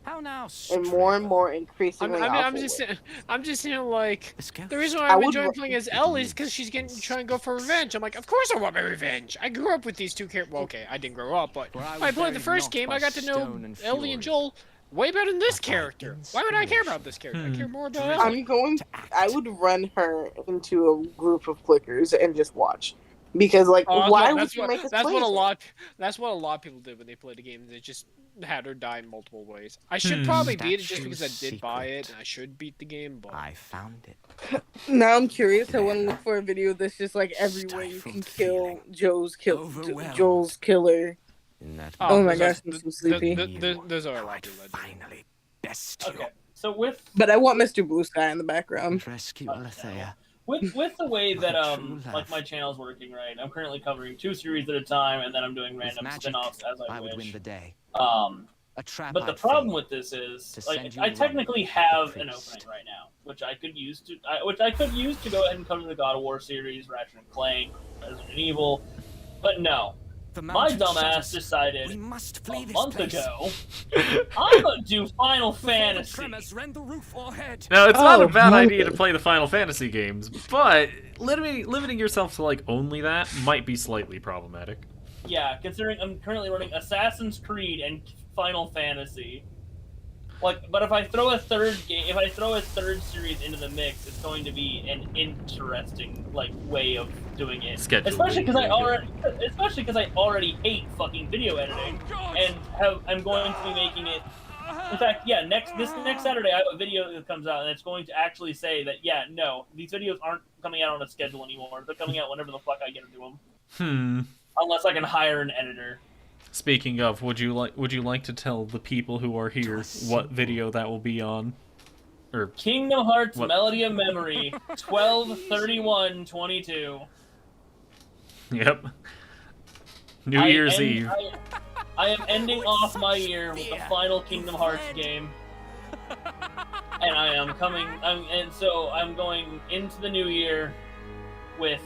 How now? And more increasingly I'm awful just way. I'm just saying like Let's go. the reason why I I'm would enjoying wa- playing as Ellie is because she's trying to go for revenge. I'm like, of course I want my revenge. I grew up with these two characters. Well, okay, I didn't grow up, but For I when I was played the buried first not game, by I got to know stone and Ellie and fury, Joel way better than this but by character. Why would I care about this character? I care more about Ellie. I'm going. to act. I would run her into a group of clickers and just watch, because like, Oh, why would you make us that's play what a as her? lot that's what a lot of people did when they played the game. They just had her die in multiple ways. I should probably beat it just because I did buy it and I should beat the game, but I found it. Now I'm curious. I want to look for a video that's just like every way you can Stifled kill feeling. Overwhelmed. Joel's killer. In that Oh my there's- gosh, I'm so sleepy. There's a lot I'd to legend. finally best you Okay, so with But I want Mr. Blue Sky in the background. and rescue Alethea. with the way that True like love. my channel's working right, I'm currently covering 2 series at a time, and then I'm doing With random magic, spin-offs as I I would win wish. the day. A trap. But the I'd problem fail. with this is, to like, send you I running technically to the have an priest. opening right now, which I could use to go ahead and cover the God of War series, Ratchet and Clank, Resident Evil, but no, The my mountain dumbass shudders. We decided must flee a this month place. ago I'm gonna do Final Before the Fantasy. tremors rend the roof o'erhead. Now, it's not a Oh, bad okay. idea to play the Final Fantasy games, but limiting yourself to like only that might be slightly problematic. Yeah, considering I'm currently running Assassin's Creed and Final Fantasy. Like, but if I throw a third series into the mix, it's going to be an interesting like way of doing it. Scheduling. Especially because I already hate fucking video editing, and I'm going to be making it. In fact, yeah, this next Saturday I have a video that comes out, and it's going to actually say that no, these videos aren't coming out on a schedule anymore. They're coming out whenever the fuck I get to do them. Unless I can hire an editor. Speaking of, would you like to tell the people who are here what video that will be on? Or Kingdom Hearts What? Melody of Memory, 12/31/22. yep, New Year's Eve. I am ending off my year with the final Kingdom Hearts game, and I'm going into the new year with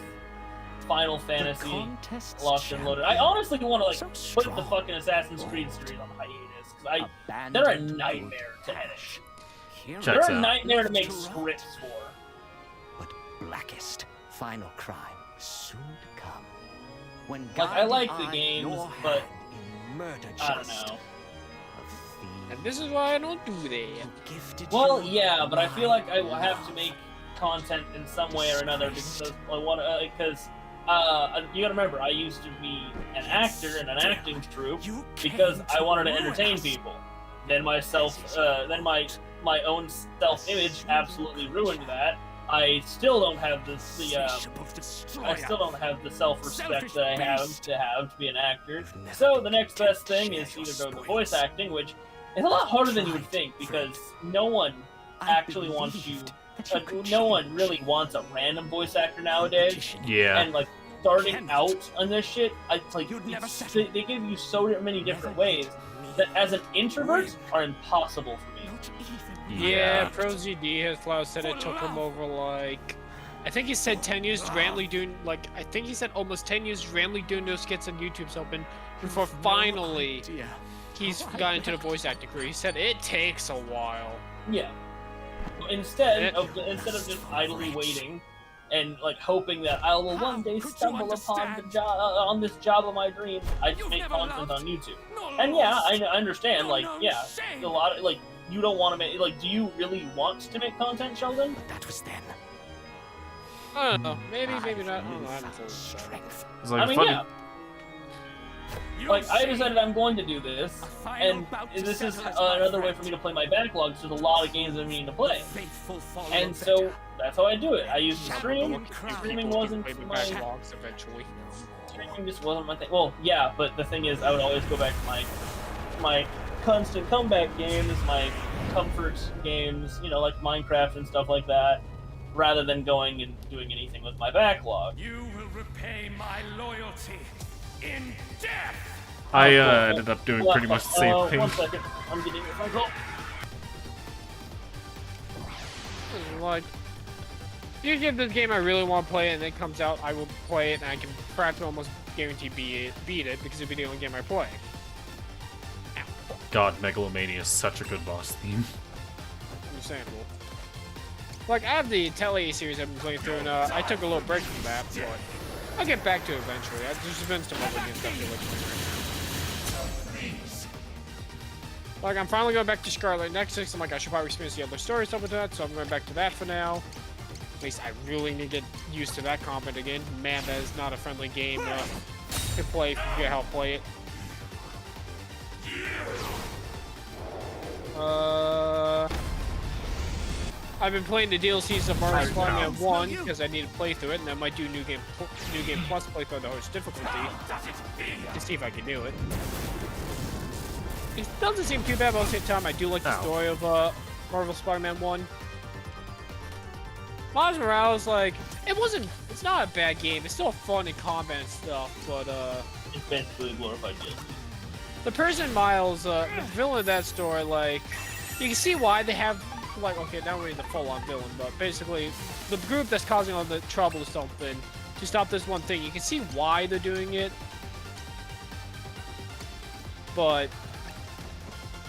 Final Fantasy Contest Locked and Loaded. I honestly want to put the fucking Assassin's Creed series on hiatus because they're a nightmare to edit. Checks They're a out. nightmare to make scripts for. But blackest final crime soon to come. When Like, I like the guiding games, your but hand in murder I don't just know. of And thieves this is why I don't do that. who gifted Well, you yeah, but I feel like I will love. have to make content in some way or another because I want you gotta remember I used to be an actor in an acting troupe You because came I wanted to ruin entertain us. people. Then my own self-image absolutely ruined that. I still don't have the self-respect that I have to be an actor. So the next best thing is either go to voice acting, which is a lot harder than you would think because no one actually wants you no one really wants a random voice actor nowadays. Yeah. And like starting out on this shit, they give you so many different ways that as an introvert are impossible for me. Yeah, ProZD has Klaus said it took him over like, I think he said 10 years randomly doing I think he said almost 10 years randomly doing those skits on YouTube's open before finally he's got into the voice acting career. He said it takes a while. Yeah. Instead of just idly waiting and like hoping that I will one day stumble upon the job on this job of my dreams, I just make content on YouTube. And yeah, I understand. Like, yeah, a lot of like you don't want to make like. Do you really want to make content, Sheldon? That was then. I don't know. Maybe not. I don't know. I haven't thought about it. It's like I mean, funny. yeah. Like, I decided I'm going to do this, and this is another way for me to play my backlog, so there's a lot of games I'm needing to play. And so, that's how I do it. I use the stream. Streaming wasn't my... Streaming just wasn't my thing. Well, yeah, but the thing is, I would always go back to my constant comeback games, my comfort games, you know, like Minecraft and stuff like that, rather than going and doing anything with my backlog. You will repay my loyalty in death. I ended up doing pretty much the same thing. 1 second, I'm getting a phone call. Like, usually if this game I really want to play and it comes out, I will play it and I can practically almost guarantee beat it because it'll be the only game I play. God, Megalomania is such a good boss theme. Understandable. Like, I have the Atelier series I've been playing through, and I took a little break from that, but I'll get back to it eventually. There's been some other games I feel like playing right now. Like, I'm finally going back to Scarlet Nexus. I'm like, I should probably experience the other story stuff with that, so I'm going back to that for now. At least I really need to get used to that combat again. Man, that is not a friendly game to play if you forget how to play it. I've been playing the DLCs of Marvel Spider-Man 1 because I need to play through it, and I might do New Game Plus playthrough the hardest difficulty to see if I can do it. It doesn't seem too bad, but at the same time, I do like the story of Marvel Spider-Man 1. Miles Morales, like, it's not a bad game. It's still fun in combat and stuff, but It's basically a glorified game. the person Miles, the villain of that story, like, you can see why they have, like, okay, not really the full-on villain, but basically, the group that's causing all the trouble or something, to stop this one thing, you can see why they're doing it. But,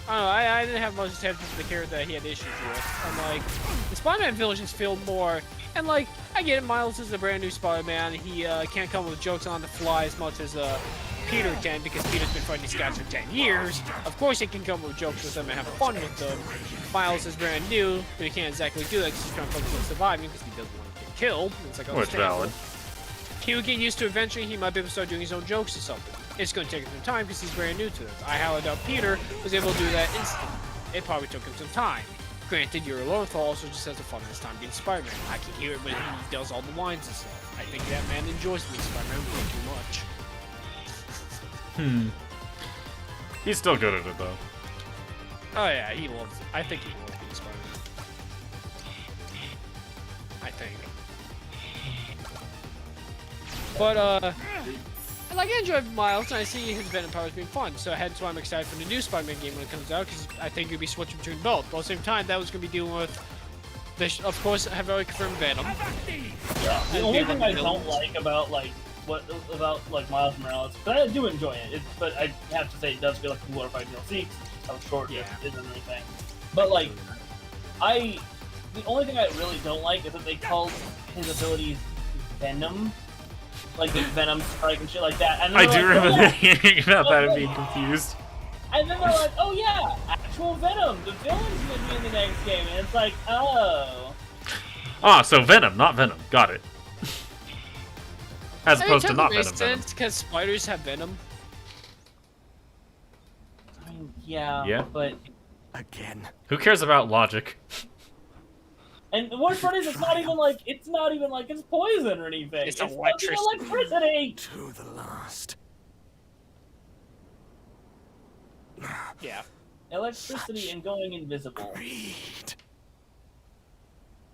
I don't know, I didn't have much attention to the character that he had issues with. I'm like, the Spider-Man villain just feel more, and like, I get it, Miles is a brand new Spider-Man, he can't come with jokes on the fly as much as Peter can, because Peter's been fighting these guys for 10 years. Of course he can come with jokes with them and have fun with them. Miles is brand new, but he can't exactly do that because he's trying to focus on surviving because he doesn't want to get killed. It's like, It's valid. He would get used to eventually, he might be able to start doing his own jokes or something. It's going to take him some time because he's brand new to this. I highly doubt Peter was able to do that instantly. It probably took him some time. Granted, Yuri Lowenthal also just has a fun ass time being Spider-Man. I can hear it when he does all the lines and stuff. I think that man enjoys being Spider-Man way too much. He's still good at it, though. Oh yeah, he loves it. I think he loves being Spider-Man. I think. But, like, I enjoy Miles, and I see his Venom powers being fun, so hence why I'm excited for the new Spider-Man game when it comes out, because I think you'll be switching between both. But at the same time, that was going to be dealing with, this, of course, have already confirmed Venom. Yeah. The only thing I don't like about, like, Miles Morales, but I do enjoy it, but I have to say it does feel like a glorified DLC, how short it is and everything. But, like, the only thing I really don't like is that they called his abilities Venom. Like the Venom Strike and shit like that. And I do like, remember thinking about that and being confused. And then they're like, oh yeah, actual Venom. The villain's gonna be in the next game. And it's like, oh. Ah, so Venom, not Venom. Got it. As opposed to not Venom. Venom. Makes sense, because spiders have Venom. I mean, yeah. Yeah. But Again. Who cares about logic? and the worst part is it's not even like it's poison or anything. It's electricity. To the last. Yeah. Electricity and going invisible. Greed.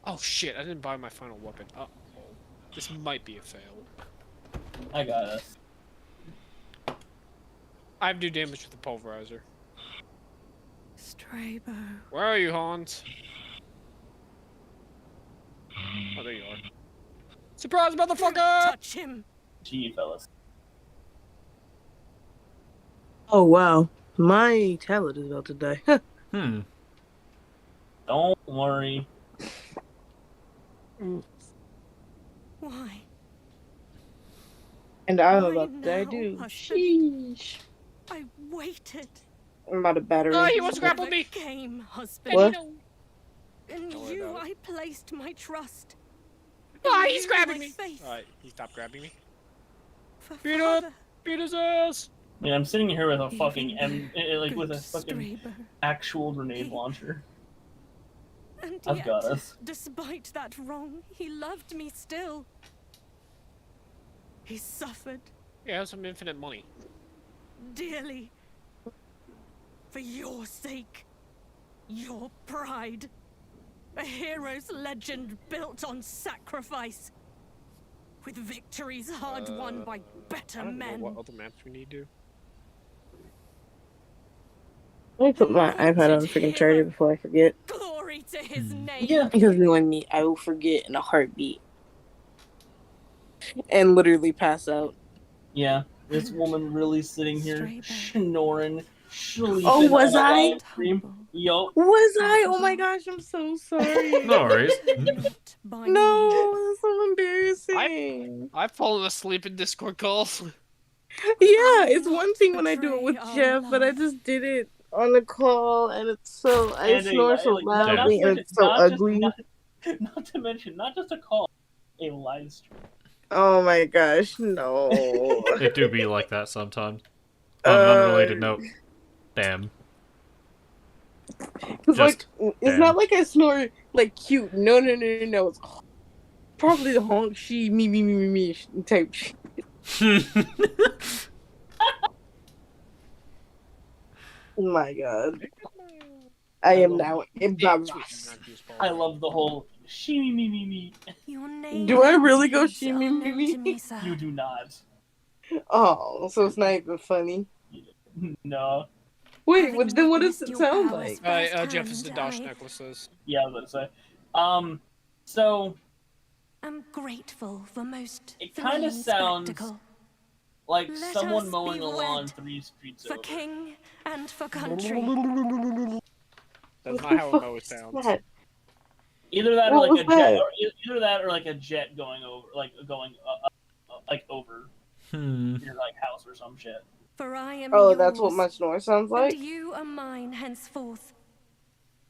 Oh shit! I didn't buy my final weapon. Uh oh, this might be a fail. I got us. I do damage with the pulverizer. Strabo. Where are you, Hans? Oh, there you are. Surprise, motherfucker! Touch him. Gee, fellas. Oh wow, my tablet is about to die. Don't worry. Why? And I'm Why about to die now, too. husband? Sheesh. I waited. I'm about to batter Oh, him. he wants to grapple me! Came, husband. What? In Don't worry you about I placed my trust. Ah, In he's you grabbing my me! faith. Alright, he stopped grabbing me. For Beat up! father, Beat his ass! I mean, I'm sitting here with a even fucking though like with a good fucking Strabo. actual grenade launcher. And I've yet, got us. despite that wrong, he loved me still. He suffered He has some infinite money. dearly. For your sake. Your pride. A hero's legend built on sacrifice. With victories hard won by I better don't know men. what other maps we need to. Let me put my iPad on the freaking charger before I forget. Glory to his name. Yeah. Because knowing me, I will forget in a heartbeat. And literally pass out. Yeah. This woman really sitting here snoring, sleeping. Oh, was on a I? live stream. Yo. Was I? Oh my gosh, I'm so sorry. No worries. Not by me. No, that's so embarrassing. I've fallen asleep in Discord calls. Yeah, it's one thing when I do it with Betray our Jeff, but I love. just did it on the call, and it's so I And snore so like, loudly, not and to- it's so not just- ugly. not to mention, not just a call, a live stream. Oh my gosh, no. It do be like that sometimes. On an unrelated note. Damn. Cause like Just it's not like I snore like cute. No. It's probably the honk she me type shit. Oh my god. I am now embarrassed. I love the whole she me. Your name Do I really go is she unknown to me? me, sir. You do not. Oh, so it's not even funny. No. Wait, Having then what does witnessed it your sound powers like? Jefferson Dash firsthand, necklaces. Yeah, I was gonna say. So I'm grateful for most It kinda thrilling sounds spectacle. like Let someone us mowing be the lawn wed 3 streets For over. king and for country. That's What not the how a fuck mow is sounds. that? Either that, or What like a was jet, that? or either that, or like a jet going over, like over your like house or some shit. For I am Oh, yours, that's what my snore sounds like? and you are mine henceforth.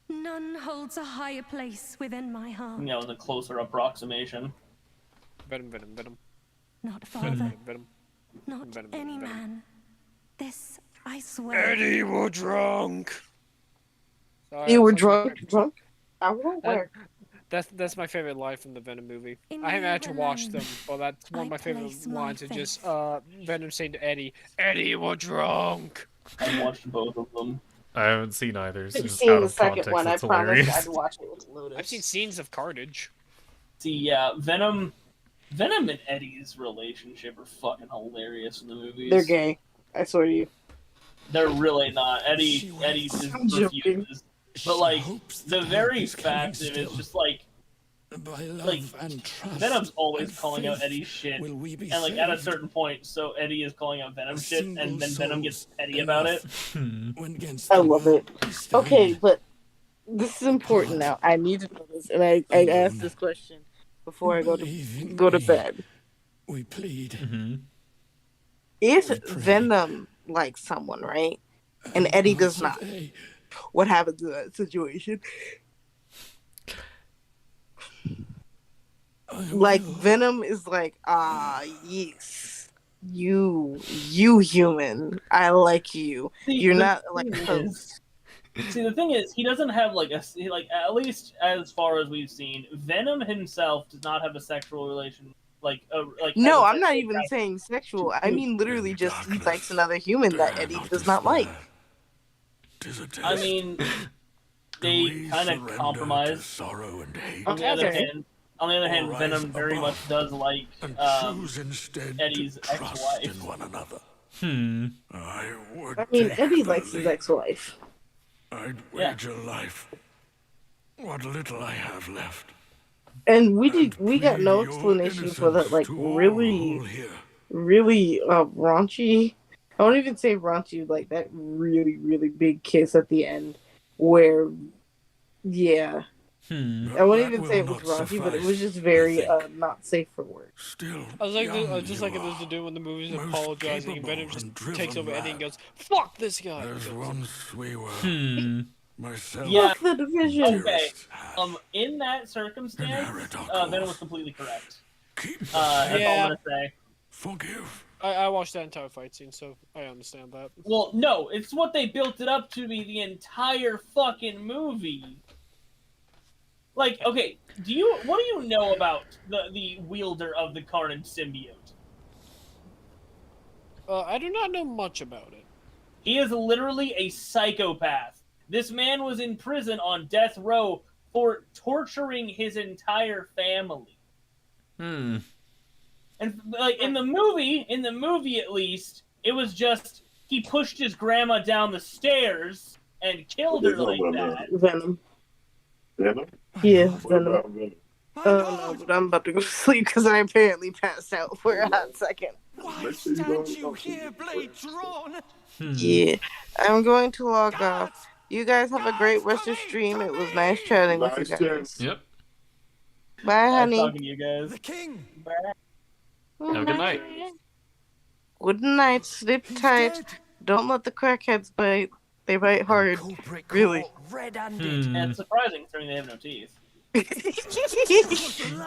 None holds a higher place within my heart. You know, the closer approximation. Venom. Not father, Venom. not Venom, any venom. man. This I swear. Eddie, we're drunk. Sorry, You I'm were so drunk? sorry. I won't That- work. That's my favorite line from the Venom movie. In I haven't you actually watched alone them, but that's one of I my favorite place my lines. Is just faith. Venom saying to Eddie, "Eddie, we're drunk." I watched both of them. I haven't seen either. It's I've just seen out the of second context. one. I It's promised hilarious. I'd watch it with Lotus. I've seen scenes of carnage. See, yeah, Venom and Eddie's relationship are fucking hilarious in the movies. They're gay. I swear to you. They're really not. She Eddie waits. just I'm joking. refuses. But She like hopes the that very hope is fact coming of it, it's still. just like By love like, and trust Venom's always and calling out faith Eddie's shit, will we be and like at a saved. certain point, so Eddie is calling out Venom A shit, and single then Venom gets soul's petty about it. When against I the love world it. we stand. Okay, but this is important now. I need to know this, and I asked this question before I Believe in go to me. bed. We plead. If We pray. Venom likes someone, right, and Eddie does not, Today, what happens in that situation? I Like will. Venom is like, yes, you human, I like you. See, You're the not like thing a is- See, the thing is, he doesn't have like at least as far as we've seen, Venom himself does not have a sexual relation. No, has a I'm not sexual even attraction. saying sexual. I mean literally just he Darkness, likes another human that dare Eddie not does not like. despair. 'Tis a I test. mean, they kind of compromise. Sorrow and hate. On the other Okay. hand, Venom very much does like and choose instead Eddie's to trust ex-wife. in one another. Hmm. I would. I mean, take Eddie the likes his lead. ex-wife. I'd Yeah. wager life. What little I have left. And we got Plead no your explanation for that, innocence like, to all really, who'll hear. really raunchy. I won't even say raunchy, like that really, really big kiss at the end, where, yeah, Hmm. I won't That even will say it was not raunchy, but it suffice, was just very I think. not safe for work. Still I was like, young just you like it was to are. do in the movies, Most apologizing, and Venom capable just and driven takes over Eddie and man. goes, "Fuck this guy." As once we were. Hmm. Myself. Yeah. Fuck the division. Okay. dearest Hath. In that circumstance, Inherit Venom was completely correct. Keep the That's all I'm Yeah. gonna say. Forgive. I watched that entire fight scene, so I understand that. Well, no, it's what they built it up to be the entire fucking movie. Like, okay, what do you know about the wielder of the Carnage symbiote? I do not know much about it. He is literally a psychopath. This man was in prison on death row for torturing his entire family. Hmm. And like in the movie at least, it was just he pushed his grandma down the stairs and killed her like that. Venom. Venom? Yeah, What Venom. about Venom? Oh no, but I'm about to go to sleep because I apparently passed out for a hot second. Why stand you here, blade drawn? Hmm. Yeah, I'm going to log off. You guys have a great rest of stream. It was nice chatting with you Nice guys. Yep. Bye, Nice honey. talking to you guys. The king. Have a good night. Good night. Sleep tight. Don't let the crackheads bite. They bite hard. Culprit Really. caught red-handed. Hmm. And it's surprising considering they have no teeth.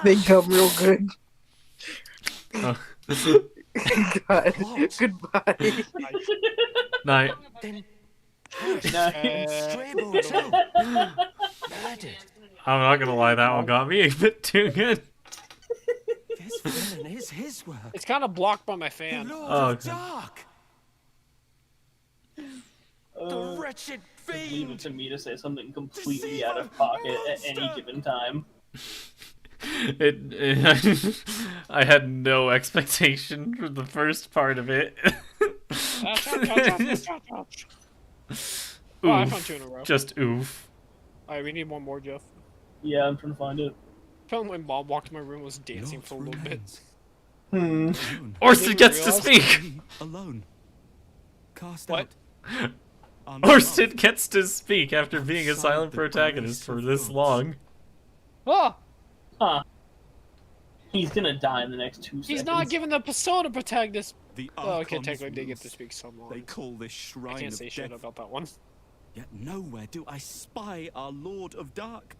They gum real good. Oh. God. Goodbye. Night. Then Strabo too. Murdered. I'm not gonna lie, that one got me a bit too good. This villain is his work. It's kind of blocked by my The fan. Lord Oh, of okay. Dark. The wretched Leave it fiend. to me to say something completely out of pocket at any given time. I had no expectation for the first part of it. Oh, I found two in a row. Just oof. Alright, we need one more, Jeff. Yeah, I'm trying to find it. Apparently my mom walked in my room and was dancing for a little bit. Alone. Orsted gets to realize- speak! Alone. Cast What? out. Orsted gets to speak after being a silent protagonist for this long. Oh! Huh. He's gonna die in the next 2 seconds. He's not giving the persona protagonist. The Oh, okay, Archon's technically they get rules. to speak some They lines. call this I shrine can't of say shit death. about that one. Yet nowhere do I spy our Lord of Dark.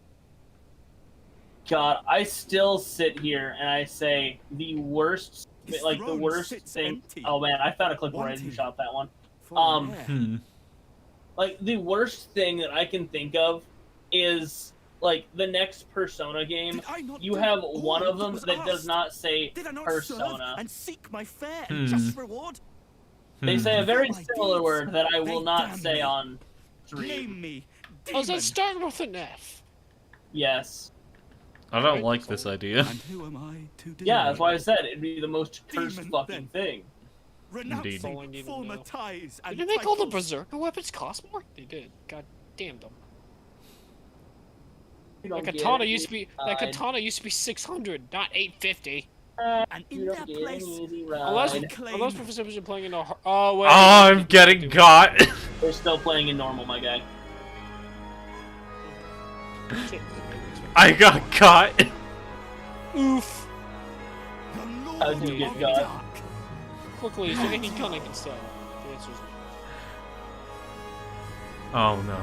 God, I still sit here and I say the worst, His like the throne worst sits thing. empty. Oh man, I found a clip where I Wanting. shot that one. For Um, air. Like the worst thing that I can think of is like the next Persona game. Did I not You do have all one of that them was that does asked? not say Did I not Persona. serve and seek my fair and just reward? They say a very My similar deeds, word that I will they not damn say me. on stream. Name me. Oh, is that demon. starting with an F? Yes. I don't like this idea. And who am I to deny? Yeah, that's why I said it'd be the most cursed Demon, fucking then. thing. Renouncing Indeed. That's all I need to former know. ties and Didn't they call the titles. Berserker weapons cost more? They did. God damn them. You don't That get katana it, used to be easy 600, not 850. And You in don't that get an place, easy Unless, ride. claim- unless Professor was playing in a. Oh wait. I'm getting got. They're still playing in normal, my guy. Shit. I got caught. Oof. the Lord How'd you get of got? Dark. Quickly, is there any gun I can sell? The answer is no. Oh no.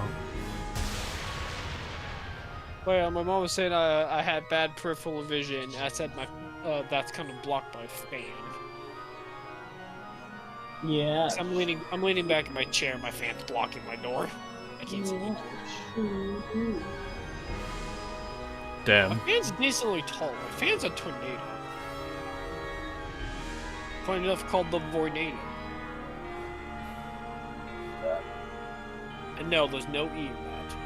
Well, my mom was saying I had bad peripheral vision. I said my that's kind of blocked by fan. Yeah. So I'm leaning back in my chair. My fan's blocking my door. I can't see. My Damn. fan's decently tall. My fan's a tornado. Funny enough, called the Vornado. And no, there's no E in that.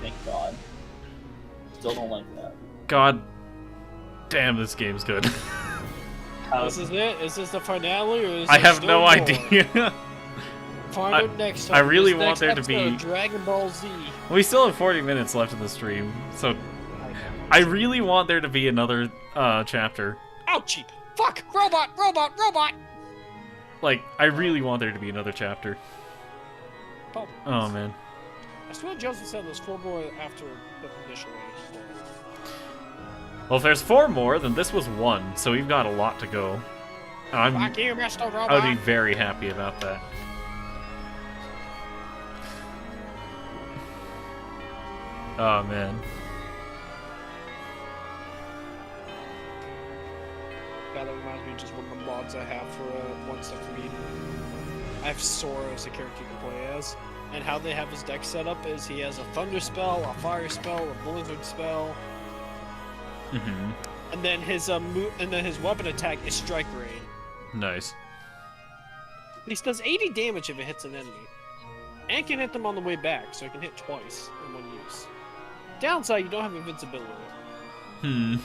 Thank God. Still don't like that. God damn, this game's good. This is it? Is this the finale, or is I there have still no more? idea. Find out next time. I really This want next there to episode be- of Dragon Ball Z. We still have 40 minutes left in the stream, so I really want there to be another chapter. Ouchie! Fuck! Robot! Robot! Robot! Like, I really want there to be another chapter. Oh, Oh man. I swear Joseph said there's 4 more after the initial age. Well, if there's 4 more, then this was 1, so we've got a lot to go. Fuck you, Mr. Robot! I would be very happy about that. Oh man. Yeah, that reminds me of just one of the mods I have for one stuff for me. I have Sora as a character you can play as, and how they have his deck set up is he has a thunder spell, a fire spell, a blizzard spell, and then his his weapon attack is strike rain. Nice. He does 80 damage if it hits an enemy, and can hit them on the way back, so he can hit twice in one use. Downside, you don't have invincibility. Ew,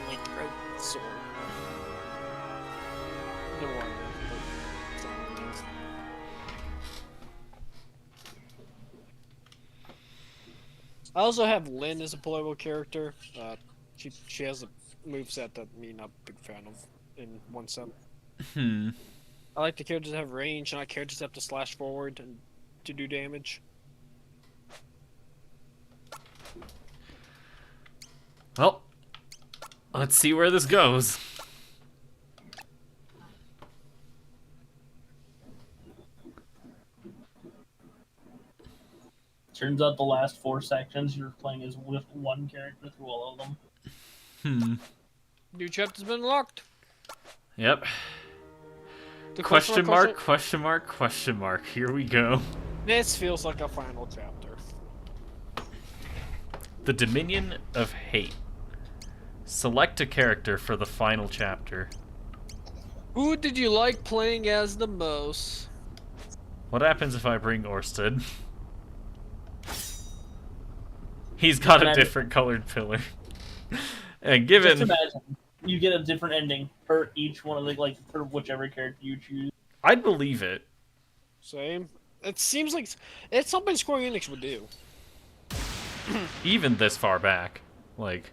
my throat is sore. No wonder. I also have Lynn as a playable character. She has a moveset that me not a big fan of in one set. I like the characters that have range, and I characters that have to slash forward and to do damage. Well, let's see where this goes. Turns out the last 4 sections you're playing is with one character through all of them. New chapter's been unlocked. Yep. The Question mark, question mark, question mark. Here we go. This feels like a final chapter. The Dominion of Hate. Select a character for the final chapter. Who did you like playing as the most? What happens if I bring Orsted? He's got a different colored pillar. And given... Just imagine, you get a different ending for each one of the, like, for whichever character you choose. I'd believe it. Same. It seems like it's something Square Enix would do. Even this far back. Like...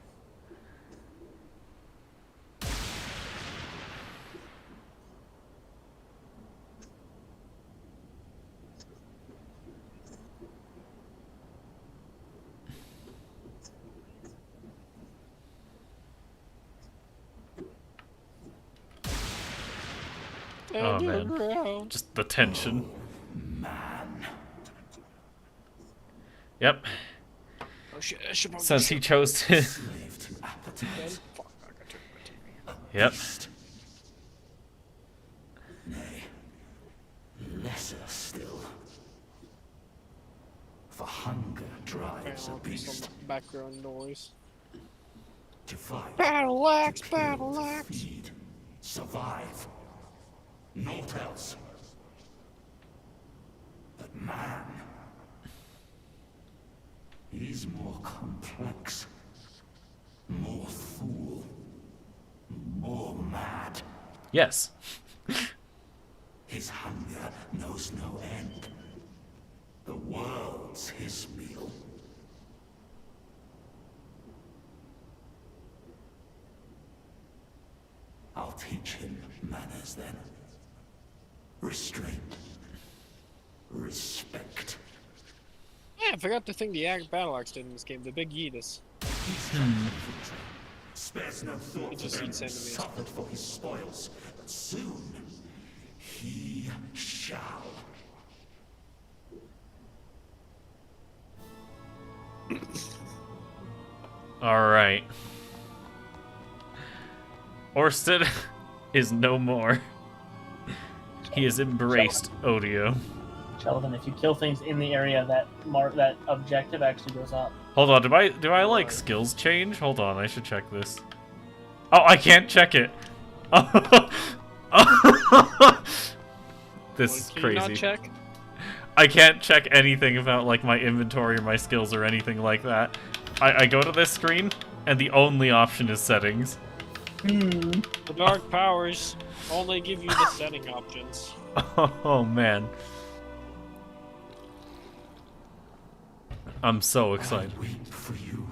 Oh man, just the tension. Yep. Oh shit, I should probably Since he chose to... Yep. Nay, lesser still. For hunger drives a beast some background noise. to fight, Battle axe, battle axe. feed, survive. Naught else. But man, he's more complex, more fool, more mad. Yes. His hunger knows no end. The world's his meal. I'll teach him manners then. Restraint. Respect. Yeah, I forgot the thing the battle axe did in this game. The big Yeetus. Spares no thought It just for them eats enemies. suffered for his spoils, but soon he shall. Alright. Orsted is no more. He has embraced Odio. Sheldon, if you kill things in the area, that objective actually goes up. Hold on, do I like skills change? Hold on, I should check this. Oh, I can't check it. This Well, is can you not crazy. check? I can't check anything about like my inventory or my skills or anything like that. I go to this screen, and the only option is settings. The dark powers only give you the setting options. Oh man. I'm so excited. I wait for you,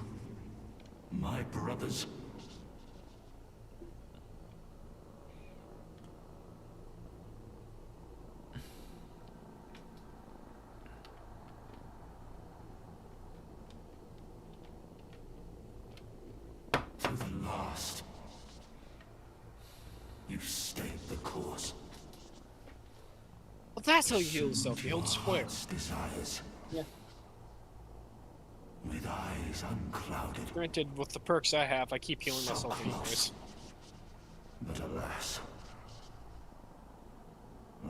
my brothers. To the last, you stayed the course. Well, that's how you heal yourself. You hold square. Heart's desires. Yeah. With eyes unclouded, Granted, with the perks I have, I keep healing myself anyways. but alas,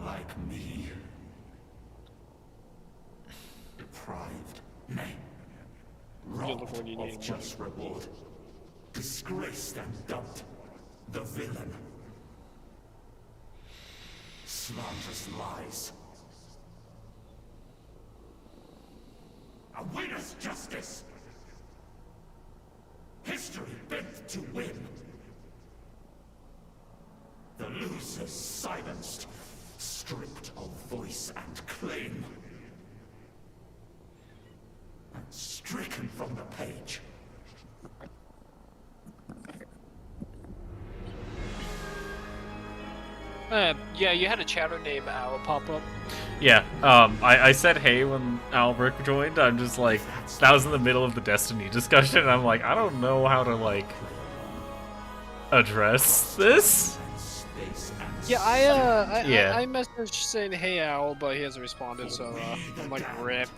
like me, deprived, nay, robbed look what you of need. just reward, disgraced and dubbed the villain. Slanderous lies. A winner's justice. History bent to win. The losers silenced, stripped of voice and claim. And stricken from the page. Yeah, you had a chatter name Owl pop up. Yeah, I said hey when Albrecht joined. I'm just like, that was in the middle of the Destiny discussion, and I'm like, I don't know how to, like, address this. Yeah, I Yeah. I messaged saying hey Owl, but he hasn't responded, so I'm like rip.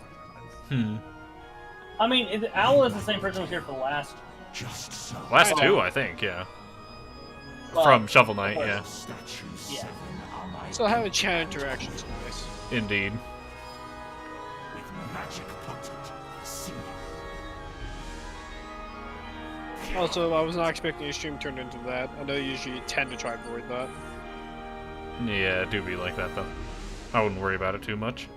I mean, Owl is the same person who was here for the last. Just so. Last I two, know. I think, yeah. Well, From Shovel Knight, yeah. Statues Yeah. seven are my So having chat interactions nice. Indeed. with magic potent. See. Also, I was not expecting your stream turned into that. I know you usually tend to try to avoid that. Yeah, it do be like that, though. I wouldn't worry about it too much.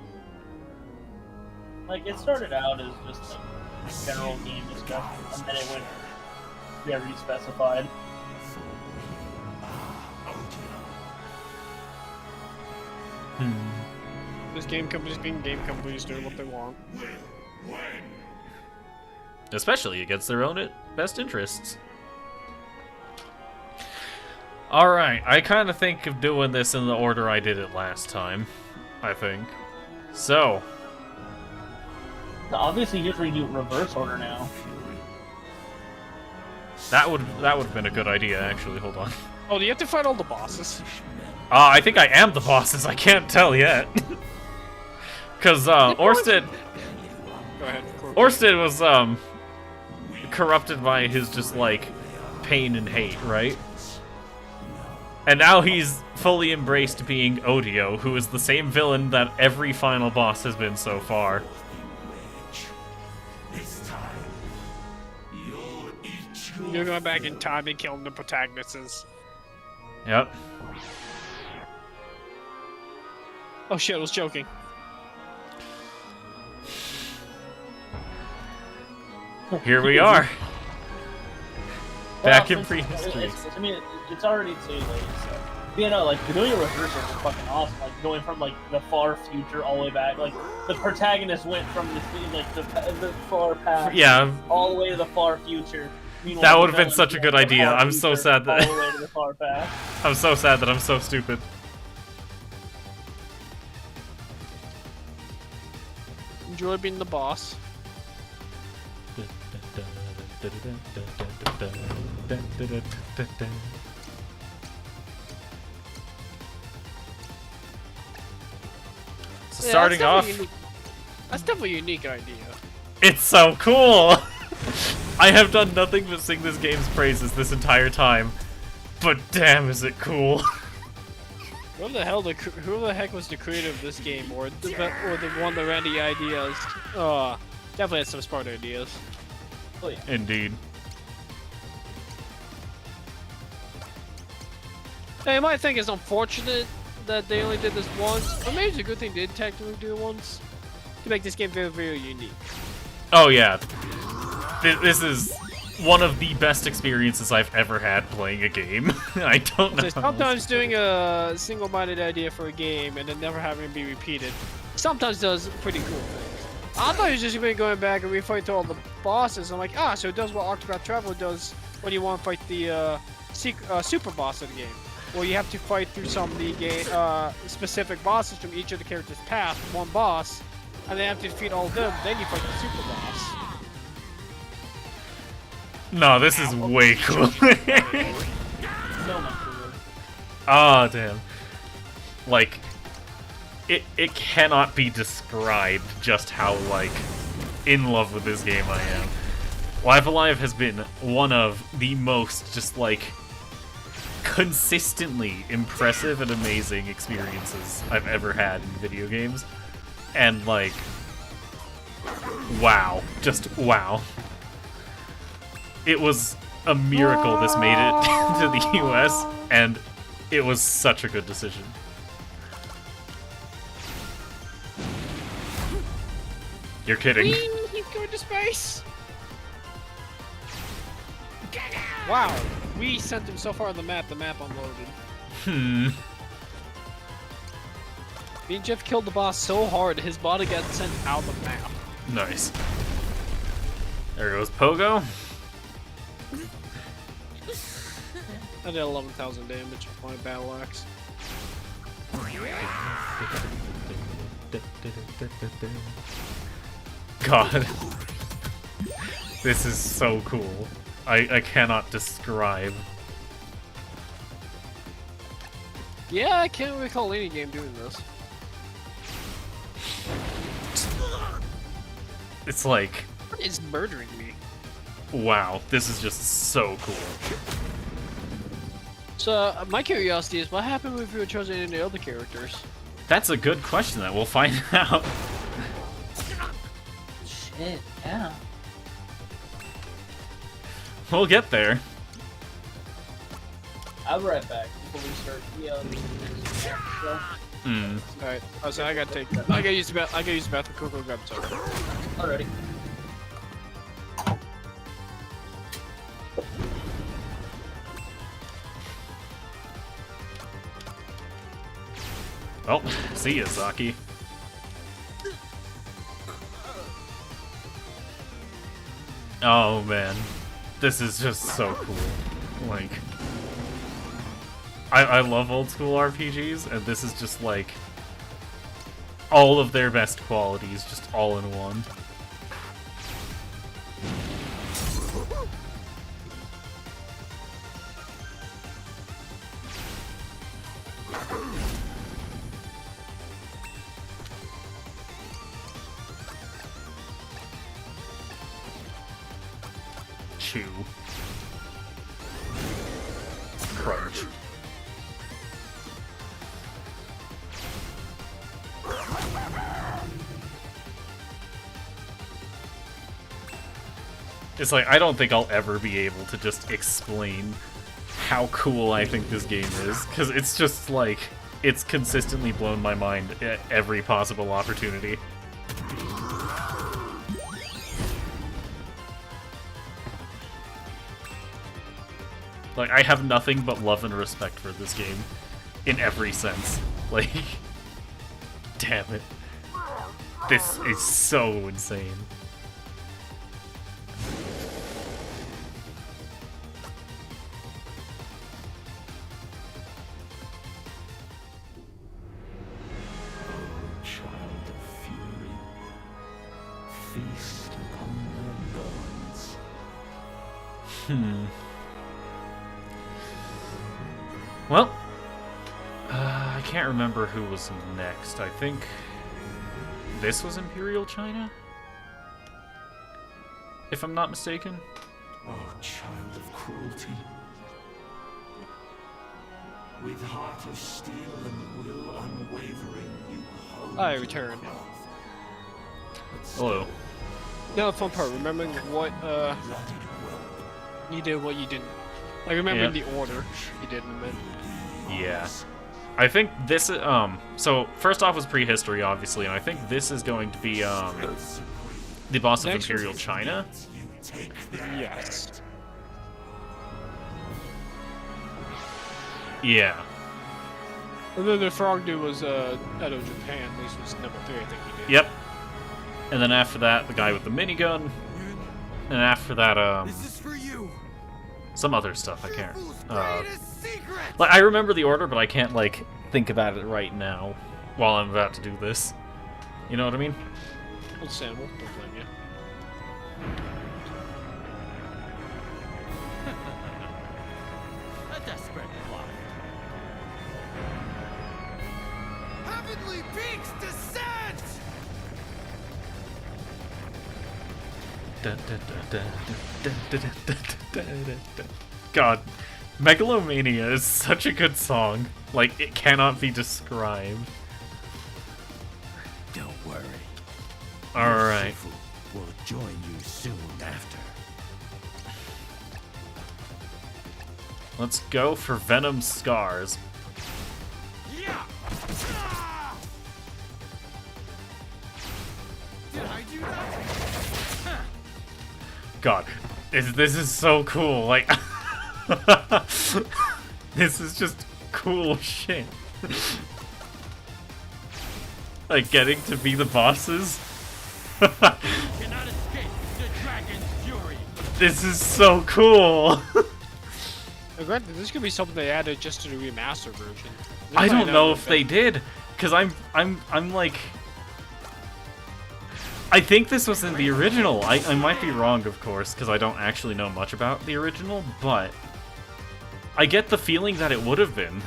Like, it started out as just like general game discussion, and then it went very specified. This game company's being game companies doing what they want. Especially against their own best interests. Alright, I kind of think of doing this in the order I did it last time. I think. So, So obviously, you have to redo reverse order now. that would have been a good idea, actually. Hold on. Oh, do you have to fight all the bosses? I think I am the bosses. I can't tell yet. Because, Orsted... Go ahead. Orsted was, corrupted by his just, like, pain and hate, right? And now he's fully embraced being Odio, who is the same villain that every final boss has been so far. This time, you'll eat your You're going back in time and killing the protagonists. Yep. Oh shit, I was joking. Here we are. Back in Well, prehistory. I mean, it's already too late. So. But, you know, like doing a reversal is fucking awesome. Like going from like the far future all the way back. Like the protagonist went from the far past, Yeah, all the way to the far future. Meanwhile, That the would've been villain such a went good from the idea. far I'm so future sad that- all the way to the far past. I'm so sad that I'm so stupid. Enjoy being the boss. So Yeah, starting that's off, definitely unique. That's definitely a unique idea. it's so cool! I have done nothing but sing this game's praises this entire time, but damn is it cool. Who the heck was the creator of this game, or the one that ran the ideas? Definitely had some smart ideas. Indeed. Now, you might think it's unfortunate that they only did this once, or maybe it's a good thing they did technically do it once, to make this game very, very unique. Oh yeah, this is one of the best experiences I've ever had playing a game. I don't know. So sometimes doing a single-minded idea for a game and then never having it be repeated, sometimes does pretty cool things. I thought it was just going back and refight all the bosses. I'm like, so it does what Octopath Traveler does when you want to fight the super boss of the game. Well, you have to fight through some of the game, specific bosses from each of the characters' path, one boss, and then after you defeat all of them, then you fight the super boss. No, this is way cooler. So much cooler. Ah, damn. Like, it cannot be described just how, like, in love with this game I am. Live Alive has been one of the most, just, like, consistently impressive and amazing experiences I've ever had in video games. And, like, wow. Just wow. It was a miracle this made it to the US, and it was such a good decision. You're kidding. He's going to space! Wow, we sent him so far on the map unloaded. Me and Jeff killed the boss so hard, his body got sent out the map. Nice. There goes Pogo. I did 11,000 damage with my battle axe. God. This is so cool. I cannot describe. Yeah, I can't recall any game doing this. It's like... What is murdering me? Wow, this is just so cool. So, my curiosity is, what happened if you had chosen any of the other characters? That's a good question that we'll find out. Shit, yeah. We'll get there. I'll be right back before we start yelling. Alright, so I gotta use the bathroom. Coco grab the soda. Alrighty. Oh, see ya, Zaki. Oh man, this is just so cool. Like, I love old school RPGs, and this is just like all of their best qualities, just all in one. Chew. Crunch. It's like, I don't think I'll ever be able to just explain how cool I think this game is, because it's just like, it's consistently blown my mind at every possible opportunity. Like, I have nothing but love and respect for this game, in every sense. Like, damn it. This is so insane. Child of fury, feast upon their burns. Well, I can't remember who was next. I think this was Imperial China, if I'm not mistaken. Oh, child of cruelty. With heart of steel and will unwavering, you hold I return. Hello. Now the fun part, remembering what you did, what you didn't. Like remembering the order you did in the mid. Yeah. I think this so first off was prehistory, obviously, and I think this is going to be the boss of Next Imperial China. Yes. Yeah. And then the frog dude was Edo Japan. This was number 3, I think he did. Yep. And then after that, the guy with the minigun. And after that, This is for you. some other stuff. I can't. Like I remember the order, but I can't like think about it right now while I'm about to do this. You know what I mean? Understandable. Don't blame you. A desperate plot. Heavenly Peaks descent! God, Megalomania is such a good song. Like, it cannot be described. Don't worry. Alright. We'll join you soon after. Let's go for Venom Scars. Yeah! Did I do that? God, this is so cool. Like, this is just cool shit. Like, getting to be the bosses. Cannot escape the dragon's fury. This is so cool. Now, granted, this could be something they added just to the remaster version. They I might don't not know have if been- they did, because I'm like, I think this was in the original. I might be wrong, of course, because I don't actually know much about the original, but I get the feeling that it would have been.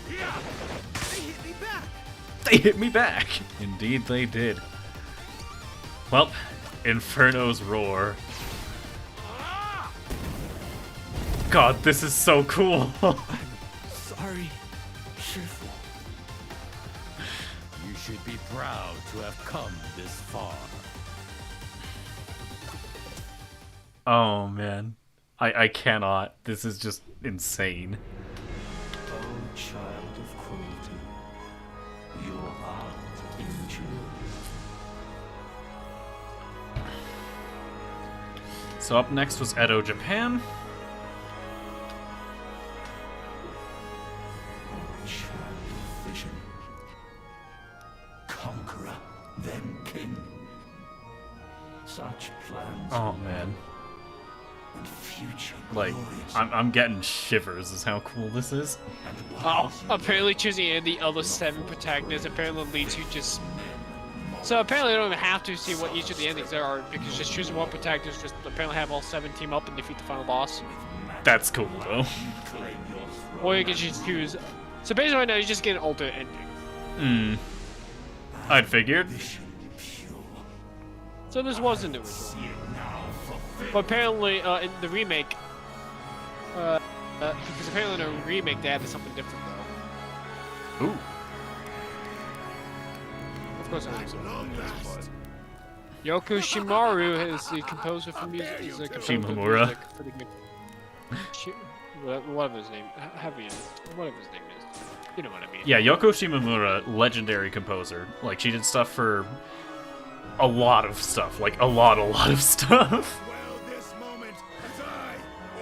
They hit me back. They hit me back. Indeed, they did. Well, Inferno's roar. God, this is so cool. Sorry, Shifu. You should be proud to have come this far. Oh man, I cannot. This is just insane. Oh, child of cruelty, your heart endures. So up next was Edo Japan. Child of vision, conqueror, then king. Such plans Oh man, and future like glories I'm getting shivers. Is how cool this is. and Oh, wise apparently choosing any of the other 7 protagonists apparently leads you just... So apparently you don't even have to see what each of the endings there are, because just choosing one protagonist just apparently have all 7 team up and defeat the final boss. That's cool though. claim your throne. Or you can just choose... So basically right now you just get an alternate ending. Hmm. I'd figured. Vision pure. So this wasn't the original. See it now fulfilled. But apparently in the remake... because apparently in the remake they added something different though. Ooh. Of course I think so. Yoko Shimaru is the composer for music. Is the composer for Shimamura. music for the game. Whatever his name, whatever his name is. You know what I mean. Yeah, Yoko Shimamura, legendary composer. Like she did stuff for a lot of stuff. Like a lot of stuff. Well, this moment, as I,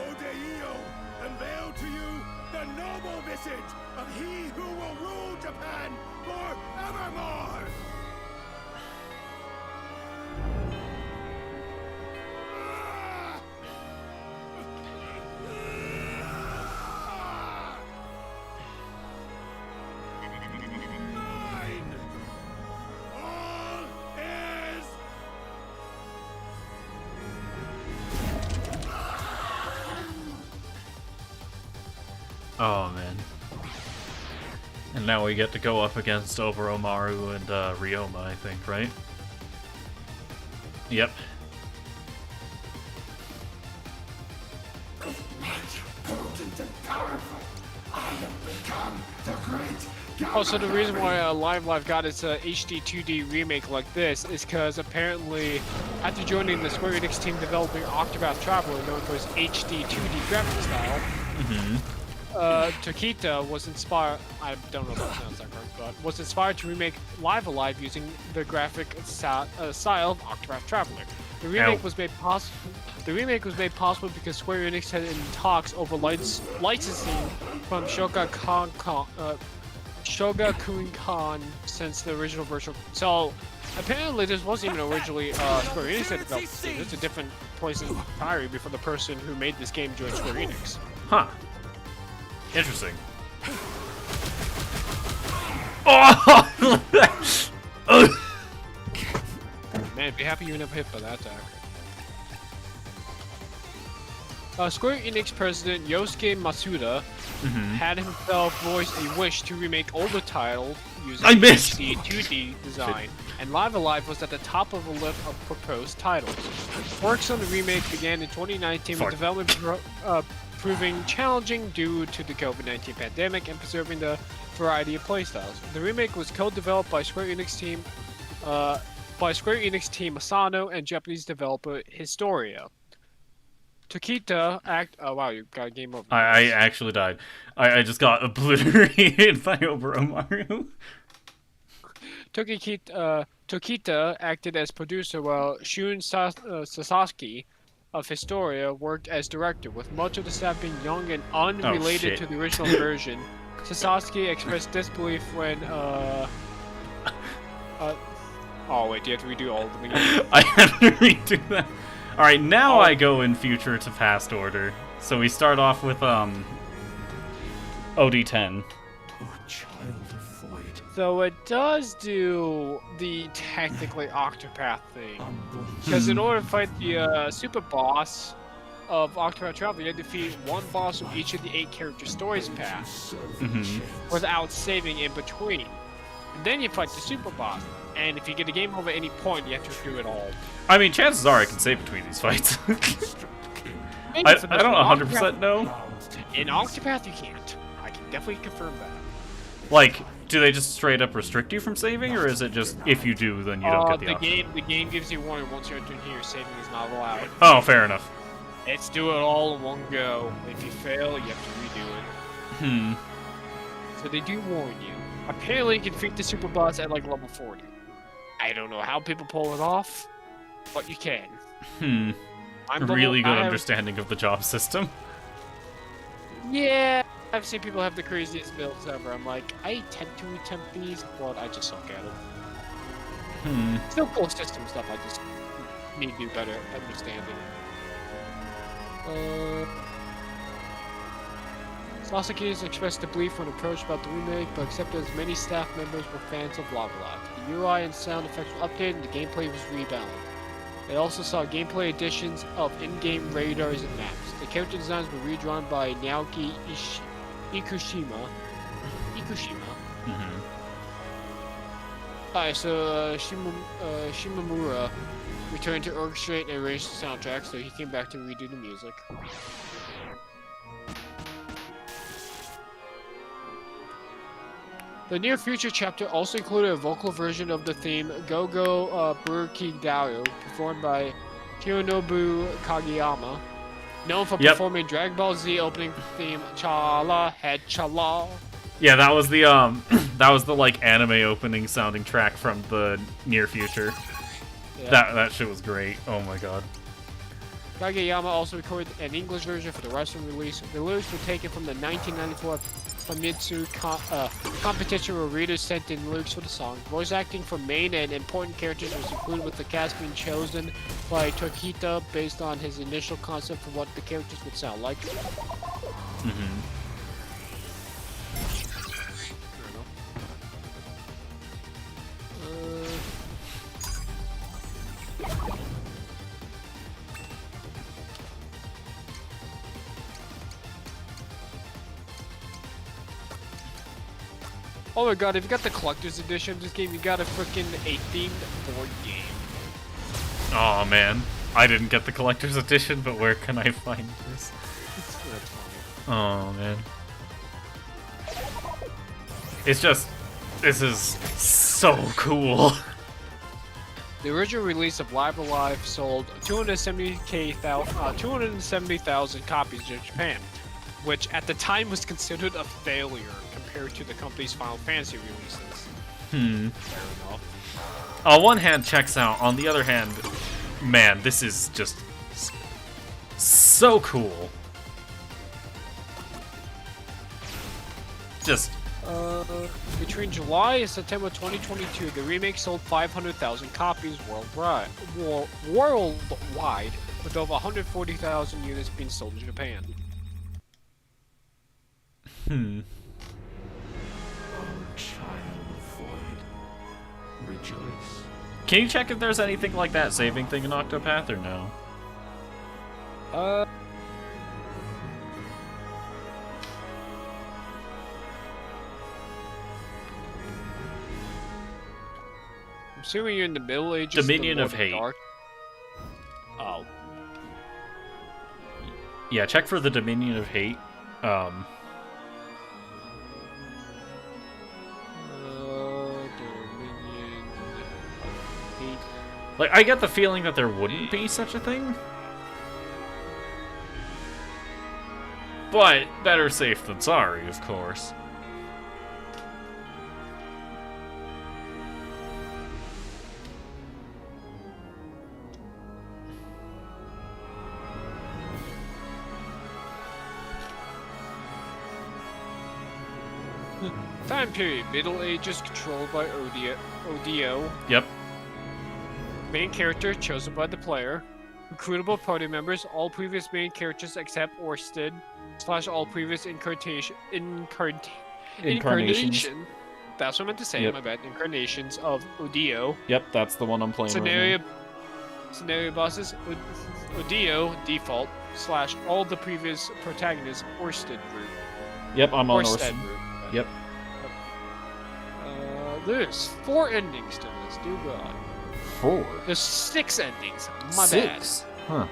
Odeio, unveil to you the noble visage of he who will rule Japan forevermore! Mine! All is Oh man. And now we get to go up against Oromaru and Ryoma, I think, right? Yep. Potent and powerful, I have become the great Also, the reason why Live Live got its HD 2D remake like this is because apparently, after joining the Square Enix team developing Octopath Traveler, known for its HD 2D graphic style, Tokita was inspired. I don't know if that sounds that correct, but was inspired to remake Live Alive using the graphic style of Octopath Traveler. The remake was made possible. The remake was made possible because Square Enix had in talks over licensing from Shogakukan since the original virtual. So apparently, this wasn't even originally Square Enix that developed this game. It's a different place entirely before the person who made this game joined Square Enix. Huh. Interesting. Oh! Man, be happy you were never hit by that attack. Square Enix president Yosuke Masuda had himself voiced a wish to remake older titles using HD 2D design, and Live Alive was at the top of a list of proposed titles. Works on the remake began in 2019 with development proving challenging due to the COVID-19 pandemic and preserving the variety of playstyles. The remake was co-developed by Square Enix team Asano and Japanese developer Historia. Tokita oh wow, you got a game over. I actually died. I just got obliterated by Oromaru. Tokita acted as producer while Shun Sasaki of Historia worked as director, with much of the staff being young and unrelated to the original version. Sasaki expressed disbelief when oh wait, do you have to redo all of them again? I have to redo that. Alright, now I go in future to past order. So we start off with OD10. So it does do the technically Octopath thing. Because in order to fight the super boss of Octopath Traveler, you have to defeat one boss from each of the 8 character stories paths without saving in between. And then you fight the super boss. And if you get a game over at any point, you have to do it all. I mean, chances are I can save between these fights. I don't 100% know. In Octopath, you can't. I can definitely confirm that. Like, do they just straight up restrict you from saving, or is it just if you do, then you don't get the option? The game gives you warning once you're entering here, saving is not allowed. Oh, fair enough. It's do it all in one go. If you fail, you have to redo it. So they do warn you. Apparently, you can defeat the super boss at like level 40. I don't know how people pull it off, but you can. Really good understanding of the job system. Yeah, I've seen people have the craziest builds ever. I'm like, I tend to attempt these, but I just suck at it. Still cool system stuff, I just need to do better understanding. Sasaki has expressed a belief when approached about the remake, but accepted as many staff members were fans of Live Alive. The UI and sound effects were updated and the gameplay was rebalanced. It also saw gameplay additions of in-game radars and maps. The character designs were redrawn by Naoki Ikushima. Alright, so Shimamura returned to orchestrate and arrange the soundtrack, so he came back to redo the music. The near future chapter also included a vocal version of the theme Go Go Buruki Daru, performed by Hironobu Kageyama, known for performing Dragon Ball Z opening theme Chala Head Chala. Yeah, that was the like anime opening sounding track from the near future. Yeah. That shit was great. Oh my god. Kageyama also recorded an English version for the Western release. The lyrics were taken from the 1994 Famitsu competition where readers sent in lyrics for the song. Voice acting for main and important characters was included, with the cast being chosen by Tokita based on his initial concept for what the characters would sound like. Oh my god, if you got the collector's edition of this game, you got a freaking themed board game. Oh man, I didn't get the collector's edition, but where can I find this? Oh man. It's just, this is so cool. The original release of Live Alive sold 270,000 copies in Japan, which at the time was considered a failure compared to the company's Final Fantasy releases. Fair enough. On one hand, checks out. On the other hand, man, this is just so cool. Just Between July and September 2022, the remake sold 500,000 copies worldwide, with over 140,000 units being sold in Japan. Rejoice. Can you check if there's anything like that saving thing in Octopath or no? I'm assuming you're in the Middle Ages. Dominion of Hate. Dark. Oh. Yeah, check for the Dominion of Hate. Dominion of Hate. Like, I get the feeling that there wouldn't be such a thing. But, better safe than sorry, of course. Time period: Middle Ages, controlled by Odio. Yep. Main character chosen by the player. Recruitable party members: all previous main characters except Orsted. / all previous incarnation. That's what I meant to say. Yep. My bad. Incarnations of Odio. Yep, that's the one I'm playing Scenario right Scenario bosses: Odio default / all the previous protagonists Orsted group. now. Yep, I'm on Orsted Orsted. group. Yep. There's 4 endings to this. Do God. 4. There's 6 endings. My 6. Huh. bad.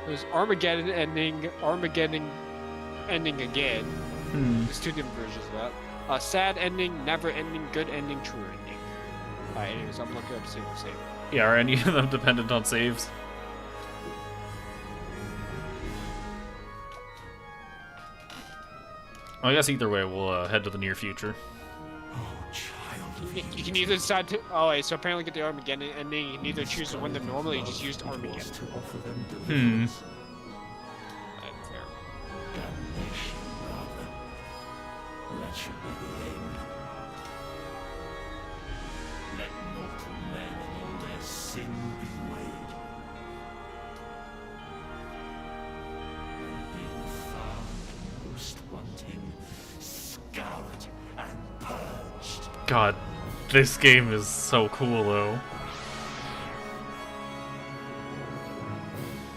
There's Armageddon ending, Armageddon ending again. There's 2 different versions of that. Sad ending, never ending, good ending, true ending. Anyways, I'm looking up save. Yeah, are any of them dependent on saves? I guess either way, we'll head to the near future. You can either decide to. Oh, wait, so apparently get the Armageddon ending. You can either choose to win them normally, you just used Armageddon. Hmm. Fair. Damnation, rather. That should be the aim. Let mortal men in all their sin be weighed. And being found most wanting, scoured and purged. God, this game is so cool, though.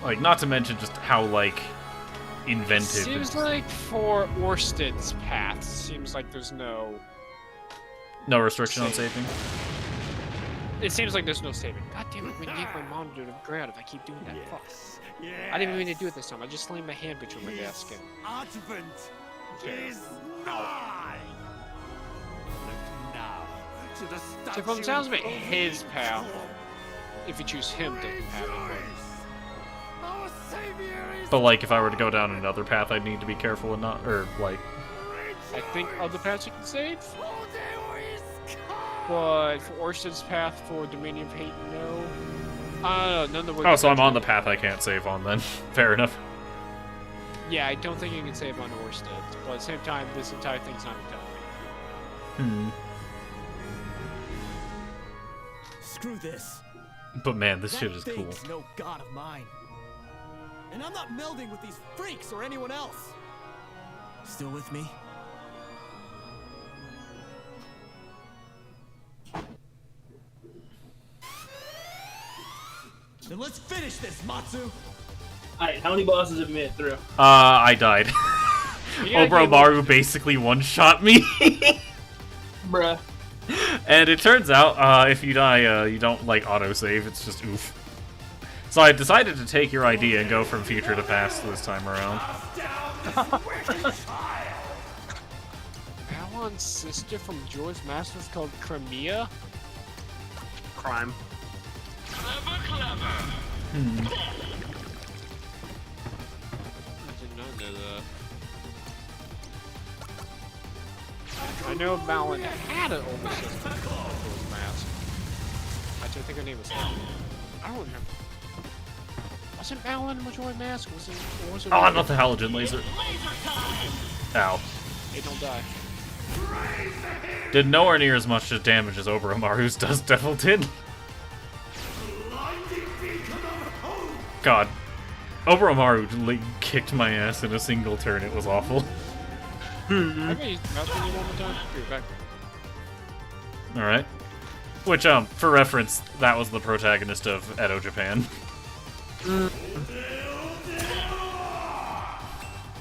Like, not to mention just how, like, inventive. Seems like for Orsted's path, seems like there's no restriction on saving. It seems like there's no saving. God damn it, I'm gonna need my monitor to gray out if I keep doing that. Fuck. I didn't even mean to do it this time. I just slammed my hand between my desk and... Advent is Ow. nigh. Look now to the So statue from the sounds of it, of his the path, people. if you choose him, doesn't have it. Our Savior is But, like, if I were to go down another path, I'd need to be careful and not, or, like... I think other paths you can save, Odeon is come. but for Orsted's path for Dominion of Hate, no. I don't know, none of the Oh, so I'm on the path I can't save on, then. Fair enough. Yeah, I don't think you can save on Orsted, but at the same time, this entire thing's not done. Screw this. But man, this That shit is cool. thing's no god of mine. And I'm not melding with these freaks or anyone else. Still with me? Then let's finish this, Matsu! Alright, how many bosses have you made it through? I died. Yeah, Obromaru basically one-shot me. Bruh. And it turns out, if you die, you don't, like, autosave, it's just oof. So I decided to take your idea and go from future to past this time around. Balon's sister from George Masters called Crimea? Crime. I did not know that. I know Balon had an older sister called George Mask. I do think her name was. I don't remember. Wasn't Balon Majora's Mask? Was it? Or was it Oh, not the halogen laser. Ow. Hey, don't die. Did nowhere near as much damage as Oboromaru's does Devil did. God. Oboromaru kicked my ass in a single turn. It was awful. I can use mouse one more time. Be right back. Alright. Which, for reference, that was the protagonist of Edo Japan.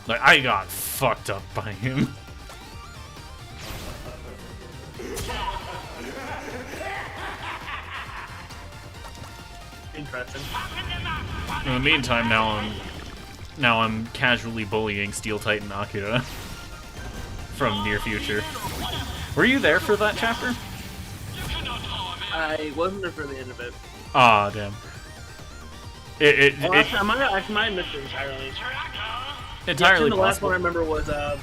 Like, I got fucked up by him. Interesting. In the meantime, now I'm casually bullying Steel Titan Akira from Near Future. Were you there for that chapter? I wasn't there for the end of it. Ah, damn. I might have missed it entirely. Entirely the last possible. one I remember was the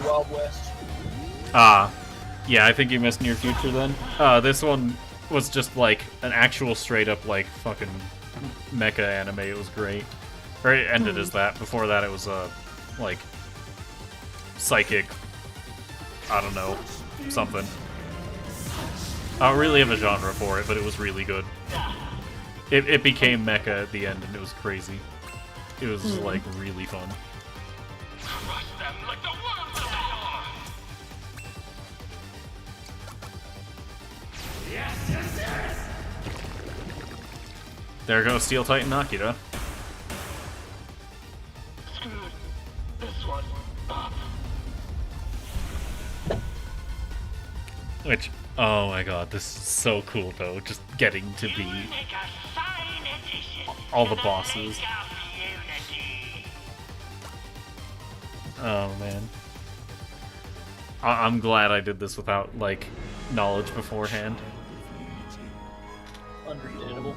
Wild West. Ah, yeah, I think you missed Near Future then. This one was just like an actual straight up like fucking mecha anime. It was great. Or it ended as that. Before that, it was like psychic. I don't know, something. I don't really have a genre for it, but it was really good. It became mecha at the end, and it was crazy. It was like really fun. There goes Steel Titan Akira. Which, oh my god, this is so cool though, just getting to be all the bosses. Oh man. I'm glad I did this without, like, knowledge beforehand. Understandable.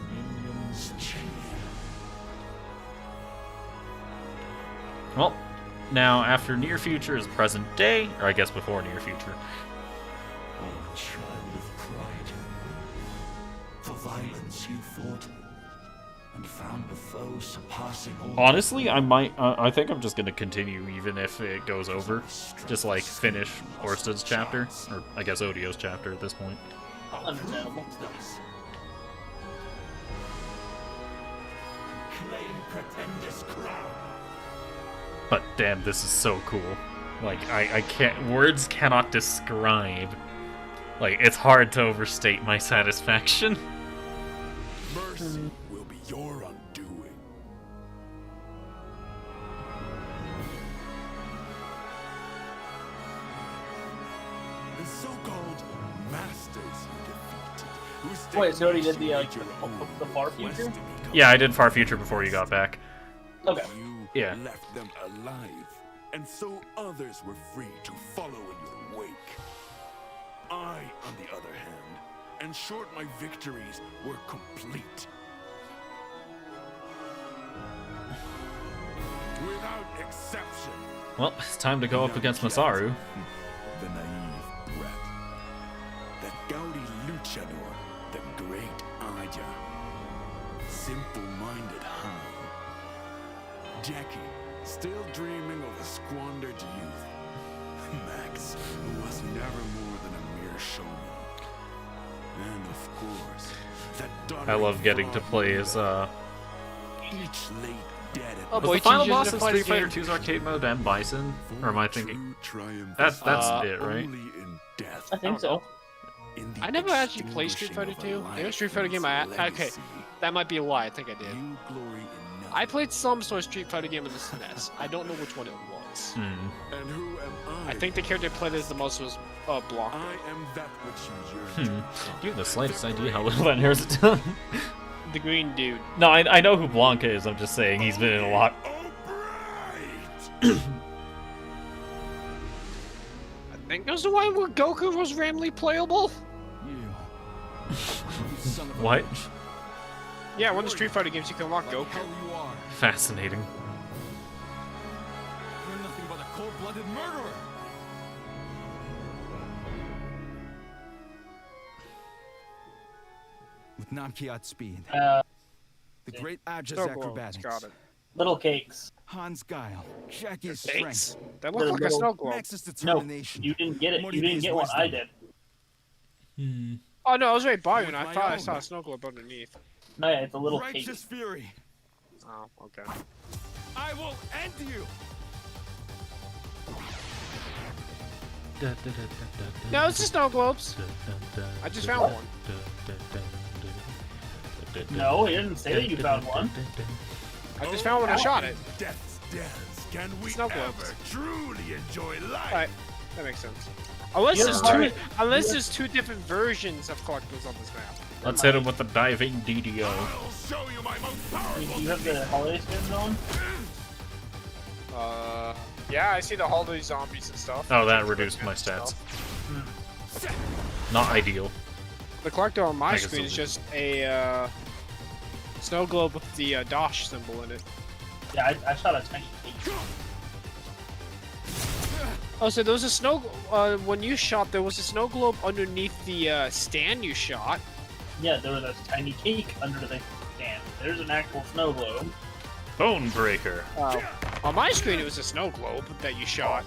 Well, now after Near Future is present day, or I guess before Near Future. Oh, child of pride. For violence you fought and found a foe surpassing all. Honestly, I think I'm just gonna continue even if it goes over. Just like finish Orsted's chapter, or I guess Odio's chapter at this point. Understandable. Claim Pretender's crown. But damn, this is so cool. Like, I can't, words cannot describe. Like, it's hard to overstate my satisfaction. Mercy will be your undoing. The so-called masters you defeated, who stayed Wait, so he did to the lead your own the far quest future? to become Yeah, I did Far Future before you got back. Okay. You Yeah. left them alive, and so others were free to follow in your wake. I, on the other hand, ensured my victories were complete. Without exception. Well, it's time to go up against Masaru. The naive brat. The gaudy luchador, the great Aja. Simple-minded Han. Jackie, still dreaming of a squandered youth. Max, who was never more than a mere showman. And of course, that I love getting to play as, each late dead at Oh, was boy, the final changes boss to of fighting Street Fighter game. 2's arcade mode and Bison? Or am I thinking? That's it, right? Only in death. I think so. In the I never actually played Street Fighter extinguishing 2. of a The only Street Fighter life's game I okay, legacy. that might be a lie. I think I did. You glory in nothing. I played some sort of Street Fighter game in the SNES. I don't know which one it was. Hmm. And who am I? I think the character I played as the most was Blanc. I am that which you yearn to become. Do you have the slightest idea how little that narrows it down? The green dude. No, I know who Blanca is, I'm just saying he's been in a lot. Oh, bright! I think there's the one where Goku was randomly playable? You son of a What? bitch. Yeah, one of the Street Fighter games you can unlock Like Goku. hell you are. Fascinating. You're nothing but a cold-blooded murderer. With Namki outspeed, the great Aja's Snow Globes, acrobatics, got it. Little cakes. Hans Guile, Jackie's Thanks. strength, That looks like a snow globe. Max's No, determination, you didn't get it. You didn't Morty's get one. I wisdom. did. Oh no, I was right by you, and I With thought I my saw own. a snow globe underneath. No, yeah, it's a little cake. righteous fury. Oh, okay. I will end you. No, it's the snow globes. I just found one. No, he didn't say that you found one. I just found one and shot it. Death's dance. Can we Snow globes. ever truly enjoy life? Alright, that makes sense. Unless Yeah, there's alright. there's two different versions of collectibles on this map. Let's hit him with the diving DDO. I'll show you my most powerful. You have the holiday skins on? Yeah, I see the holiday zombies and stuff. Oh, that reduced my stats. Not ideal. The collector on my I guess screen is it'll just a snow globe with the Dosh symbol in it. Yeah, I shot a tiny cake. Oh, so there was a snow. When you shot, there was a snow globe underneath the stand you shot. Yeah, there was a tiny cake under the stand. There's an actual snow globe. Bone breaker. On my screen, it was a snow globe that you shot.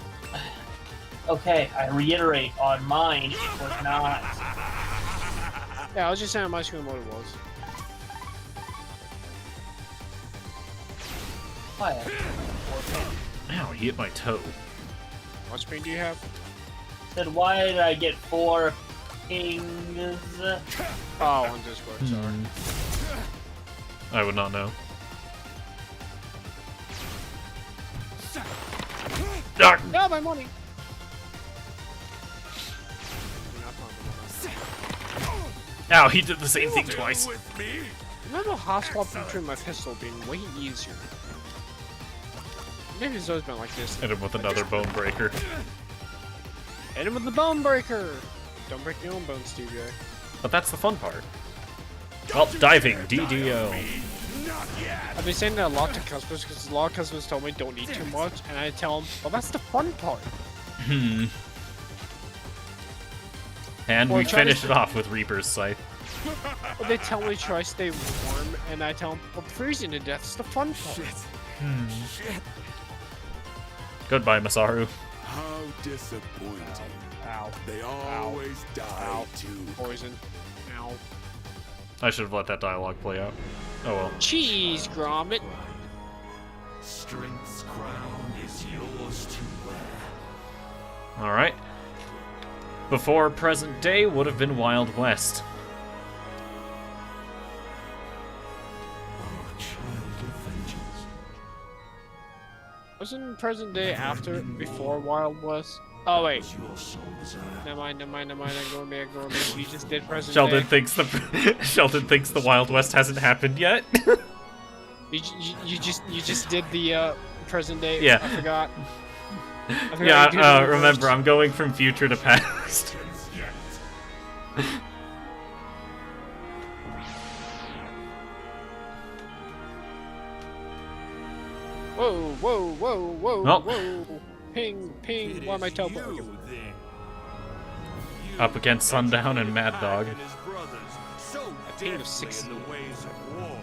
Okay, I reiterate, on mine, it was not. Yeah, I was just saying on my screen what it was. Ow, he hit my toe. What screen do you have? Said, why did I get 4 kings? Oh, on Discord, sorry. I would not know. Ah! No, my money! Ow, he did the same thing twice. With me? Remember hot swap featuring my pistol being way easier. Maybe it's always been like this. Hit him with another bone breaker. Hit him with the bone breaker! Don't break your own bones, TJ. But that's the fun part. Well, diving, DDO. Not yet. I've been saying that a lot to customers because a lot of customers tell me don't eat too much, and I tell them, well, that's the fun part. And Or we try to finish stay- it off with Reaper's Scythe. But they tell me try to stay warm, and I tell them, well, freezing to death is the fun part. Shit. Goodbye, Masaru. How disappointing. Ow. They always die Ow. too. Poison. Ow. I should have let that dialogue play out. Oh well. Cheese, Gromit. Strength's crown is yours to wear. Alright. Before present day would have been Wild West. Our child of vengeance. Wasn't present day after, before Wild West? Oh, wait. Your soul desire. Never mind. Ignore me. You just did present Sheldon day. thinks the Sheldon thinks the Wild West hasn't happened yet. You just did the present day. Yeah. I forgot. Yeah, you did it in remember, reverse. I'm going from future to past. Whoa. Well. Whoa. Ping. It Why am I is teleporting? you, then. Up against Sundown and Mad Dog. And his brothers, so I think it was deftly 16. in the ways of war.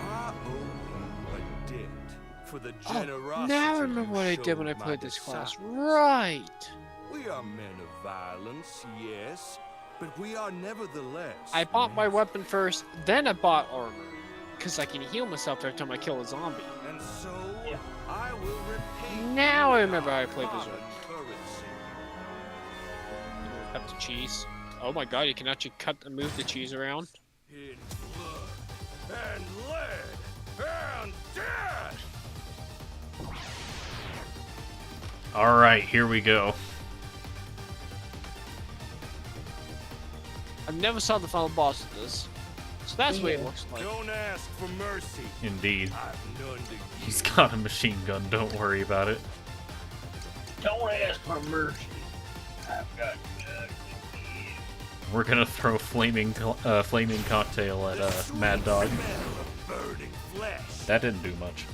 I owe you a debt for the generosity. Now I remember what I did when I showed my played this class. disciples. Right. We are men of violence, yes, but we are nevertheless. I bought my men. weapon first, then I bought armor. Because I can heal myself every time I kill a zombie. And so I will repay. Now I you remember how I our played this common one. currency. Cut the cheese. Oh my god, you can actually cut and move the cheese around. In blood and lead and death. Alright, here we go. I never saw the final boss of this. That's what it looks like. Don't ask for mercy. Indeed. I've none to give. He's got a machine gun, don't worry about it. Don't ask for mercy. I've got We're gonna throw flaming cocktail at Mad Dog. Burning flesh. That didn't do much.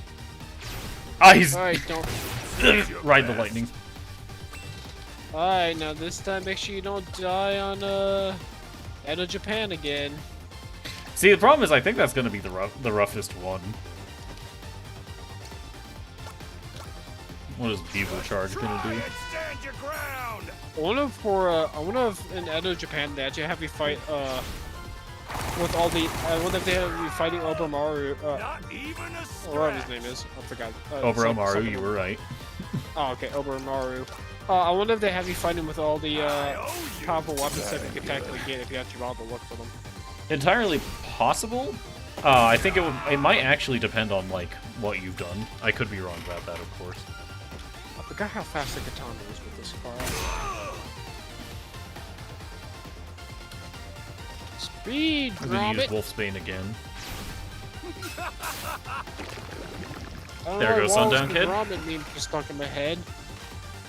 Ah, he's Alright, don't. ride the lightning. Alright, now this time make sure you don't die on Edo Japan again. See, the problem is I think that's gonna be the roughest one. What is Bugle Charge gonna do? Stand your ground. I wonder if in Edo Japan they actually have you fight with all the I wonder if they have you fighting Obamaru Not even a or whatever his name is. I forgot. Obamaru, you were right. Oh, okay, Obamaru. I wonder if they have you fighting with all the powerful weapons that you can technically get if you actually bother to look for them. Entirely possible. I think it might actually depend on like what you've done. I could be wrong about that, of course. I forgot how fast the katana is with this car. Speed, I'm gonna use Gromit! Wolfsbane again. I don't There know goes why Sundown was Kid. the Gromit meme just stuck in my head.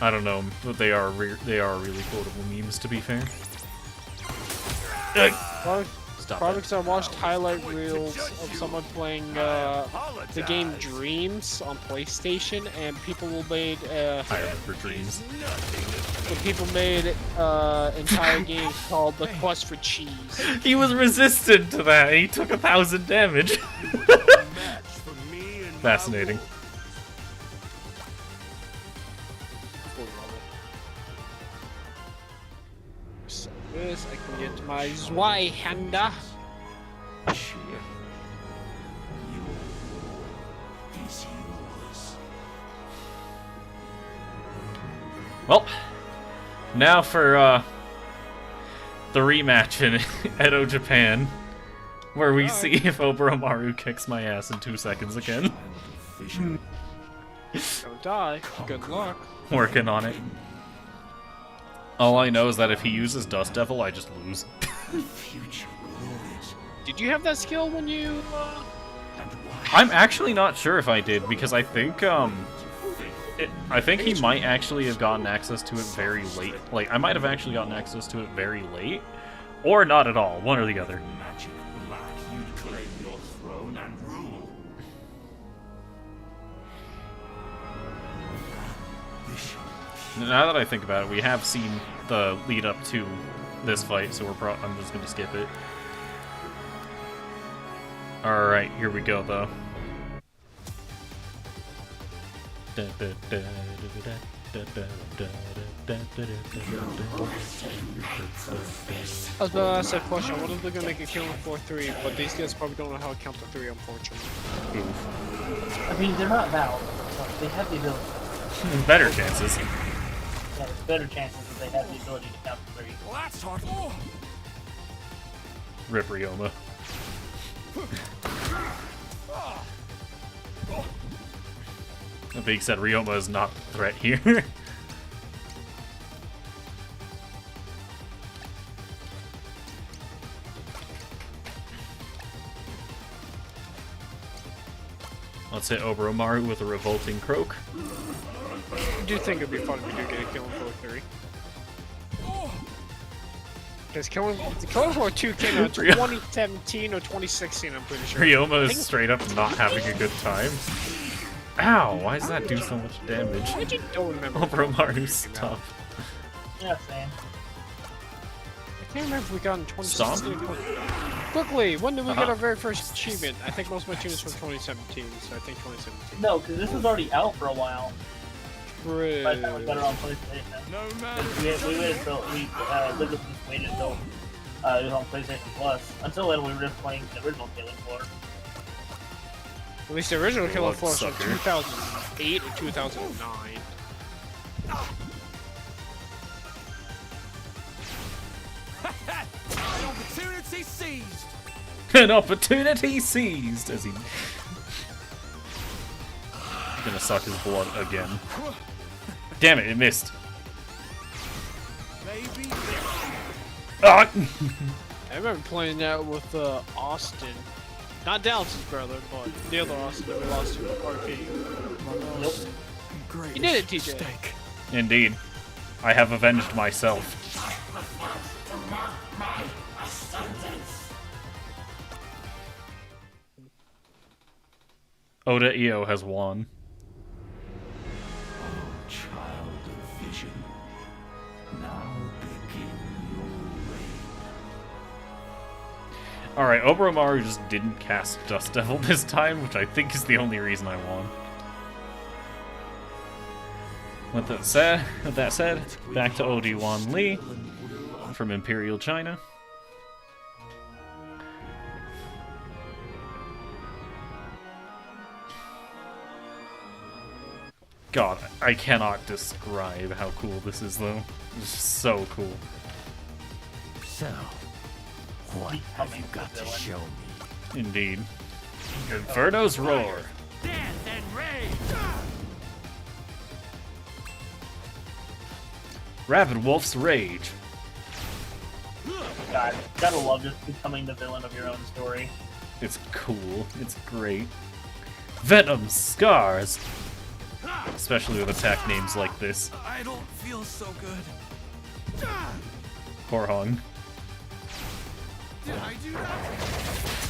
I don't know, but they are really quotable memes, to be fair. Stop Probably it. because I watched highlight reels of someone playing the game Dreams on PlayStation, and people made I remember Dreams. people made entire game called The Quest for Cheese. He was resistant to that. He took 1,000 damage. Fascinating. So this, I can get my Zweihänder. Well, now for the rematch in Edo, Japan, where we see if Oboromaru kicks my ass in 2 seconds again. Don't die. Good luck. Working on it. All I know is that if he uses Dust Devil, I just lose. Did you have that skill when you? I'm actually not sure if I did, because I think I think he might actually have gotten access to it very late. Like, I might have actually gotten access to it very late, or not at all. One or the other. Now that I think about it, we have seen the lead up to this fight, so I'm just gonna skip it. All right, here we go, though. I was about to ask that question. I wonder if they're gonna make a killing 4-3, but these guys probably don't know how to count to 3, unfortunately. I mean, they're not Valve, so they have the ability. Better chances. Yeah, there's better chances that they have the ability to count to 3. Well, that's hard. Rip Ryoma. That being said, Ryoma is not a threat here. Let's hit Oboromaru with a revolting croak. I do think it'd be fun if we do get a killing 4-3. Because Killing Floor 2 came out in 2017 or 2016, I'm pretty sure. Ryoma is straight up not having a good time. Ow, why does that do so much damage? I just don't remember. Oboromaru's tough. Yeah, same. I can't remember if we got in 2016. Quickly, when did we get our very first achievement? I think most of my achievements were 2017, so I think 2017. No, because this was already out for a while. True. By the time we got it on PlayStation. No matter. We waited until Lucas just waited until it was on PlayStation Plus. Until then, we were just playing the original Killing Floor. At least the original Killing Floor was from Sucker. 2008 or 2009. Opportunity seized. An opportunity seized as he gonna suck his blood again. Damn it, it missed. Maybe. Ah! I remember playing that with Austin. Not Dallas's brother, but the other Austin that we lost to RP. Great You did it, TJ. mistake. Indeed. I have avenged myself. Oda Io has won. Child of vision, now begin your reign. Alright, Oboromaru just didn't cast Dust Devil this time, which I think is the only reason I won. With that said, back to Odi-Wan Lee from Imperial China. God, I cannot describe how cool this is, though. It's just so cool. So, what have you got to show me? Indeed. Inferno's Roar. Dance and rage! Rapid Wolf's Rage. God, gotta love just becoming the villain of your own story. It's cool. It's great. Venom Scars. Especially with attack names like this. I don't feel so good. Poor Hong. Did I do that?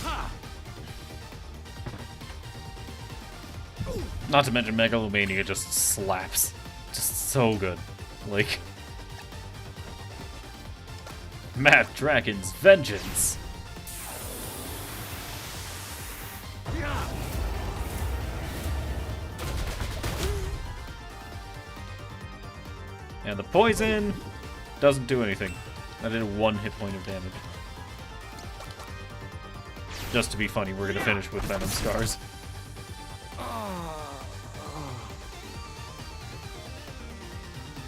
Ha! Not to mention Megalomania just slaps. Just so good. Like... Matt Dragon's Vengeance. And the poison doesn't do anything. I did 1 hit point of damage. Just to be funny, we're gonna finish with Venom Scars.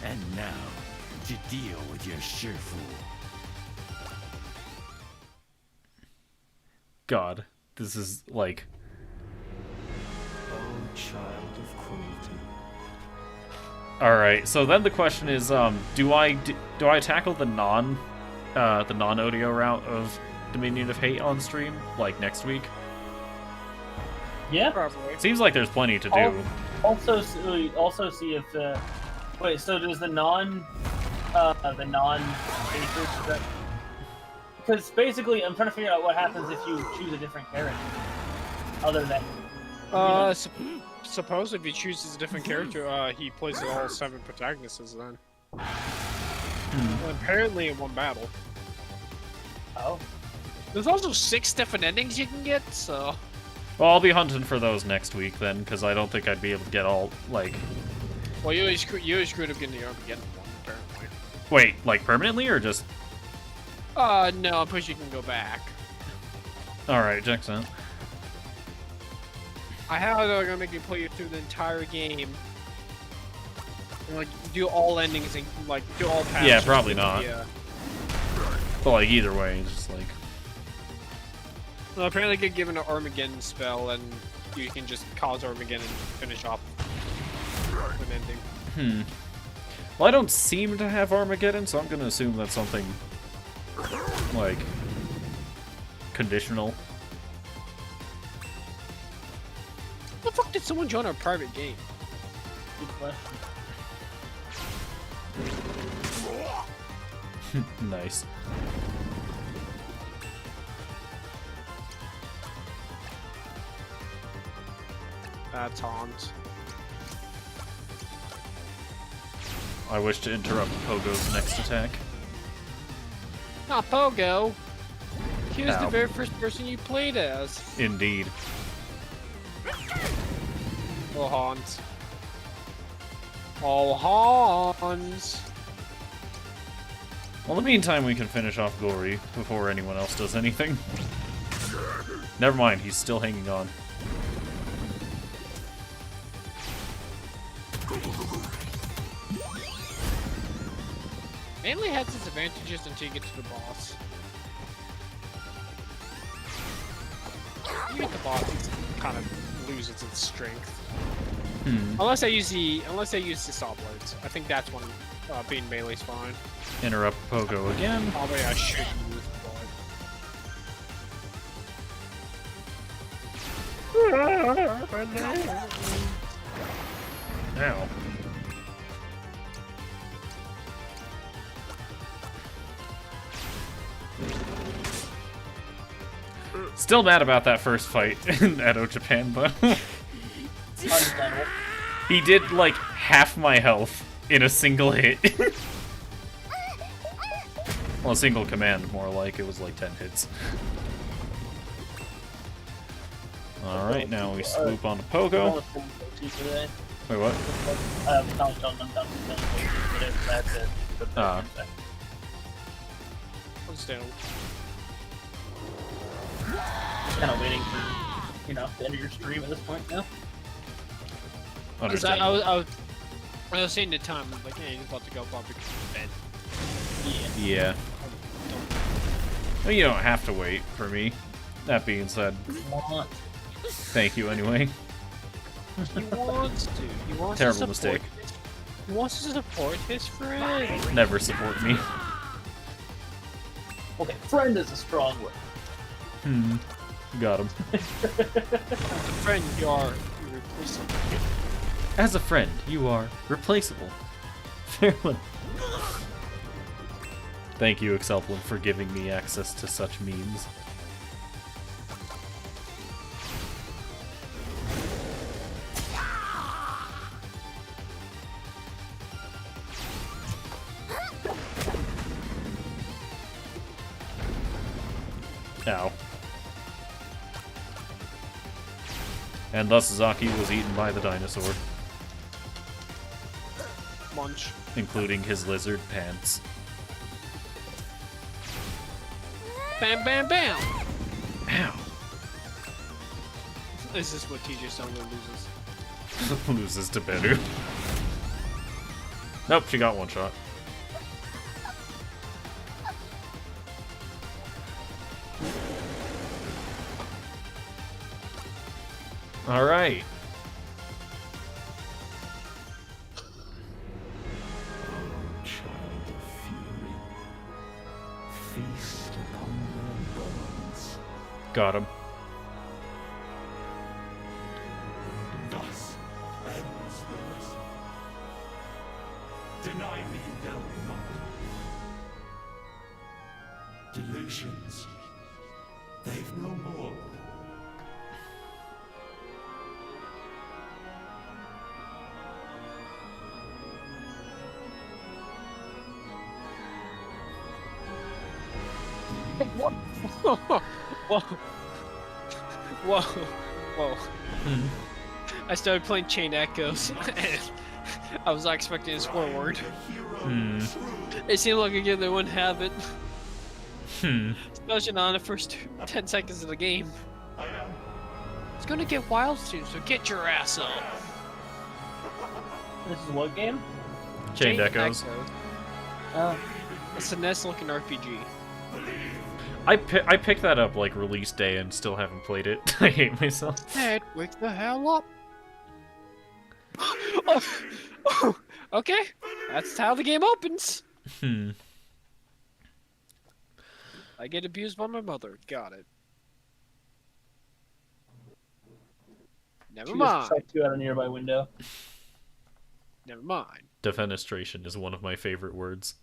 And now, to deal with your Shifu. God, this is like... Oh, child of cruelty. Alright, so then the question is, do I tackle the non-audio route of Dominion of Hate on stream, like, next week? Yeah. Probably. Seems like there's plenty to do. Also see if wait. So does the non hatred, because basically I'm trying to figure out what happens if you choose a different character other than. Suppose if he chooses a different character, he plays all 7 protagonists then. Well, apparently in one battle. Oh. There's also 6 different endings you can get, so. Well, I'll be hunting for those next week then, because I don't think I'd be able to get all, like... Well, you always screwed up getting the Armageddon one, apparently. Wait, like permanently, or just... No, I'm pretty sure you can go back. Alright, checks out. I how they're gonna make me play you through the entire game. And, like, do all endings and, like, do all paths. Yeah, probably not. Yeah. But, like, either way, it's just like... Well, apparently you get given an Armageddon spell, and you can just cause Armageddon and finish off an ending. Well, I don't seem to have Armageddon, so I'm gonna assume that's something... like... conditional. How the fuck did someone join our private game? Good question. Nice. Taunt. I wish to interrupt Pogo's next attack. Not Pogo! He was the Ow. very first person you played as. Indeed. Oh, Hans. Oh, Hans! Well, in the meantime, we can finish off Gory before anyone else does anything. Never mind, he's still hanging on. Melee has its advantages until you get to the boss. You get the boss, it kind of loses its strength. Unless I use the saw blades. I think that's when being melee's fine. Interrupt Pogo again. Probably I should use, but Ow. Still mad about that first fight in Edo Japan, though. Understandable. He did like half my health in a single hit. Well, a single command, more like. It was like 10 hits. Alright, now we swoop onto Pogo. Wait, what? Understandable. Kind of waiting for, you know, the end of your stream at this point now. Because I was seeing the time, I'm like, hey, he's about to go bump because he's dead. Yeah. Well, you don't have to wait for me. That being said, thank you anyway. He wants to. He wants Terrible to support mistake. He wants to support his friend. Never support me. Okay, friend is a strong word. Got him. As a friend, you are irreplaceable. As a friend, you are replaceable. Farewell. Thank you, Excelplin, for giving me access to such memes. Ow. And thus Zaki was eaten by the dinosaur, Munch. including his lizard pants. Bam, bam, bam! Ow. This is what TJ Songler loses. Loses to Beru. Nope, she got one shot. Alright. Child of fury, feast upon their bones. Got him. Thus ends the lesson. Deny me they'll not. Delusions. They've no more. Whoa. Whoa. Whoa. Whoa. I started playing Chain Echoes, and I was not expecting a swear word. It seemed like a game they wouldn't have it. Especially not in the first 10 seconds of the game. It's gonna get wild soon, so get your ass up. This is what game? Chained Echoes. It's a nice looking RPG. I picked that up like release day and still haven't played it. I hate myself. Dad, wake the hell up. Okay, that's how the game opens. I get abused by my mother. Got it. Never mind. Check you out a nearby window. Never mind. Defenestration is one of my favorite words.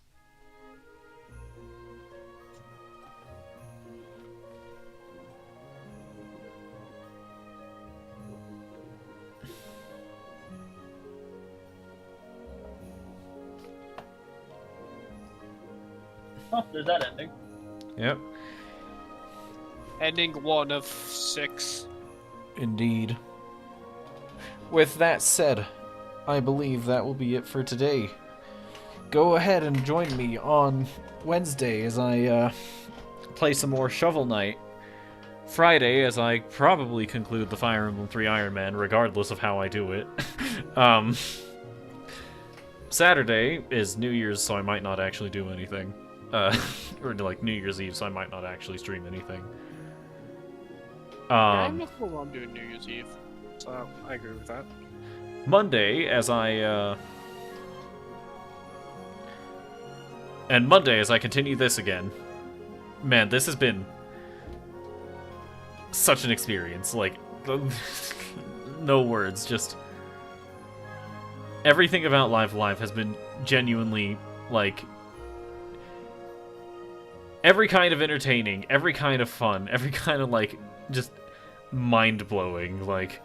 Oh, there's that ending. Yep. Ending 1 of 6. Indeed. With that said, I believe that will be it for today. Go ahead and join me on Wednesday as I play some more Shovel Knight. Friday as I probably conclude the Fire Emblem 3 Iron Man, regardless of how I do it. Saturday is New Year's, so I might not actually do anything. Or like New Year's Eve, so I might not actually stream anything. I'm not cool on doing New Year's Eve, so I agree with that. Monday, as I and Monday, as I continue this again. Man, this has been such an experience. Like, no words. Just everything about Live Alive has been genuinely, like, every kind of entertaining, every kind of fun, every kind of, like, just mind-blowing. Like,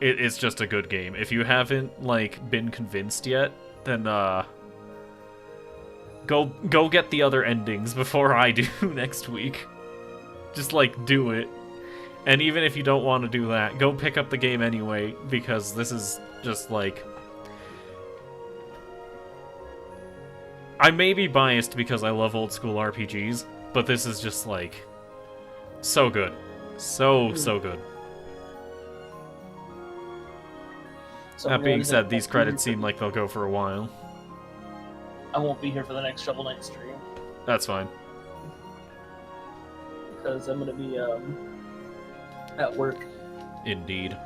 it's just a good game. If you haven't, like, been convinced yet, then go get the other endings before I do next week. Just, like, do it. And even if you don't want to do that, go pick up the game anyway, because this is just, like... I may be biased because I love old school RPGs, but this is just, like, so good. So good. That being said, these credits seem like they'll go for a while. I won't be here for the next Shovel Knight stream. That's fine. Because I'm going to be at work. Indeed.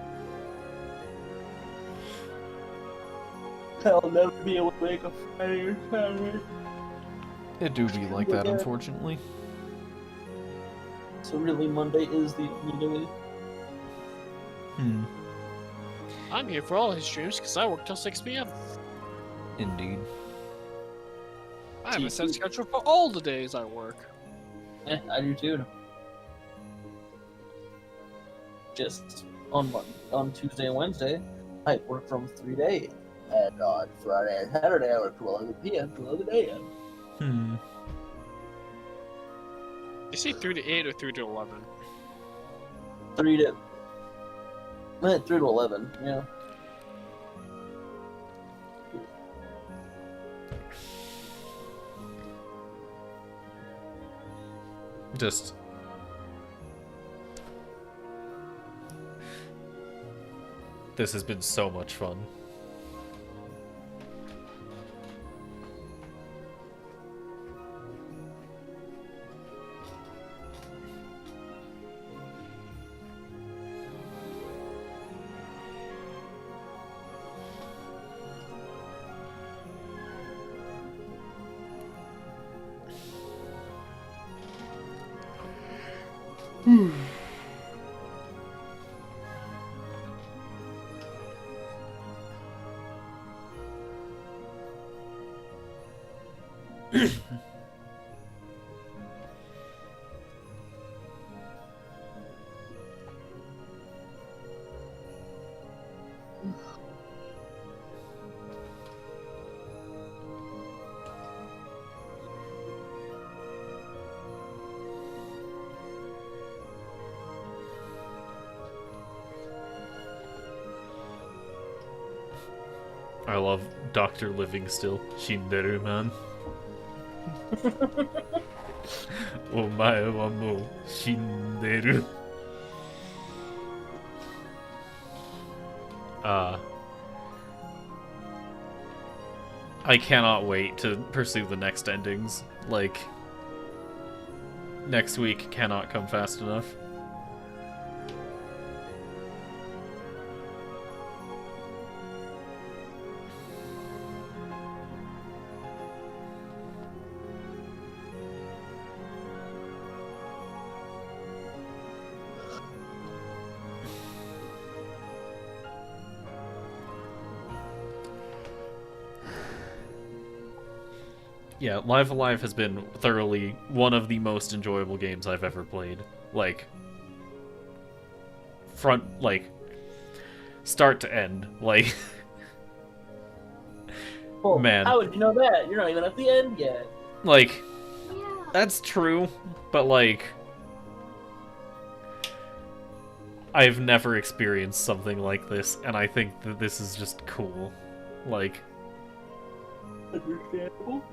I'll never be able to make a Friday or Saturday. It do be like that, unfortunately. So really, Monday is the only day. I'm here for all his streams because I work till 6 p.m. Indeed. I have a set schedule for all the days I work. Yeah, I do too. Just on Tuesday and Wednesday, I work from 3 to 8. And on Friday and Saturday, I work from 11 p.m. to 11 a.m. You say 3 to 8 or 3 to 11? 3 to 11, yeah. Just... This has been so much fun. I love Dr. Living still. Shinderu man. Omae wa mou shinderu. I cannot wait to pursue the next endings. Like, next week cannot come fast enough. Yeah, Live Alive has been thoroughly one of the most enjoyable games I've ever played. Like, start to end. Like, well, man. How would you know that? You're not even at the end yet. Like, that's true, but like, I've never experienced something like this, and I think that this is just cool. Like, understandable.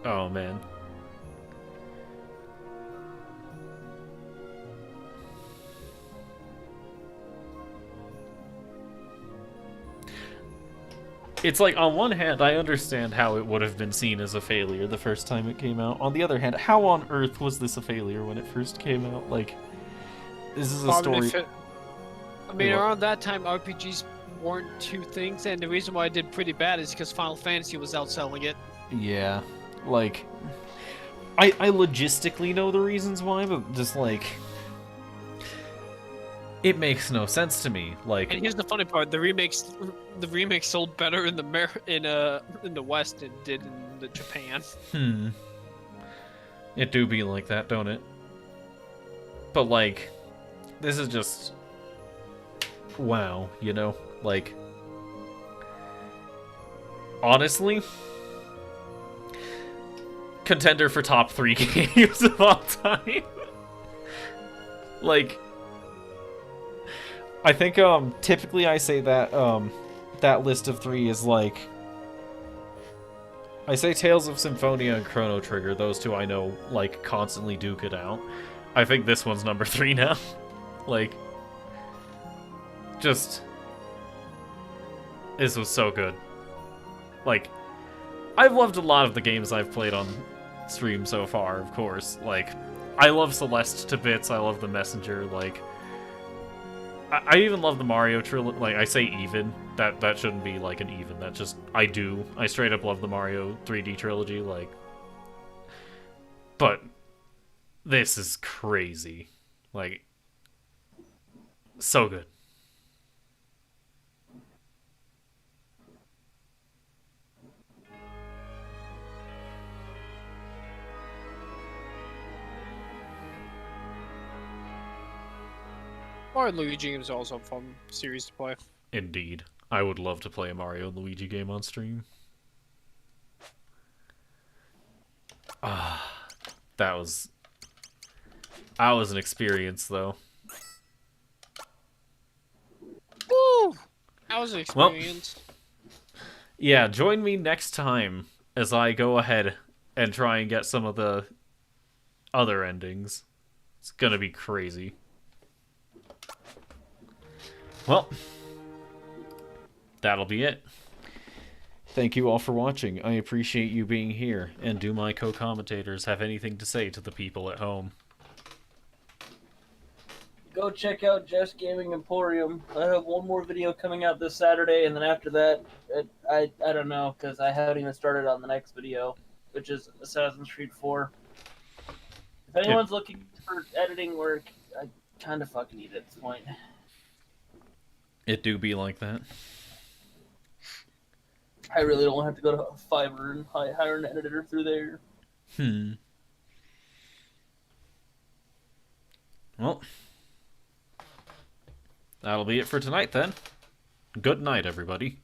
Oh man. It's like, on one hand, I understand how it would have been seen as a failure the first time it came out. On the other hand, how on earth was this a failure when it first came out? Like, this is a story... I mean, around that time, RPGs weren't two things, and the reason why it did pretty bad is because Final Fantasy was outselling it. Yeah. Like, I logistically know the reasons why, but just like, It makes no sense to me. Like, And here's the funny part: the remake sold better in the West than it did in the Japan. It do be like that, don't it? But like, this is just wow, you know? Like, honestly, contender for top 3 games of all time. Like, I think typically I say that that list of 3 is like, I say Tales of Symphonia and Chrono Trigger. Those two I know like constantly duke it out. I think this one's number 3 now. Like, just, this was so good. Like, I've loved a lot of the games I've played on stream so far, of course. Like, I love Celeste to bits, I love The Messenger, like, I even love the Mario trilogy. Like, I say even, that shouldn't be like an even, that just, I straight up love the Mario 3D trilogy, like, but this is crazy. Like, so good. Mario and Luigi is also a fun series to play. Indeed. I would love to play a Mario and Luigi game on stream. That was an experience, though. Woo! That was an experience. Well, yeah, join me next time as I go ahead and try and get some of the other endings. It's gonna be crazy. Well, that'll be it. Thank you all for watching. I appreciate you being here. And do my co-commentators have anything to say to the people at home? Go check out Jeff's Gaming Emporium. I have one more video coming out this Saturday, and then after that, I don't know, because I haven't even started on the next video, which is Assassin's Creed 4. If anyone's looking for editing work, I kind of fucking need it at this point. It do be like that. I really don't have to go to Fiverr and hire an editor through there. Well, that'll be it for tonight then. Good night, everybody.